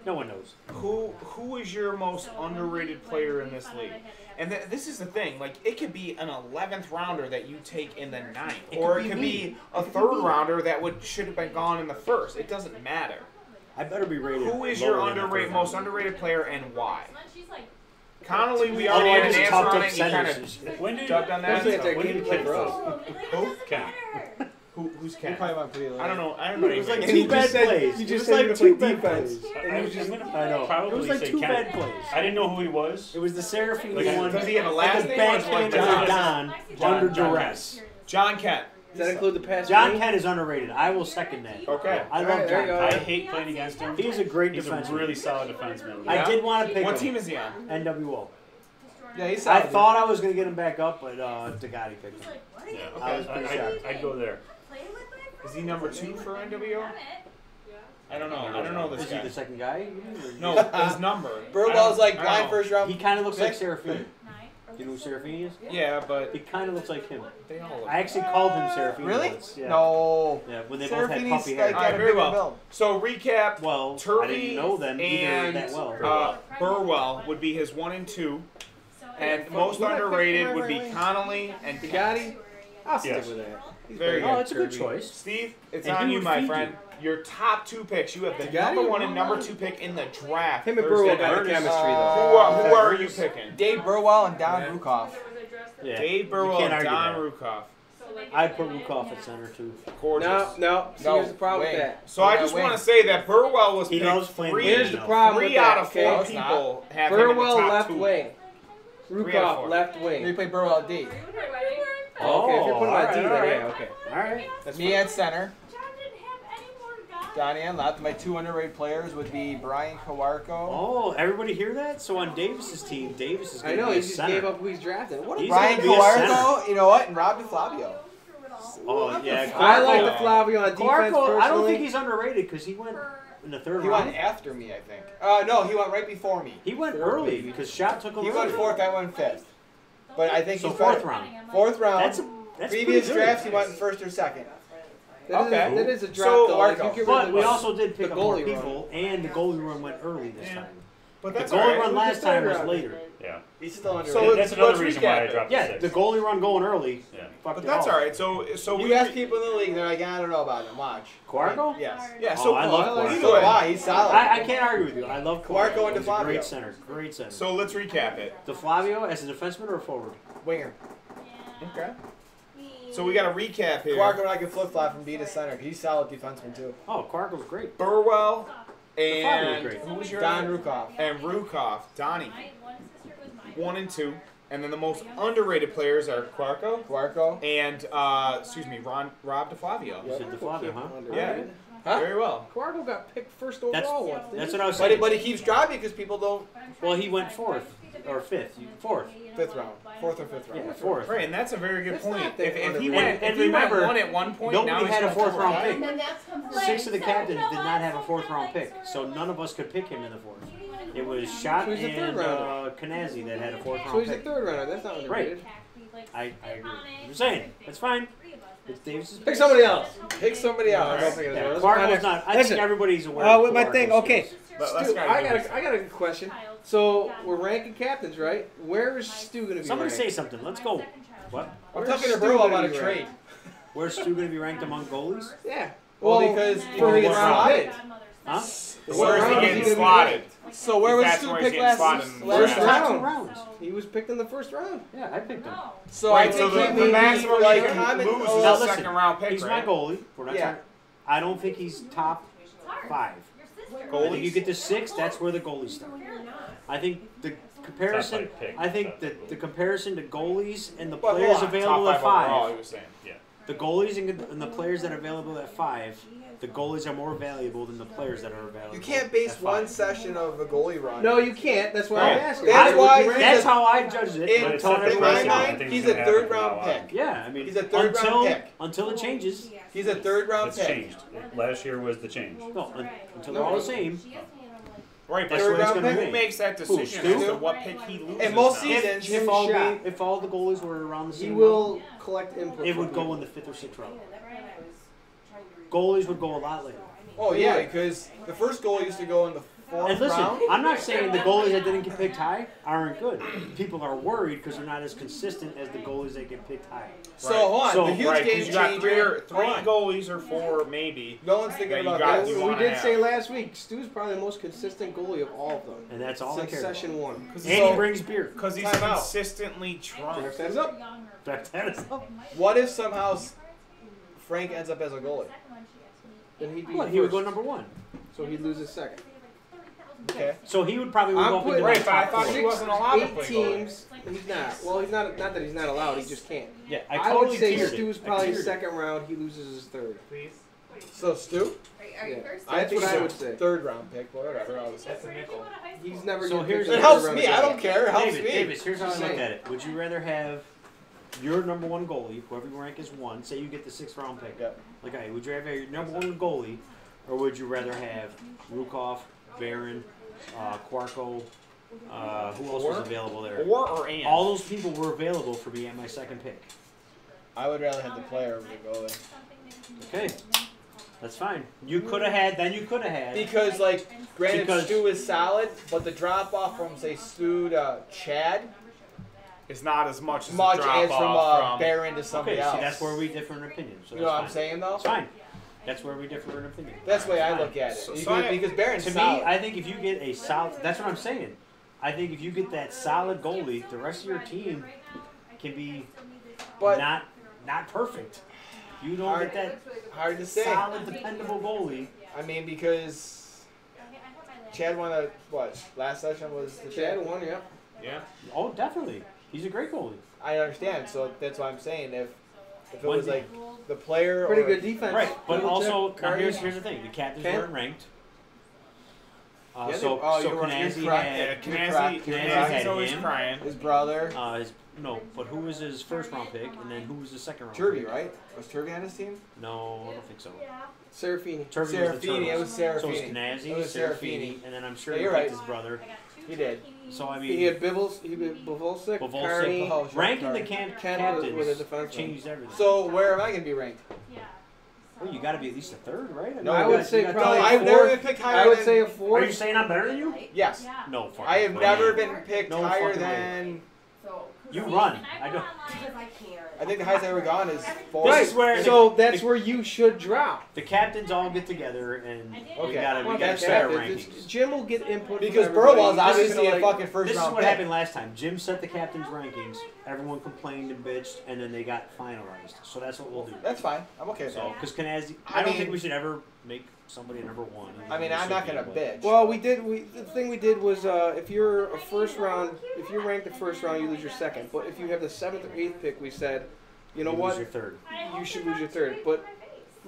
No one knows. Who is your most underrated player in this league? And this is the thing, like it could be an 11th rounder that you take in the 9th, or it could be a 3rd rounder that should have been gone in the 1st. It doesn't matter. I better be rated. Who is your lower than the most third round. underrated player and why? Connolly, we Oh, already I had an just answer talked on up it. You kind centers. of When did dubbed on that. Especially if they're when game did play Ken for us. Who? Ken. Who's He Ken? probably went pretty late. I don't know. It was like And he two just bad said- plays. he It just was said like you to two play bad defense. plays. And you just, I know. Probably It was like say two Ken. bad plays. I didn't know who he was. It was the Serafini Like, one. does he have a and last the name or is it backhand like of John? Don under John duress. John Kent. does that include the pass? John play? Kent is underrated. I will second that. Okay. I love Alright, there John you go. I Kent. hate playing against him. He's a great He's a defenseman. really solid defenseman. I did want to pick What him. team is he on? NWO. Yeah, he's I solid. thought I was going to get him back up, but Degatti picked him. Yeah. I was pretty shocked. I'd go there. Is he number 2 for NWO? I don't know. I don't know this Is he guy. the second guy? No, his number. Burwell's like I don't blind know. first round. He kind of looks like pick. Serafini. You know who Serafini is? Yeah, but He kind of looks like him. they all look. I actually called him Serafini Really? once. Yeah. No. Yeah, when they both had Serafini's puffy like hair. All right, got a very bigger well. build. So recap. Well, Turvey I didn't know them either and that well. Burwell would be his 1 and 2, and most Who did I pick for underrated my would be right wing? Connolly and Kent. Gotti? I'll stick Yes. with that. He's Very better good. Oh, it's a good Kirby. choice. Steve, it's And on he you, would my feed friend. Your top 2 picks. You have the Gotti? number 1 and number 2 pick in the draft. Him and Thursday Burwell got night. the chemistry, though. Who are you picking? Dave Burwell and Don Rukoff. Yeah. Dave You Burwell can't and argue Don that. Rukoff. I'd put Rukoff at center too. Gorgeous. No. See, No, here's the problem with wait. that. So I just want to say that Burwell was He picked loves playing three, Here's the problem with three out that, of 4 okay? it's not. people have him in the Burwell top left 2. wing. 3 out of Rukoff 4. left We wing. play Burwell at D. Okay, if you're putting him at D, then alright. yeah, okay. All right. That's Me fine. at center. Donnie and left. My 2 underrated players would be Brian Kawarko. Oh, everybody hear that? So on Davis's team, Davis is I going to know, be he a just center. gave up who he's drafting. What a He's Brian gonna be a Kawarko, you know what? And Rob DeFlavio. Oh, yeah. I like Kawarko- the Flavio on defense Kawarko, I don't think personally. he's underrated because he went in the third He round. went after me, I think. No, he went right before me. He went early because Shot took him He early. went 4th, I went 5th. But I think So he's fourth better. round. 4th round. That's Previous pretty good. drafts, he went 1st or 2nd. That is a drop, So, though. Like, you Marco. get rid But of we the- also did pick the up more goalie run. people, and the goalie run went early this Yeah. time. But The that's goalie all right. run last time was round. later. Yeah. He's still under. So That's another let's reason recap why I it. dropped Yeah, the the 6. goalie run going early. Yeah. Fucked But it that's all. all right. So You ask people in the league, they're like, I don't know about him. Watch. Quarko? Yes. Yeah. So I love Quarko. So do I. He's solid. I can't argue with you. I love Quarko and He's a DeFlavio. great center. Great center. So let's recap it. DeFlavio as a defenseman or a forward? Winger. Okay. So we got to recap here. Quarko and I can flip flop from B to center. He's solid defenseman too. Oh, Quarko's great. Burwell DeFlavio's and great. who was your Don Rukoff. and Rukoff, Donnie, 1 and 2, and then the most underrated players are Quarko and Rob DeFlavio. You said DeFlavio, huh? Yeah. Huh? Very well. Quarko got picked first overall once. That's what I was saying. But he keeps dropping because people don't. Well, he went fourth or fifth. Fourth. Fifth round. Fourth or fifth round. Yeah, fourth. Right, and that's a very good That's point. not that If he underrated. went, And if he went remember, 1 at one point, nobody now he's had a going fourth round five. pick. 6 of the captains did not have a fourth round pick, so none of us could pick him in the fourth. It was Schott So he's a third and rounder. Kanazi that had a fourth So round he's a pick. third runner. That's not underrated. I agree. I'm saying that's fine. It's Davis's Pick somebody else. Pick somebody else. Yeah, Quarko's not. I Listen, think everybody's aware. Oh, of with my Quarko's thing. Okay. skills. But let's Stu, go. I got a good question. So we're ranking captains, right? Where is Stu gonna be? Somebody ranked? say something. Let's go. What? I'm Where's talking to Stu Burrow gonna about a be trade. ranked? Where's Stu going to be ranked among goalies? Yeah. Well, because for he his gets round slotted. pick. Huh? Where is round he is getting gonna be slotted? So where was That's Stu where he's picked getting last slotted in the First draft. round. Two rounds. He was picked in the first round. Yeah, I picked him. So I Right, think so he the may be maximum like you can common. lose is Now a listen, second round pick, He's right? my goalie. We're not Yeah. trying. I don't think he's top 5. I think you get to 6. That's where the goalies start. I think the comparison. Top 5 pick, I think top the 5 the comparison to goalies and the But hold players on, available Top at 5 overall, he 5. was saying. Yeah. The goalies and the players that are available at 5. The goalies are more valuable than the players that are available. You can't base at 5. one session of a goalie run. No, you can't. That's why I'm No. asking. That's Would why you rank That's him? how I judged it. In I'm it's telling not- in everybody my it's now. not- mind, things he's can a happen third for a round while. pick. Yeah, I mean, He's a third round pick. Until it changes. He's a third round It's pick. changed. Last year was the change. No, until they're all the same. Right, but That's Third what it's round going to who be. makes that decision Stu? as to what pick he loses? And most now? seasons, If all, shot. if all the goalies were around the He same, will collect input. it would from go you. in the 5th or 6th round. Goalies would go a lot later. oh yeah, because the first goal used to go in the fourth And listen, round. I'm not saying the goalies that didn't get picked high aren't good. People are worried because they're not as consistent as the goalies that get picked high. So hold on, So- the huge Right, 'cause game you got changer. three hold on. goalies or 4 maybe. No one's thinking that you about got- this. you We wanna did have. say last week, Stu's probably the most consistent goalie of all of them And that's all I since care session about. 1. And he brings beer. Because he's Time out. consistently drunk. Draft that up. That is up. What if somehow Frank ends up as a goalie? Then he'd be Well, he would first. go number 1. So he'd lose his second. Okay. So he would probably move I'm up into putting the Right, but I top thought 4. he wasn't allowed to 8 play teams. He's not. Well, he's not. Not that he's not allowed. He just can't. Yeah, I totally would say tiered it. Stu's I probably tiered it. second round. He loses his third. So Stu, Are you Yeah. first? I That's think what I so. would say. Third round pick, whatever. I was That's a nickel. He's never. So gonna here's- pick It the helps third round me. I again. don't care. It helps Davis, me. Davis, here's how I Just look saying. at it. Would you rather have your number 1 goalie, whoever you rank as 1, say you get the 6th round pick? Yeah. Like, hey, would you rather have your number 1 goalie, or would you rather have Rukoff, Barron, Quarko, who else was available there? Or and. All those people were available for me at my second pick. I would rather have the player over the goalie. Okay, that's fine. You could have had, then you could have had. Because, like, granted, Because- Stu is solid, but the drop off from, say, Stu to Chad, It's not as much as much a drop as from off Barron to somebody Okay, else. see, that's where we differ in opinion. So You know what I'm that's saying, though? fine. That's fine. That's where we differ in opinion. That's the way I Fine. look at it. So Because Barron's To me, solid. I think if you get a solid, that's what I'm saying. I think if you get that solid goalie, the rest of your team can be But- not perfect. You don't Hard- get Hard to that say. solid, dependable goalie. I mean, because Chad won a, what, last session was the Chad Chad? won. Yeah. Yeah. Oh, definitely. He's a great goalie. I understand, so that's what I'm saying. If it One was thing. like the player Pretty or good defense. Right, but Double also check, now Cardi. here's the thing: the captains Ken? weren't ranked. Yeah, they- So oh, so you're right, Kanazi you're correct. had Yeah, You're Kanazi correct. is always Him. crying. his brother, but who was his first round pick, and then who was his second round Turvey, pick? right? Was Turvey on his team? No, I don't think so. Serafini. Turvey was the Serafini, it was Turtles. So it was Serafini. Kanazi, It was Serafini, Serafini. and then I'm sure Yeah, he you're picked right. his brother. He did. So I mean, He had Bibbles. He had Bobulsic, Bobulsic, Carney. Oh, sure, ranking the sorry. Ken captains with a defenseman. changed everything. So where am I going to be ranked? Well, you got to be at least a third, right? No, I would say probably I've a never fourth. been picked higher I would than- say a Are fourth. you saying I'm better than you? Yes. Yeah. No, fucking I have way. never been picked No higher fucking way. than. You run. I don't. I think the highest I've ever gone is 4. This is where So that's where you should drop. the captains all get together and we Okay. gotta Well, set our captains. rankings. Jim will get input Because from everybody. Burwell's This is obviously a like- fucking first This is round what pick. happened last time. Jim set the captains' rankings. Everyone complained and bitched, and then they got finalized. So that's what we'll do. That's fine. I'm okay with So, that. because Kanazzi, I I don't mean- think we should ever make somebody number one. I mean, I'm not gonna bitch. Well, we did. The thing we did was, if you're a first round, if you're ranked the first round, you lose your second. But if you have the 7th or 8th pick, we said, you know You what, lose your third. you should lose your third. But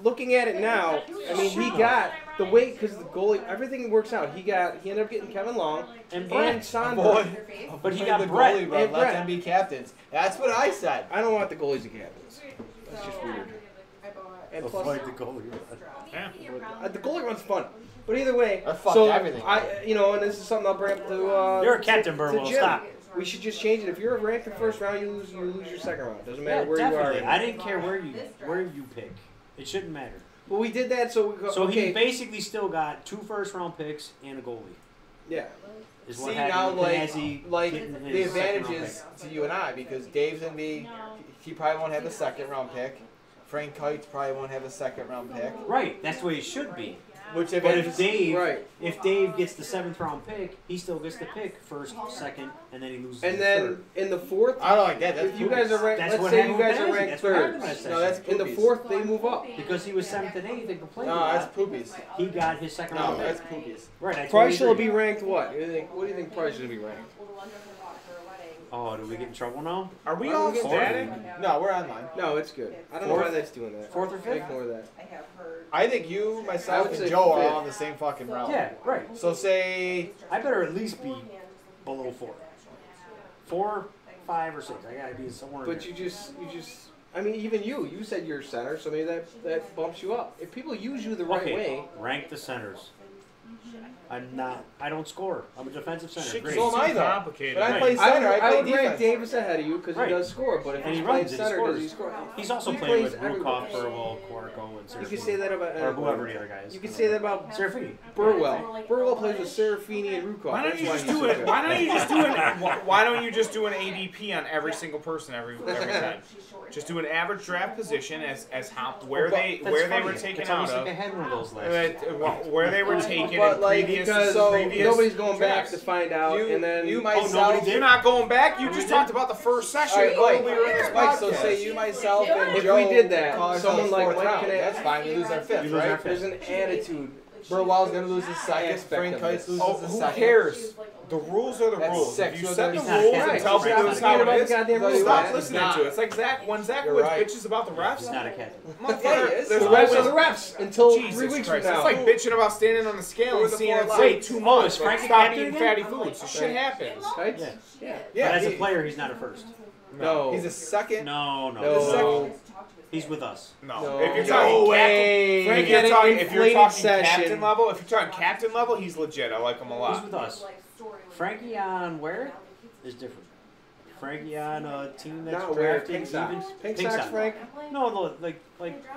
looking at it now, I mean, he got the weight because the goalie, everything works out. He ended up getting Kevin Long And and Brett. Sondberg. But he Avoid got the Brett. goalie, bro. And Let Brett. them be captains. That's what I said. I don't want the goalies to captains. That's just weird. And plus, Avoid the goalie. the goalie run's fun. But either way, I fucked so everything. and this is something I'll bring up to. You're a captain, to Burwell. Jim. Stop. We should just change it. If you're ranked the first round, you lose your second round. Doesn't Yeah, matter where definitely. you are. I didn't care where you pick. It shouldn't matter. But we did that, so we go. So okay. he basically still got 2 first-round picks and a goalie. Yeah. Is what See, happened now, with like Kanazzi getting the his advantage second-round is to you and I, because Dave's going to be, he probably won't have a second round pick. Frank Kite's probably won't have a second round pick. pick. Right, that's the way it should be. Which But advantage if Dave, Right. if Dave gets the 7th round pick, he still gets the pick first, second, and then he loses. And the then third. in the fourth, I don't like that. That's if you guys are ranked, That's let's what say you happened with guys are Kanazzi. ranked That's what happened third. last No, that's In the poopies. fourth, they move up. because he was 7th and 8th and complained No, about that's it, poopies. he got his second No, round that's pick. poopies. Right, I Price totally will be agree. ranked what? What do you think Price should be ranked? Oh, do we get in trouble now? Are we Why don't all we get static? No, we're online. No, it's good. I don't know why that's doing that. 4th or 5th? Ignore that. I think you, I myself, would and say Joe are fifth. all in the same fucking realm. Yeah, right. So say, I better at least be below 4. 4, 5, or 6. I gotta be somewhere. in But there. you just. I mean, even you said you're center, so maybe that bumps you up. If people use you the right Okay, way, rank the centers. I don't score. I'm a defensive center. Shit, Great. so am I though. complicated. But I Right. play center, I I play would rank defense. Davis ahead of you because Right. he does score. But if And he he's runs playing and he center, scores. does he score? He's also He playing plays with everywhere. Rukov, Burwell, Quarko, and Serafini. You could say that about Or whoever the other guy is. You could say that about Serafini. Burwell. Burwell plays with Serafini and Rukov. Why don't That's you just he's do so it? good. Why don't you just do an? Why don't you just do an ADP on every single person every time? Just do an average draft position as how where they That's were funny. taken It's out almost of. like I had one of those last year. Where they were taken But, in like, previous, Because previous nobody's going back drafts. to find out, and then you Oh, myself. nobody did? You're not going back. You just talked about the first session All right, earlier in this Mike, so podcast. say you, myself, and If Joe we did that, call ourselves someone like fourth Mike round. Canale- That's fine. We lose our fifth, You lose our right? there's an attitude. Burwell's gonna lose his second. Aspect Frank of Kites this. loses Oh, his who second. cares? The rules are the That's rules. sick. If you So set the he's not rules captain. and tell Right. people this is how it is, Goddamn rules. stop He's listening not. to it. It's like when Zach You're Woods right. bitches about the refs. He's not a captain. Motherfucker, Yeah, he is. there's The refs are always- the refs until Jesus 3 weeks Christ. from It's now. like bitching about standing on the scale Who are and the seeing four it lines? say too Oh, much. is Like, Frank a stop captain eating again? fatty foods. This shit happens. Kites? Yeah. Yeah. Yeah, But as a he- player, he's not a first. No. He's a second. No. No. He's with us. No. No. If you're No talking way. captain, Frank had an if you're inflated talking session. captain level, he's legit. I like him a He's lot. with us. Frankie on where is different. Frankie on a team that's Not where, drafted Pink Sox. even. Pink Sox, Frank? No, like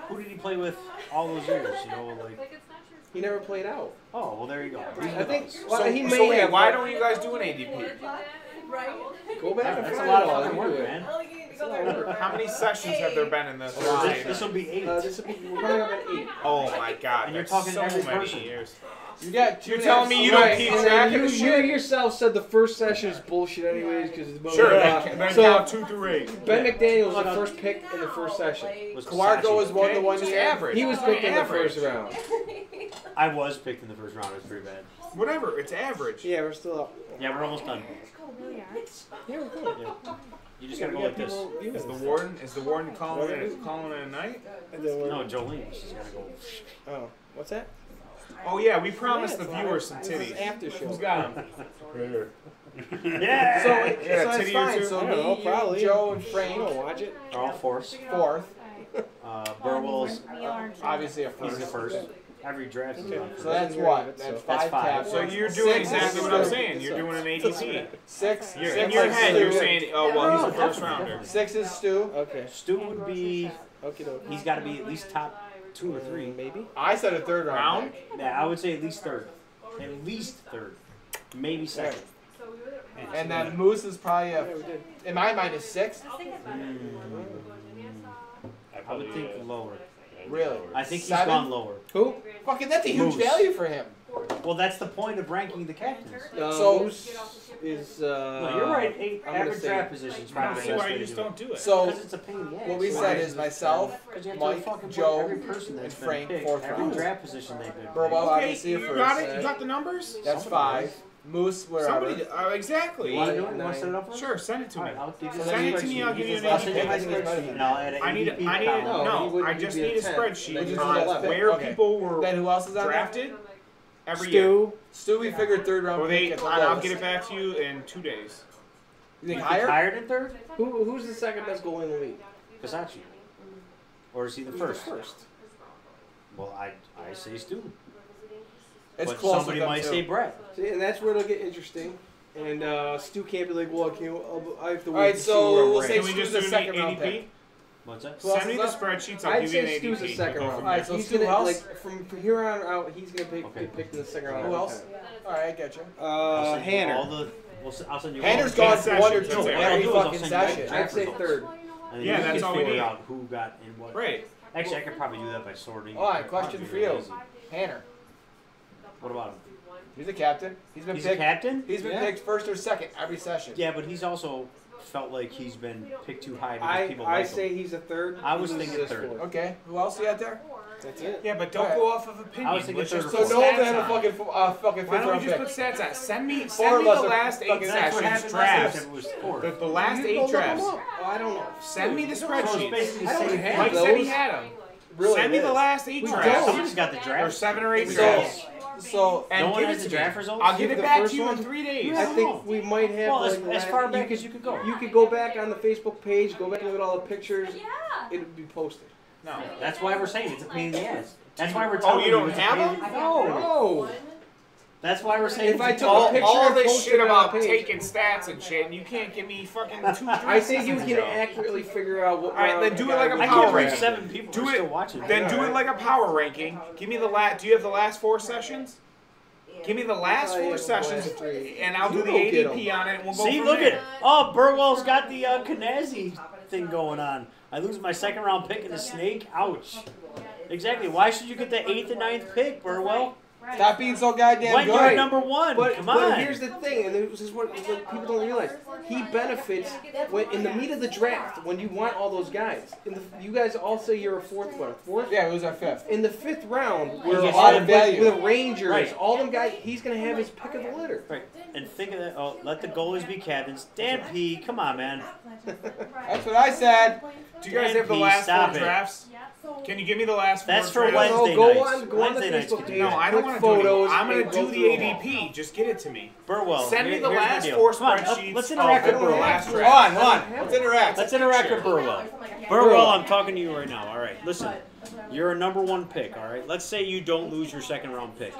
who did he play with all those years? You know, like He never played out. oh well, there you go. He's I with think us. well, he may So wait, have. why don't you guys do an ADP? Go back and That's a find lot it of all. fucking You work, do it. man. How many sessions have there been in this? This will be 8. This will be we're coming up at 8. Oh my god, And you're that's talking so every many person. years. You got You're telling me you don't keep and track then of the you shit? yourself said the first session is bullshit anyways because it's blah, Sure, blah, then blah. count So 2 through 8. Ben McDaniel was the first pick in the first session. Was Kawargo was one the one Just year. average. He was picked in the Average. first round. I was picked in the first round. It was pretty bad. Whatever, it's average. Yeah, we're still up. Yeah, we're almost done. Yeah, we're good. Yeah. You just gotta go like this. Is the warden calling it a night? No, Jolene. She's gotta go. Oh, what's that? Oh yeah, we promised the Yeah, viewers some this is titties. after show. Who's got them? Yeah. So, Yeah, so titty it's or fine. two. So I don't know, me, probably. you, Joe, and I Frank, don't watch it. Are all fourths. fourth. Burwell's Obviously a he's the first. first. Every draft is on So first. that's what? That's That's 5 five. caps. So you're doing Six exactly is what I'm Stu. saying. You're doing an ADP. Six. You're, Six in your is head, Stu. you're saying, oh well, he's a first Definitely. rounder. 6 is Stu. Okay. Stu would be. Okay, He's got to be at least top 2 or 3. Maybe. I said a third round. Yeah, I would say at least third. At least third. Maybe second. And then Moose is probably in my mind is 6th. I would think lower. Really? I think 7? he's gone lower. Who? Fucking, that's a huge Moose. value for him. Well, that's the point of ranking the captains. So Moose is. No, you're right. 8 I'm gonna average say draft positions. I don't see why you just don't do it. So Because it's a pain in the ass. what we said is myself, Mike, Joe, every person that's and Frank, been picked, 4th every round. draft position they've been. Burwell, Okay, obviously, you first. got it. You got the numbers. That's 5. Moose, wherever. Somebody, exactly. You want to do it? You want to set it up for us? Sure, send it to me. Alright, I'll give you Send the it to me. I'll give you an I'll send you my ADP. spreadsheet and I'll add an I need. ADP I need. column. No, he No, would- I he'd just be a need a 10. spreadsheet Which is on the where okay. people were Then who else is on drafted every year. Stu, we figured third round Or pick they, at the I'll lowest. get it back to you in 2 days. You think You higher? Higher than third? Who's the second best goalie in the league? Versace. Or is he the Who's first? First. Well, I say Stu. It's But close. somebody with them might too. say Brett. See, and that's where it'll get interesting. And Stu can't be like, well, I have to wait Alright, to so see where I'm we'll ranked. say Can we just Stu's do a an second round ADP? pick. What's that? Who else Send me is the up? spreadsheets. I'll I'd give you an say ADP. Stu's a second We'll go round. from Alright, there. so He's Stu, gonna who else? like from here on out. He's gonna Okay. get picked in the second round. Who every else? time. Alright, I get you. I'll send you Hanner. all the- I'll send you Hanner's all gone the sessions, 1 or that's 2 it. every What I'll do is I'll fucking send you all the session. draft I'd say results. third. And then Yeah, you that's can all we figure need. out who got in what. Right. Actually, I could probably do that by sorting. Alright, question for you. Hanner. What about him? He's a captain. He's been He's a picked. captain? He's been Yeah. picked first or second every session. Yeah, but he's also felt like he's been picked too high because I people I like say him. he's a third. I was He thinking loses third. fourth. Okay. Who else you got there? That's it. Yeah, but don't Alright. go off of opinion. I was thinking Let's third just or put So fourth. no one stats have a on. fucking fifth Why don't round we just pick. put stats on? Send me Four of the us are last 8 fucking- That's what sessions happened last drafts. time. It was fourth. The last You 8 go look 'em drafts. up. Oh, I don't know. Send me the So it's spreadsheets. basically I don't the same have Mike those. said he had them. Really Send me it the is. last 8 We drafts. Somebody's got the Or draft. 7 or 8 So, drafts. so And No one give has it the to draft me. results? I'll give it The back to first you in one? 3 days. I think we might have. Well, like, as far back as you could go. You could go back on the Facebook page, go back and look at all the pictures. Yeah. It would be posted. No. That's why we're saying it's a pain in the ass. That's why we're Oh, telling you don't it's a have pain in- them? No. That's why we're saying If I it's a took a All, picture all and this posted shit it on about the page. taking stats and shit, and you can't give me fucking 2-3 I think you seasons can ago. accurately figure out what. All right, round then the do it guy like a was I power can't reach ranking. 7 people. Do We're it. still watching. Then do it like a power ranking. Give me the last. Do you have the last 4 sessions? Give me the last I 4 have the sessions, last 3. and I'll do You the go get ADP on it, and we'll go See, from look there. at it. Oh, Burwell's got the Kanazi thing going on. I lose my second round pick in the snake. Ouch. Exactly. Why should you get the 8th and 9th pick, Burwell? Stop being so goddamn When good. you're number 1, But, come but on. here's the thing, and this is what people don't realize. He benefits when in the meat of the draft when you want all those guys. You guys all say you're a fourth. Yeah, it was our 5th. In the 5th round, He where gets all added value. with the Rangers, Right. all them guys, he's gonna have his pick of the litter. Right. And think of that. Oh, let the goalies be captains. Dan P, come on, man. That's what I said. Do you guys Dan have the P, last 4 stop it. drafts? Can you give me the last 4 That's for drafts? Wednesday go nights. on the Wednesday nights Facebook can do page. No, that. I don't Click want to do photos it. I'm going and to go do the through them all. ADP. Just get it to me. Burwell. Send me the here's last deal. 4 Come on, spreadsheets. let's of interact with the Burwell. last Hold draft. on, hold on. Let's interact. Let's interact with Burwell. Burwell, I'm talking to you right now. All right, listen. You're a number 1 pick, all right? Let's say you don't lose your second round pick.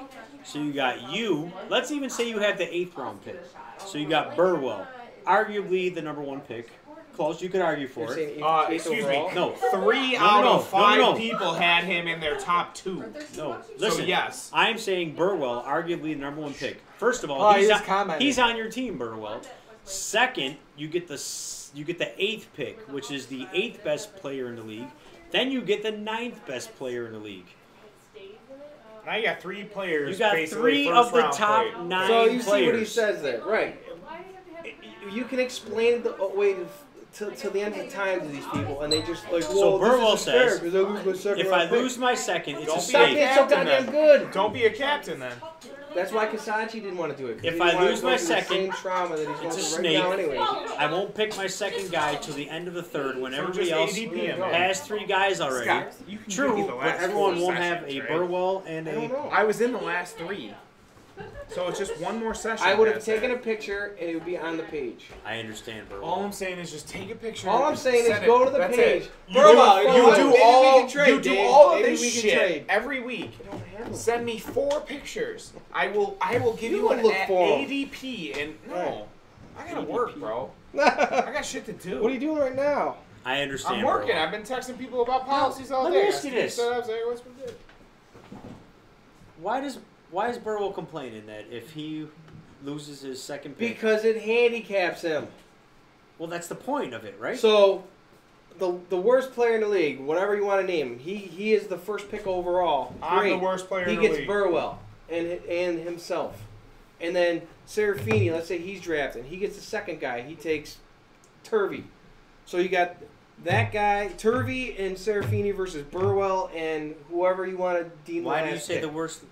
So you got you. Let's even say you have the 8th round pick. So you got Burwell, arguably the number 1 pick. Close, you could argue for You're it. saying eighth Excuse me. overall? No, 3 No, out no, of 5 no. people had him in their top 2. no. Listen, yes. I'm saying Burwell, arguably the number 1 pick. First of all, Oh, he's, he just commented. he's on your team, Burwell. Second, you get the 8th pick, which is the 8th best player in the league. Then you get the 9th best player in the league. Now you got 3 players. You got basically 3 of the first-round top players. 9 So you players. see what he says there, right? You can explain the way to the end of the time to these people, and they just like, So well, Burwell this isn't fair says, 'cause I lose my second If I round pick. lose my second, it's Don't a be Stop snake. being so Captain goddamn then. good. Don't be a captain then. That's why Kasachi didn't want to do it. 'cause If he I didn't want lose to go my through second, the same trauma that he's going it's a through right now, snake. anyway. I won't pick my second guy till the end of the 3rd when everybody just else ADP him, man. has 3 guys already. Scott, you can give me True, the but last everyone 4 won't have a sessions, right? Burwell and I don't a. know. I was in the last 3. So it's just one more session. I would have past taken that. a picture and it would be on the page. I understand, Burwell. All I'm saying is just take a picture. All I'm saying is send go it. to the That's page. it. Burwell, You maybe we do can all. trade, You do Dave. all of Maybe this we can shit trade. every week. I don't have them. Send me 4 pictures. I will give You you don't an look for 'em. ADP and no. I gotta ADP. work, bro. I What got shit to do. are you doing right now? I understand. I'm working. Burwell. I've been texting people about policies all Let day. me ask you this. Why is Burwell complaining that if he loses his second pick? Because it handicaps him. Well, that's the point of it, right? So, the worst player in the league, whatever you want to name him, he is the first pick overall. I'm the worst player in the league. league. He gets Burwell and himself. And then Serafini, let's say he's drafted. He gets the second guy. He takes Turvey. So you got that guy, Turvey and Serafini versus Burwell and whoever you want to deem. Why do you say the worst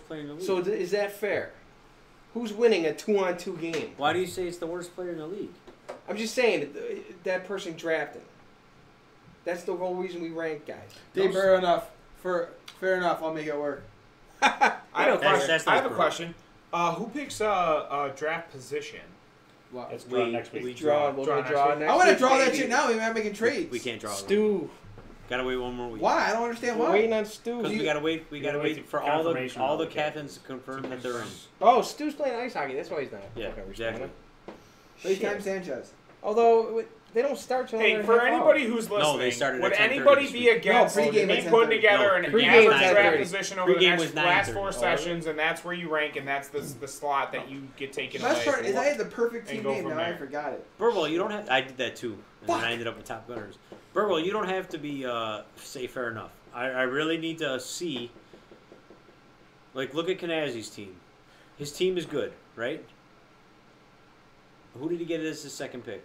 player in the league? So is that fair? Who's winning a 2-on-2 game? Why do you say it's the worst player in the league? I'm just saying that person drafted. That's the whole reason we rank guys. Fair enough. Fair enough. I'll make it work. I have a question. That's I have a question. Who picks a draft position? Well, It's drawn next week. We'll draw next I want to week, draw that baby. shit now. We're not making trades. We can't draw. Stu. Gotta wait one more week. Why? I don't understand We're why. waiting on Stu. Because we gotta wait. We gotta wait for all the captains to confirm that they're in. Oh, Stu's playing ice hockey. That's why he's not. Yeah, Okay, exactly. FaceTime Sanchez. Although they don't start till Hey, for anybody who's listening, No, they started would at 10:30 anybody this be week. against No, pregame me at putting 10:30. together No, an pregame average at draft 10:30. position over the Pregame next was last 9:30. four sessions, and that's where you rank, and that's the slot that you get taken Best away. part is I had the perfect And team go name. from Now I there. forgot it. Burwell, you don't have. I did that too, and then I ended up with Top Gunners. Burwell, you don't have to be say fair enough. I really need to see. Like, look at Kanazi's team. His team is good, right? Who did he get as his second pick?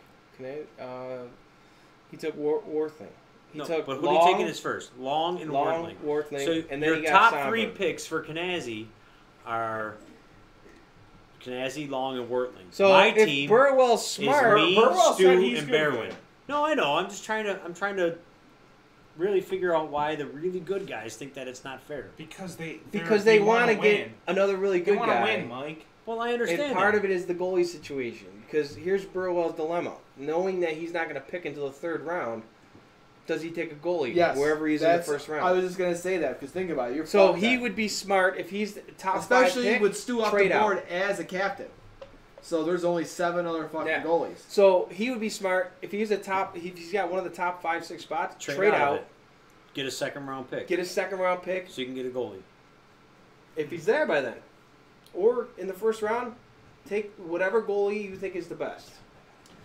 He took Worthing. He took but who Long, did he take in his first? Long and Worthing. So and then your he got top three Somber. picks for Kanazi are Kanazi, Long, and Wortling. So my if team Burwell's is smart, me, Burwell Stu, said he's and good Berwin. with it. No, I know. I'm trying to really figure out why the really good guys think that it's not fair. Because they want to win. get another really They good want to guy. win, Mike. Well, I understand. And part of it is the goalie situation. Because here's Burwell's dilemma. Knowing that he's not going to pick until the third round, does he take a goalie wherever he's in the first round? I was just going to say that because think about it. So he would be smart if he's the top especially 5 pick, with Stu off the trade board out. as a captain. So there's only 7 other fucking goalies. So he would be smart if he's if he's got one of the top 5-6 spots. Trade out. out. Of it. Get a second round pick. Get a second round pick. So you can get a goalie. If he's there by then. Or in the first round, take whatever goalie you think is the best.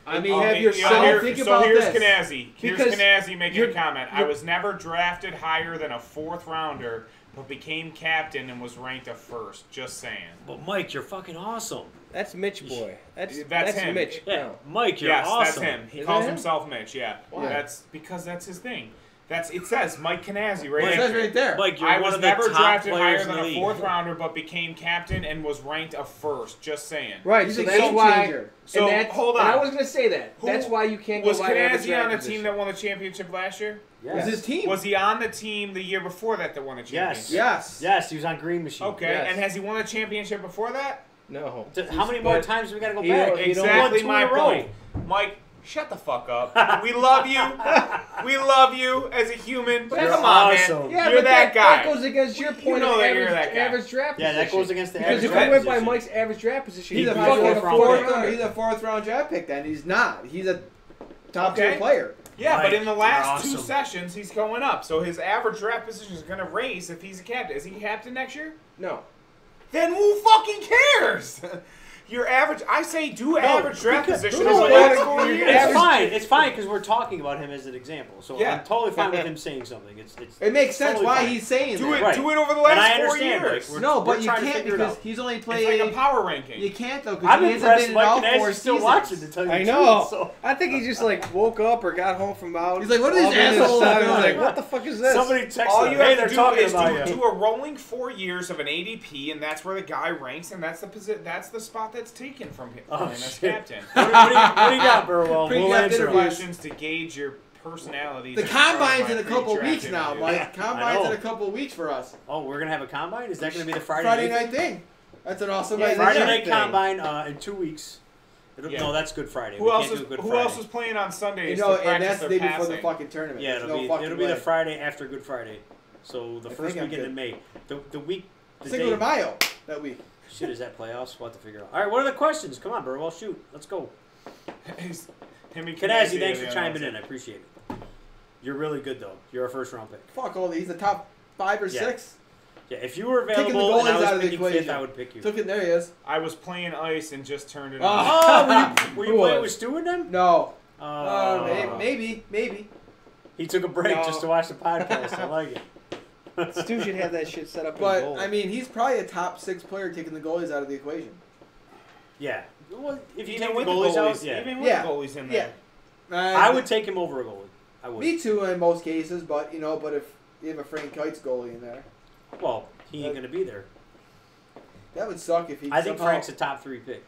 I mean, have your think about here's this. Kanazi. Here's Because Kanazi making a comment. I was never drafted higher than a 4th rounder, but became captain and was ranked a 1st. Just saying. But Mike, you're fucking awesome. That's Mitch boy. That's him. Mitch. Yeah, No. Mike, you're Yes, awesome. that's him. He Is calls that him? himself Mitch. Yeah. Why? That's because that's his thing. It says Mike Kanazi right It there. says right there. Mike, you're I one was of the never top drafted players higher in than the a league. 4th rounder, but became captain and was ranked a 1st. Just saying. Right, He's so a that's game why. changer. So, and hold And I on. was going to say that. That's why you can't go Was by average Kanazi draft on the position. team that won the championship last year? It was his team. Was he on the team the year before that won the championship? Yes. Yes, he was on Green Machine. Okay, Yes. and has he won the championship before that? No. How many more But times do we got to go he back? don't- he don't- Exactly He won 2 my in a row. point. Mike, shut the fuck up. We love you. We love you as a human. But You're come on, awesome. man. Yeah, you're but that guy. That goes against your point know of that average, you're that guy. average draft Yeah, that position. goes against the Because average if draft we went by position. Mike's average draft position, He's he'd a be fucking fucking fourth fourth round. round. He's a 4th round draft pick. Then he's not. He's a top Okay. tier player. Yeah, Mike, but in the last you're 2 awesome. sessions, he's going up. So his average draft position is going to raise if he's a captain. Is he captain next year? No. Then who fucking cares? Your average, I say do average draft position no, over the last no, 4 you're years. It's average- fine. It's fine because we're talking about him as an example. So Yeah. I'm totally fine with him saying something. It's It makes sense totally why fine. he's saying Do that. it, Right. do it over the And I last 4 understand, years. Mike. No, We're but you trying to can't figure it because out. he's only It's played. like a power ranking. You can't though because I'm he hasn't impressed been in Mike all and 4 Ashley's still seasons. watching to tell you I the know. truth. So. I think he just like woke up or got home from out. He's like, what are these Auburn and assholes stuff. He's doing? like, what the fuck is this? Somebody texted All him. you Hey, have they're to do talking is about do you. a rolling 4 years of an ADP, and that's where the guy ranks, and that's the spot that's taken from him Oh, as shit. captain. What do you got, Burwell? Pre-draft We'll answer interviews. them. Questions to gauge your personality. The combine's in a couple weeks now, Mike. I Combine's know. in a couple weeks for us. Oh, we're going to have a combine? Is that going to be the Friday night thing. That's an awesome Yeah, idea. Friday Friday night thing. combine in 2 weeks. Yeah. No, that's Good Friday. Who we else can't is do a Good who Friday. else is playing on Sundays You know, to and practice that's the their day before the passing? fucking tournament. Yeah, There's it'll no be fucking it'll be the way. Friday after Good Friday. So the I first think I'm weekend good. in May. The week. The Cinco day. de Mayo that week. Shit, is that playoffs? We'll have to figure out. All right, what are the questions? Come on, Burwell, shoot. Let's go. Him and Kanazi, thanks are for the chiming other in. I appreciate it. You're really good though. You're a first-round pick. Fuck all these. The top 5 or Yeah. 6. Yeah, if you were Taking the available and I goalies was out of the picking equation. fifth, I would pick you. Took it. There he is. I was playing ice and just turned it Oh. on. Oh, were you Who playing was? with Stu and them? No. Maybe. Maybe. He took a break No. just to watch the podcast. I like it. Stu should have that shit set up in But goal. I mean, he's probably a top 6 player taking the goalies out of the equation. Yeah. Well, if you Even take with the goalies out, yeah. even with Yeah. the goalies in there. I would take him over a goalie. I would. Me too in most cases, but but if you have a Frank Keitz goalie in there, Well, he ain't going to be there. that would suck if he. I think somehow, Frank's a top 3 pick.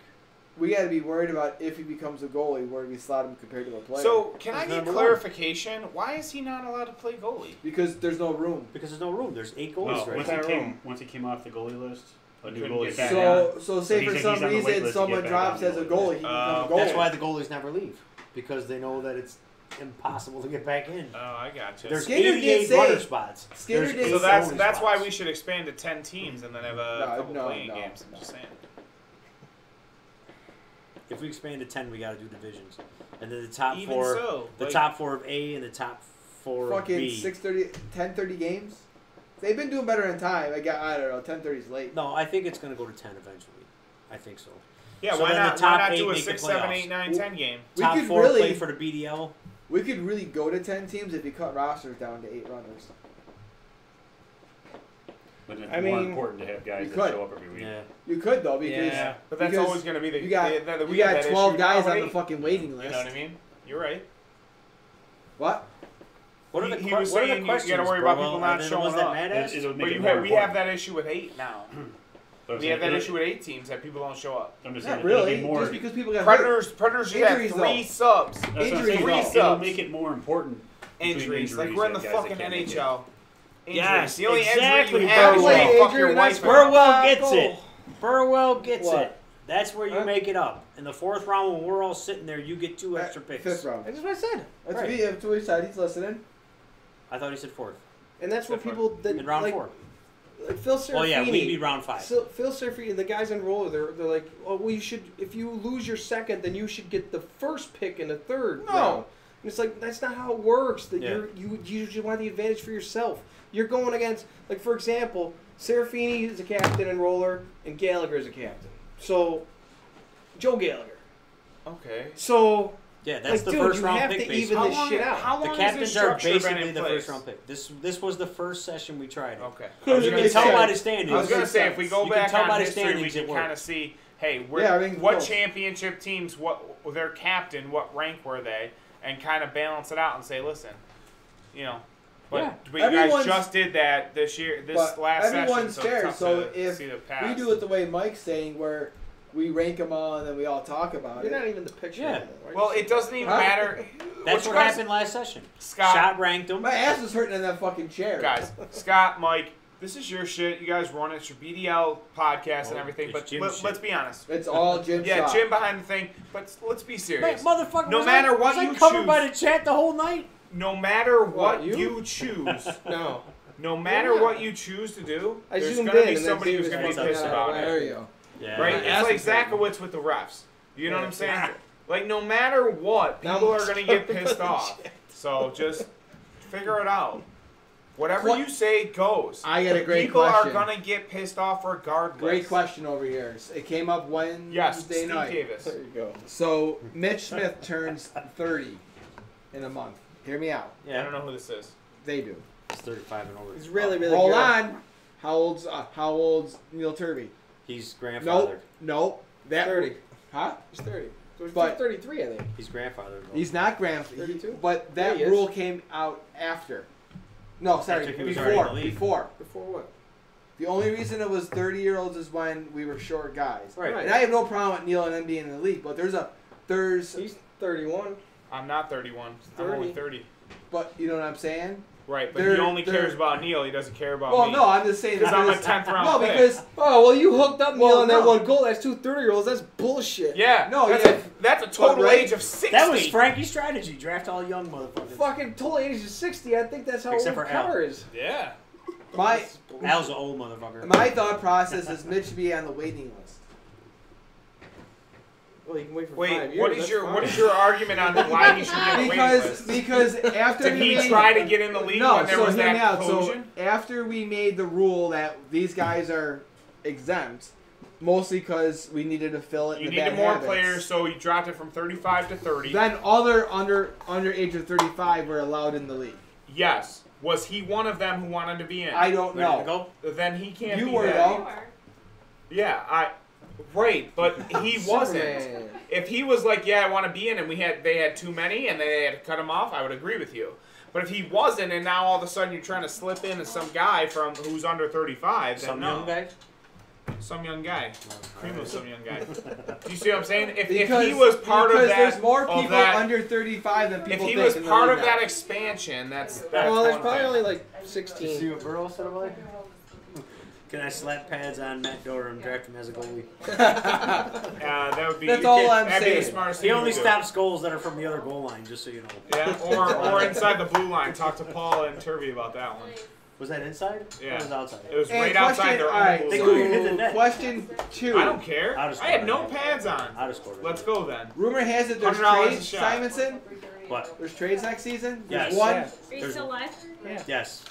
We got to be worried about if he becomes a goalie, where do we slot him compared to a player? So, can I He's get number clarification? Why is he not allowed to play goalie? because there's no room. Because there's no room. There's 8 goalies Well, right once he came off the goalie list, a new couldn't goalie get back back on. So say he's for on some the wait list reason to someone get back drops on as the a goalie goalie, list. he can become a goalie. That's why the goalies never leave. Because they know that it's impossible to get back in. Oh, I gotcha. There's Skater did 88 say- runner spots. Skater There's did So 8 that's goalie why spots. we should expand to 10 teams and then have a couple playing games. I'm just saying. If we expand to 10, we got to do divisions, and then the top Even 4, so, the like- top 4 of A and the top 4 of Fucking B. 10:30 games. They've been doing better in time. I don't know. 10:30 is late. No, I think it's going to go to 10 eventually. I think so. Yeah, So why then the not? top Why not 8 do a make the 6, 7, playoffs. 8, 9, 10 game? We Top could 4 really- play for the BDL. We could really go to 10 teams if you cut rosters down to 8 runners. But it's I more mean, important to have guys you that could. show up every week. Yeah. You could though because Yeah, but that's because always going to be the. you got we you have got that 12 issue guys now, on the right? fucking waiting You list. know what I mean? You're right. What? What are the, He what was are the saying you questions, gotta worry about bro? people Are not they the showing ones that up. mad at us? It would make But it more we have important. that issue with 8 now. But I'm We have saying that it- issue with 8 teams that people don't show up. I'm just Not saying it'll really. be more. Just because people got hurt. Predators just had Injuries, 3 though. subs. That's what I'm injuries, saying. though. It'll Subs. make it more important. between Injuries. Like we're in the and guys that fucking can't make it. NHL. Injuries. Yes, the only exactly, injury you have is Burwell. when you fuck your Injury, wife. that's up. Burwell gets goal. it. Burwell gets What? it. That's where you Huh? make it up. In the 4th round, when we're all sitting there, you get 2 extra picks. 5th round. That's what I said. That's Right. me. That's what he said. He's listening. I thought he said 4th. And that's what people that In round like, 4. like Phil Serafini. Well, yeah, we'd be round 5. So Phil Serafini, the guys on roller, they're like, oh, well, you should. If you lose your second, then you should get the first pick in the 3rd No. round. And it's like that's not how it works. That Yeah. you just want the advantage for yourself. You're going against, like for example, Serafini is a captain in roller, and Gallagher is a captain. So, Joe Gallagher. Okay. So, Yeah, that's like, the dude, first you round have pick. to Basically. even this shit out. How The long captains has this are structure been basically in the place? first round pick. This was the first session we tried it. Okay. You I was You gonna can tell say- by the standings. I was gonna say if we go You can back tell by on the history, standings we it can kind of works. see, hey, Yeah, I mean, what close. championship teams, what their captain, what rank were they, and kind of balance it out and say, listen, you know. But, Yeah. but you guys Everyone's- just did that this year, this But last session. everyone's So fair. it's tough So to if see the we past. do it the way Mike's saying, where we rank them all and then we all talk about you're it. not even the picture. Yeah. of it, right? Well, it doesn't even Huh? matter. That's you what guys- happened last session. Scott, Shot ranked them. My ass was hurting in that fucking chair. guys, Scott, Mike, this is your shit. You guys run it. It's your BDL podcast and Oh, everything. it's But Jim's shit. let's be honest. It's all Jim Yeah, shot. Jim behind the thing. But let's be Man, serious. motherfucker, No was matter I, what was you I covered choose- by the chat the whole night? No matter what you? you choose, No. no matter Yeah. what you choose to do, I there's zoomed going to in be and then somebody Dave who's was going to be fucking pissed out about of it. There you go. Yeah. Right? My It's ass like is hurting. Zakowicz with the refs. You know Yeah. what I'm saying? Like, no matter what, Now people I'm are going to get covered pissed by the off. chat. So just figure it out. Whatever What- you say goes. I got a great People question. are going to get pissed off regardless. Great question over here. It came up Wednesday Yes, Steve night. Davis. There you go. So Mitch Smith turns 30 in a month. Hear me out. I don't know who this is. They do. He's 35 and over. He's really, really Hold good. on. How old's Neil Turvey? He's grandfathered. Nope. That 30. Huh? He's 30. So he's But- 33, I think. He's grandfathered. though. He's not 32? But that Yeah, he is. rule came out after. No, sorry, After he was already in before. the league. Before. Before what? The only reason it was 30-year-olds is when we were short guys. Right. And I have no problem with Neil and them being in the league, but there's He's 31. I'm not 31. I'm 30. only 30. but you know what I'm saying? Right, but They're- he only they're- cares about Neil. He doesn't care about Well, me. no, I'm just saying 'Cause I'm a because- 10th round No, pick. because Oh, well, you hooked up Neil Well, on that no. one goal. That's 2 30-year-olds. That's bullshit. Yeah. No, that's yeah. that's a total right? age of 60. That was Frankie's strategy. Draft all young motherfuckers. Fucking total age is 60. I think that's how Except old for Al. Carr is. Yeah. my Al's an old motherfucker. my thought process is Mitch should be on the waiting list. Well, you can wait for 5 Wait, years. what is your argument on why he should be on the waiting list? Because after Did he try to get in the league when there was that collusion? So after we made the rule that these guys are exempt, mostly because we needed to fill it. You in the needed bad more habits. players, so you dropped it from 35 to 30. Then other under age of 35 were allowed in the league. Yes. Was he one of them who wanted to be in? I don't know. Then he can't You be were that. though. Yeah, right, but he wasn't. If he was like, yeah, I want to be in, and they had too many, and they had to cut him off, I would agree with you. But if he wasn't, and now all of a sudden you're trying to slip in as some guy who's under 35, then Some no. young guy? Some young guy. Primo's some young guy. Do you see what I'm saying? If he Because was part of that, there's more people that, under 35 than people if he think was in the part league of now. that expansion, that's Well, there's one probably thing. only like 16. See what Burrow said about it? Can I slap pads on Matt Dorr and draft him as a goalie? That would be. That's all I'm that'd saying. Be the smartest He thing only to do. stops goals that are from the other goal line, just so you know. Yeah, or inside the blue line. Talk to Paul and Turvey about that one. Was that inside? Yeah. Or was it outside? It was And right question, outside their all right, own They blue couldn't line. even hit the net. Question 2. I don't care. I'd have I had scored no it. pads on. I'd have scored it. Let's go then. Rumor has it there's $100 a trades, shot. Simonson. What? There's trades next season. Yes. There's one. Are you still alive? Yes.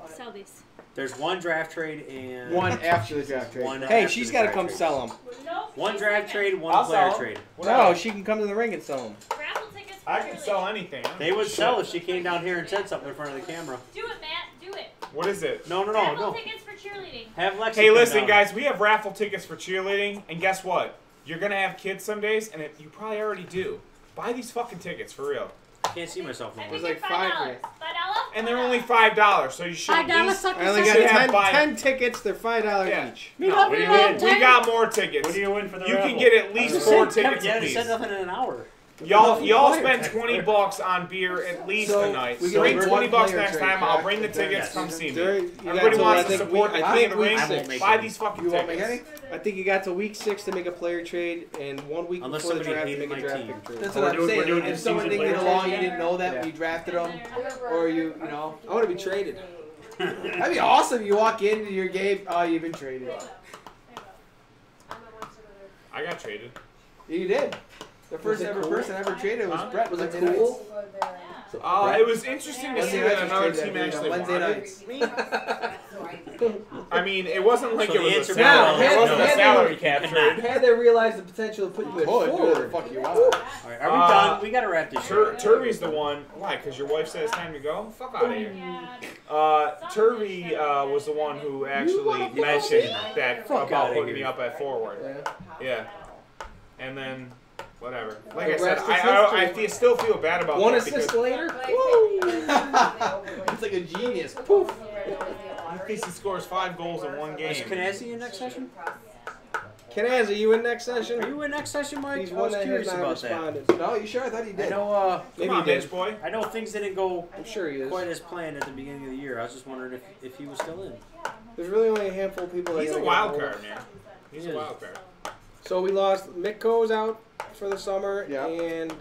Sell these. There's one draft trade and One after the draft trade. one Hey, after she's the got to draft come trade. sell them. Nope. One draft trade, one I'll player sell 'em. trade. No, she can come to the ring and sell them. Raffle tickets for I can sell cheerleading. anything. They would sell if she came down here and said something in front of the camera. Do it, Matt. Do it. What is it? No. Raffle tickets for cheerleading. Have Lexi Hey, come listen, down. guys. We have raffle tickets for cheerleading, and guess what? You're gonna have kids some days, and you probably already do. Buy these fucking tickets for real. I can't see myself no I more. think like it's $5 $5. here. $5? And they're only $5, so you should at least. I only should have got 10 buy- tickets. They're $5 Yeah. each. No, What do you win? we got more tickets. What do you win for the You raffle? can get at least 4 tickets Yeah, a they piece. said nothing in an hour. Y'all spend $20 on beer at least So, a night. we Bring get $20 one player next trade, time. I'll correct? bring the tickets. Yes. Come see me. You Everybody got wants till, to I support the think king of the week ring. I won't six. make Buy it. these fucking You won't make tickets. any? I think you got to week 6 to make a player trade, and 1 week Unless before the somebody draft to hated make a my draft team. pick trade. That's We're what I'm doing- we're saying. doing If the someone season didn't get player along, trade? you didn't know that Yeah. we drafted them, or you know, I want to be traded. that'd be awesome. You walk into your game, oh, you've been traded. I got traded. You did. The first it ever cool? person ever traded was Huh? Brett. Was it Wednesday cool? It was interesting to see Wednesday that nights another was team traded actually Wednesday wanted nights. Me? I mean, it wasn't like So it the was a answer salary. now- It wasn't no. a salary cap Cannot. trade. Had they realized the potential to put you at Oh, do whatever the forward. fuck you want. All right, are we done? We gotta wrap this shit up. Turvey's the one. Why? Because your wife said it's time to go? Fuck out of here. Yeah. Turvey was the one who actually mentioned that Fuck about outta putting here. me up at forward. Yeah. Yeah. And then, whatever. Like The I said, rest I still feel bad about One that assist because later? It's like a genius. Poof. he scores 5 goals in one game. Is Canazzi in next session? Kenaz, are you in next Are session? you in next session, Mike? He's I one was that has curious not about that. responded. No, you sure? I thought he I did. know. Maybe Come on, he did. bitch boy. I know things didn't go I'm sure he is. quite as planned at the beginning of the year. I was just wondering if he was still in. There's really only a handful of people that He's a gotta get wild hold. card, man. He's He a is. wild card. So we lost. Mikko's out for the summer, Yeah. and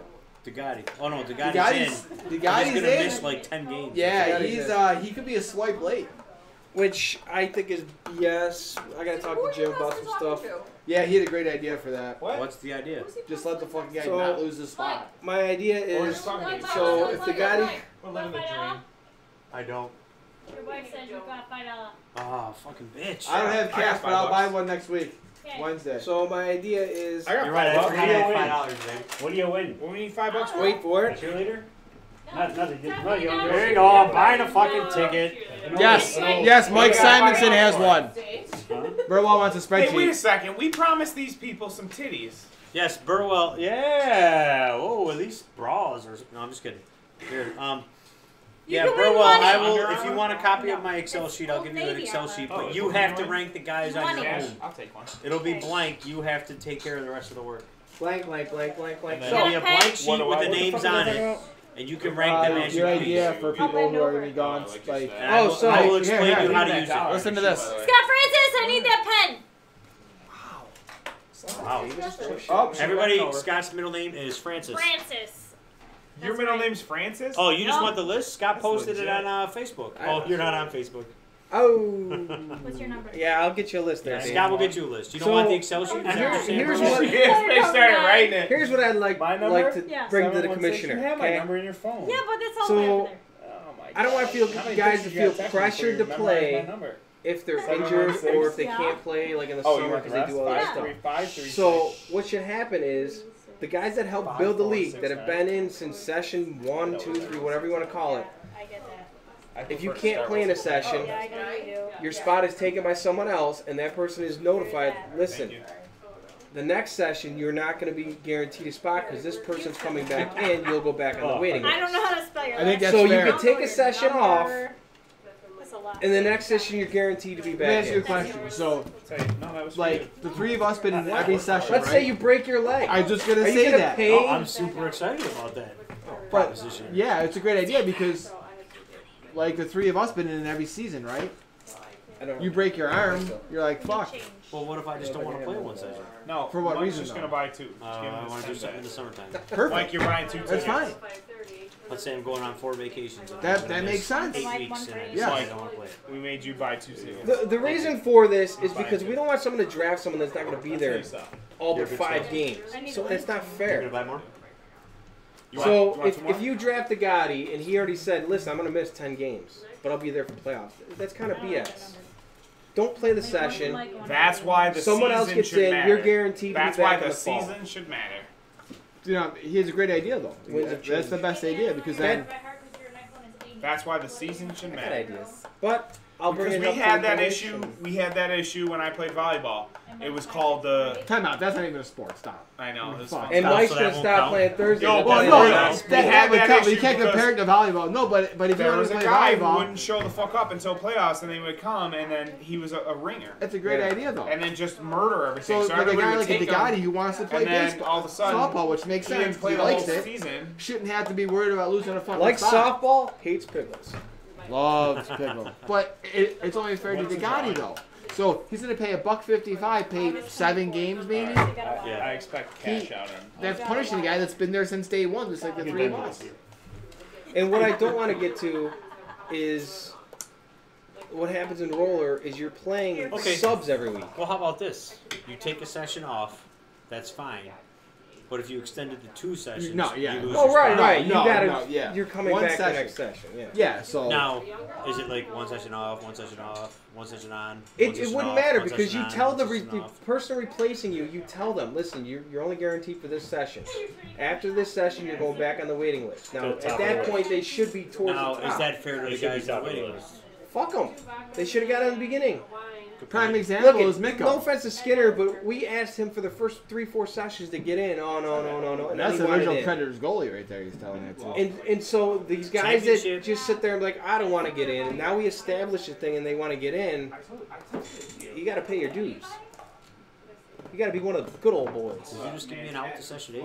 Degatti. Oh no, Degatti's Degatti's- in. Degatti's He's gonna in. miss like 10 games. Yeah, Degatti's he could be a swipe late. which I think is BS. I gotta talk to Jim about some stuff. Yeah, he had a great idea for that. What? What's the idea? Just let the fucking guy So- not lose his spot. My idea Or is just fucking so if the guy We're living the dream. I don't. Your wife said you got $5. Ah, fucking bitch. I don't have I got cash, but I'll buy $5. one next week, Okay. Wednesday. so my idea is I got You're right. I $5. forgot I had $5, babe. What do you win? Well, we need $5 for it. wait for A it. cheerleader? Not nothing. Definitely No, you don't not. do There it. you go. I'm buying a fucking ticket. Yes, Wait. yes, Mike We got Simonson $5 has for it. one. Burwell wants a Hey, wait a spreadsheet. second. We promised these people some titties. Yes, Burwell. Yeah. Oh, at least bras or no. I'm just kidding. Here. Yeah, can win Burwell. money. I will. If you want a copy of my Excel sheet, I'll give you an Navy Excel outlet. sheet. Oh, But it's you a have to one? rank the guys on your Cash? own. I'll take one. It'll be blank. You have to take care of the rest of the work. Blank, blank, blank, blank, blank. And then- There'll be a Okay. blank sheet What with the the fuck names am I on talking it, about? and you can rank them as you Your please. idea for people who are gonna be gone. like you Like, said. And I will, so- I will Here, explain here, to you how to That use it. dollar Listen to sheet, this. by the way. Scott Francis, I need that pen. Wow. oh, Everybody, Scott's middle name is Francis. Francis. Your middle name's Francis? Oh, you just No. want the list? Scott That's posted it legit. on Facebook. Oh, you're not on Facebook. Oh. What's your number? Yeah, I'll get you a list there. Yeah, Dave. Scott will get you a list. You don't So, want the Excel sheet? Is that what you're saying, here's Burwell? what- They started writing it. Here's what I'd like to Yeah. bring to the 716, commissioner. You have my okay? number in your phone. Yeah, but that's all So- the way over there. Oh my I don't want God. to feel How many guys to pictures you feel gotta text me pressured before to you memorize play my number? if they're 716? injured or if they can't play like in the Oh, you summer want the because they rest? do all that 53536. So what should happen is the guys that help build the league that have been in since session 1, 2, 3, whatever you want to call it. I get that. If you can't play in a session, Yeah, I know you do. your spot is taken by someone else, and that person is notified. Listen, the next session you're not going to be guaranteed a spot because this person's coming back in. You'll go back on the waiting I list. don't know how to spell your I think last that's So fair. you could take a session off, That's a lot. and the next session you're guaranteed to be Let me back ask you a in. question. So, No, that was for you. like, the three of us been in every session, Let's right? say you break your leg. I was just gonna Are you say gonna that. pay? Oh, I'm super excited about that But proposition. yeah, it's a great idea because, like, the three of us been in every season, right? I don't know. You break your arm, you're like, fuck. Well, what if I just don't want to play one session? No, For what Mike's reason, just though? gonna buy two. I want to do something in the summertime. Perfect. Like you're buying 2 tickets. That's fine. Let's say I'm going on 4 vacations. and That- I'm gonna that miss makes sense. 8 weeks and I Yeah. decide I don't want to play. We made you buy 2 tickets. The reason for this is because we don't want someone to draft someone that's not going to be there all but Yeah, 5 games. So it's not You're fair. going to buy more? So if you draft a Gotti and he already said, listen, I'm going to miss 10 games, but I'll be there for playoffs, that's kind of BS. Don't play the session. That's why the Someone season else gets should in, matter. you're guaranteed to That's be why back in the the fall. season should matter. You know, he has a great idea though. Wins of That's the change. best idea because then That's why the season should Good matter. ideas. But I'll bring Because it we up to had the that commission. issue. We had that issue when I played volleyball. It was called the. time out. That's not even a sport. Stop. I know. It was Fuck. fun. And Oh, Mike's so going that to won't stop count? playing Thursday. Yo, That's well, why no, they're no. not That split. had would that count, but you issue can't because compare it to volleyball. No, but if you There want was to a play guy who volleyball, wouldn't show the fuck up until playoffs, and they would come, and then he was a ringer, that's a great Yeah. idea though. and then just murder everything. So like a everybody guy would like a take him, Gotti who wants to play and then baseball, all of a sudden, softball, which makes he didn't sense. play He the likes whole it. season. Shouldn't have to be worried about losing a fucking Like spot. softball, hates pickles. Loves pickle. But it's only fair to the Gotti though. So he's gonna pay $1.55, pay 7 games maybe. Yeah. I expect cash out in. That's punishing the guy that's been there since day one, just like the three of us. And what I don't want to get to is what happens in roller is you're playing Okay. subs every week. Well, how about this? You take a session off, that's fine. But if you extend it to 2 sessions, No, yeah. you lose Oh your right, spot. right. You no, gotta. no, yeah. You're coming One back session. the next session. Yeah. Yeah, so Now, is it like 1 session off, 1 session off, 1 session on? one It session wouldn't off, matter 1 because session you on, tell 1 the session off? person replacing you, you tell them, listen, you're only guaranteed for this session. After this session, you're going back on the waiting list. Now, To the at top of that the point, they should be towards Now, the top. is that fair to They the should be guys on top the of the waiting list. list? Fuck them. They should have got it in the beginning. prime example Look, is no Miko. offense to Skinner, but we asked him for the first 3-4 sessions to get in. Oh, no. And That's then he the wanted original in. Predators goalie right there. He's telling that to. And so these guys that Championship. just sit there and be like, I don't want to get in, and now we establish a thing and they want to get in, you got to pay your dues. You got to be one of the good old boys. Did you just give me an out to session 8?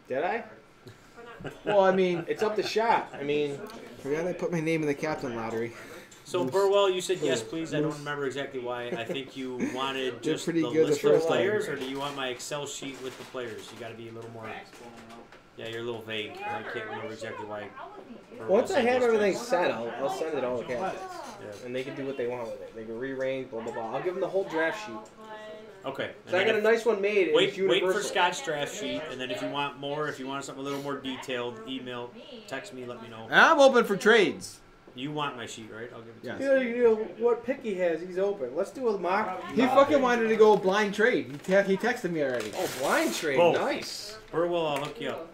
Did I? Well, I mean, It's up to shot. I mean, forgot I put my name in the captain lottery. So, Burwell, you said yes, please. I don't remember exactly why. I think you wanted just pretty the good the list of first time. players, or do you want my Excel sheet with the players? You got to be a little more. Yeah, you're a little vague. I can't remember exactly why. Burwell once I said have yes, everything please. set, I'll send it all to captains. Yeah. And they can do what they want with it. They can rearrange, blah, blah, blah. I'll give them the whole draft sheet. Okay. So I got a nice one made. And Wait it's for universal. Scott's draft sheet, and then if you want more, if you want something a little more detailed, email, text me, let me know. I'm open for trades. You want my sheet, right? I'll give it to Yes. you. You know what pick he has, he's open. Let's do a mock. He fucking wanted to go blind trade. He texted me already. Oh, blind trade. Both. Nice. Burwell, I'll hook you up.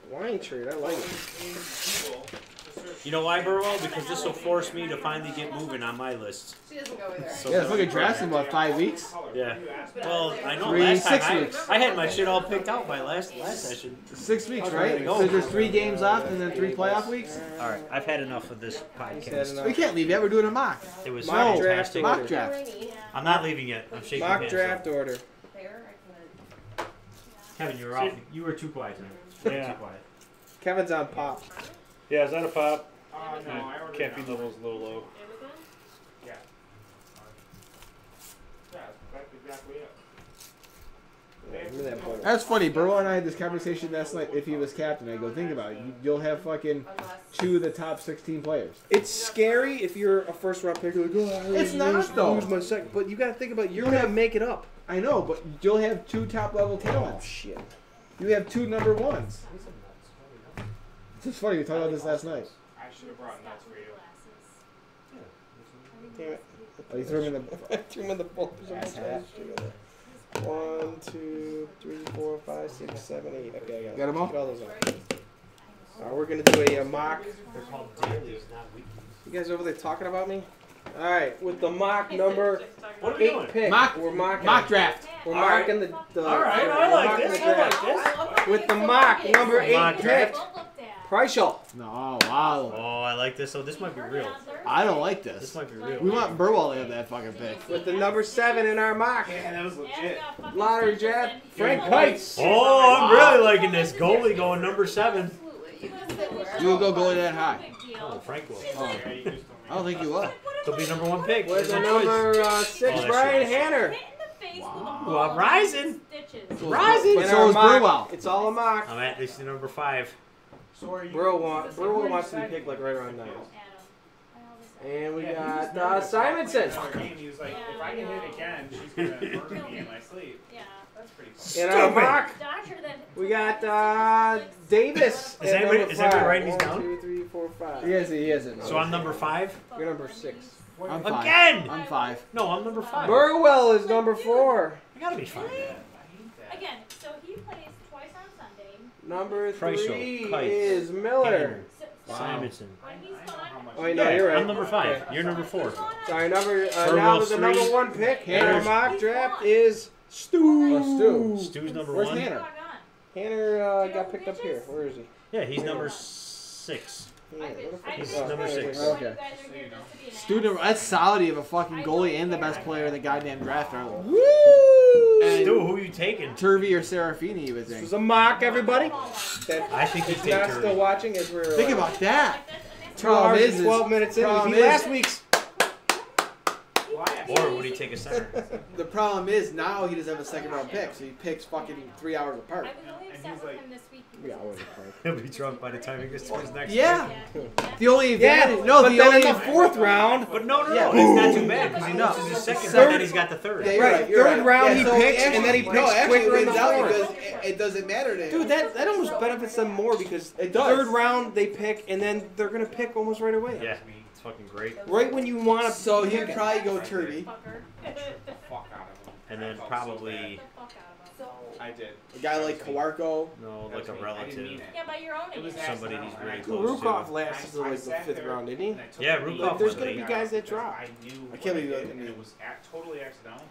Blind trade. I like it. You know why, Burwell? Because this will force me to finally get moving on my list. She doesn't go with her. So Yeah, this fucking draft's in about 5 weeks. Yeah. Well, I know 6 last time weeks. I had my shit all picked out by last session. 6 weeks, I was ready right? to go. So there's 3 games left and then 3 playoff weeks. All right, I've had enough of this podcast. We can't leave yet. We're doing a mock. It was Mock fantastic. draft. Mock draft. I'm not leaving yet. I'm shaking Mock hands. draft order. Kevin, you were off. You were too quiet tonight. Yeah. Too quiet. Kevin's on pop. Yeah, is that a pop? No, I already Caffeine know. level's a little low. Yeah, that's exactly it. That's funny. Burwell and I had this conversation last night. If he was captain, I go, think about it. You'll have fucking 2 of the top 16 players. It's scary if you're a first round pick. Like, oh, It's not, though. Lose my second. But you got to think about it. You're going to make it up. I know, but you'll have 2 top level Oh, talents. shit. You have 2 number 1s. It's just funny. We talked about this last night. I should have brought notes for you. Damn it. Oh, you threw him in the. I threw him in the bowl. 1, 2, 3, 4, 5, 6, 7, 8. Okay, I got it. Got 'em all? Get all those out. We're going to do a mock. They're called dailies, not weeklies. You guys over there talking about me? All right, with the mock number What are we 8 doing? pick. Mock- We're mocking. Mock draft. We're All right. mocking the All right, we're I like mocking this. the I draft. like this. With the mock number 8 Mock pick. draft. Preischel. No, wow. Oh, I like this. So this might be real. I don't like This this. might be real. We want Burwell to have that fucking pick. With the number 7 in our mock. Yeah, that was legit. Lottery draft. Frank Kites. Oh, I'm really liking this. Goalie going number 7. You will go goalie that high. Oh, Frank will. Yeah, you just told me. I don't think you will. He'll be number 1 pick. With There's the no choice. number 6, Oh, Brian that's Hanner. Ooh, I'm rising. Rising. In So our is mock. Burwell. It's all a mock. I'm at this is number 5. So are you? Burrow wants to be picked like right around 9. And we got Simonson. He was like, if I can hit again, she's gonna murder me in my sleep. Yeah. That's pretty cool. In our mock, Doctor then. we got Davis. Is at anybody- number is anybody 5. writing these 1, down? 2, 3, 4, 5. He has it. So I'm number 5? You're number 6. I'm 5. Again! I'm 5. No, I'm number 5. Burwell is number 4. I gotta be 5. Again, so he plays twice on Sunday. Number 3 Preischel, Kites, is Miller. Hanner, Simonson. When he's gone, Oh, wait, no, Yeah, you're right. I'm number 5. Okay. You're number 4. Sorry, now Burwell's the number 3. 1 pick in our Hanner's- mock draft is Stu. Oh, Stu. Stu's number Where's 1. Hanner? Hanner got picked up here. Where is he? Yeah, he's number 6. Yeah, where the fuck He's is- oh, number there he 6. is. Okay. Student, that's solid. You have a fucking goalie and the best player in the goddamn draft early. Woo! And Stu, who are you taking? Turvey or Serafini, you would This think. was a mock, everybody. That I think you is take not Turvey. still watching as we're Think about that. 2 Problem hours is- and 12 minutes in. problem He is- last week's. Or would he take a center? The problem is now he doesn't have a second round pick, so he picks fucking 3 hours apart. I was only upset with him this week. Yeah, I wasn't playing. He'll be drunk by the time he gets to his next Yeah. pick. The only Yeah, advantage, no, but the then only in the 4th round, But no, Yeah. it's not too bad because he No. loses his second, Third- and then he's got the 3rd. Yeah, you're Right, you're third round he so picks, actually- and then he no, picks actually quicker in wins the out fourth. because it doesn't matter to him. dude, that almost benefits them more because It does. 3rd round they pick, and then they're gonna pick almost right away. Yeah, it's fucking great. Right when you want to. So he'd probably go Turvey. Fuck out of him. And then probably I did. A guy like Kawarko. no, like a relative, Yeah, by your own age. somebody he's really Dude, close Rukov to. lasted to like the 5th round, didn't he? Yeah, Rukov Like, there's was gonna be late. guys that drop. I knew. I can't believe what I that- did, and it was totally accidental.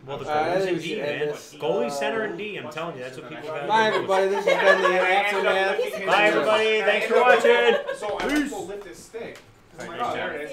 Well, the I goalies think and we D, should end man. this. Goalie, center, and D. I'm telling you, that's what people have. Bye, everybody. This has been the aftermath. Bye, everybody. Thanks for watching. So I went to go lift this stick. 'Cause I'm like, oh, there it is.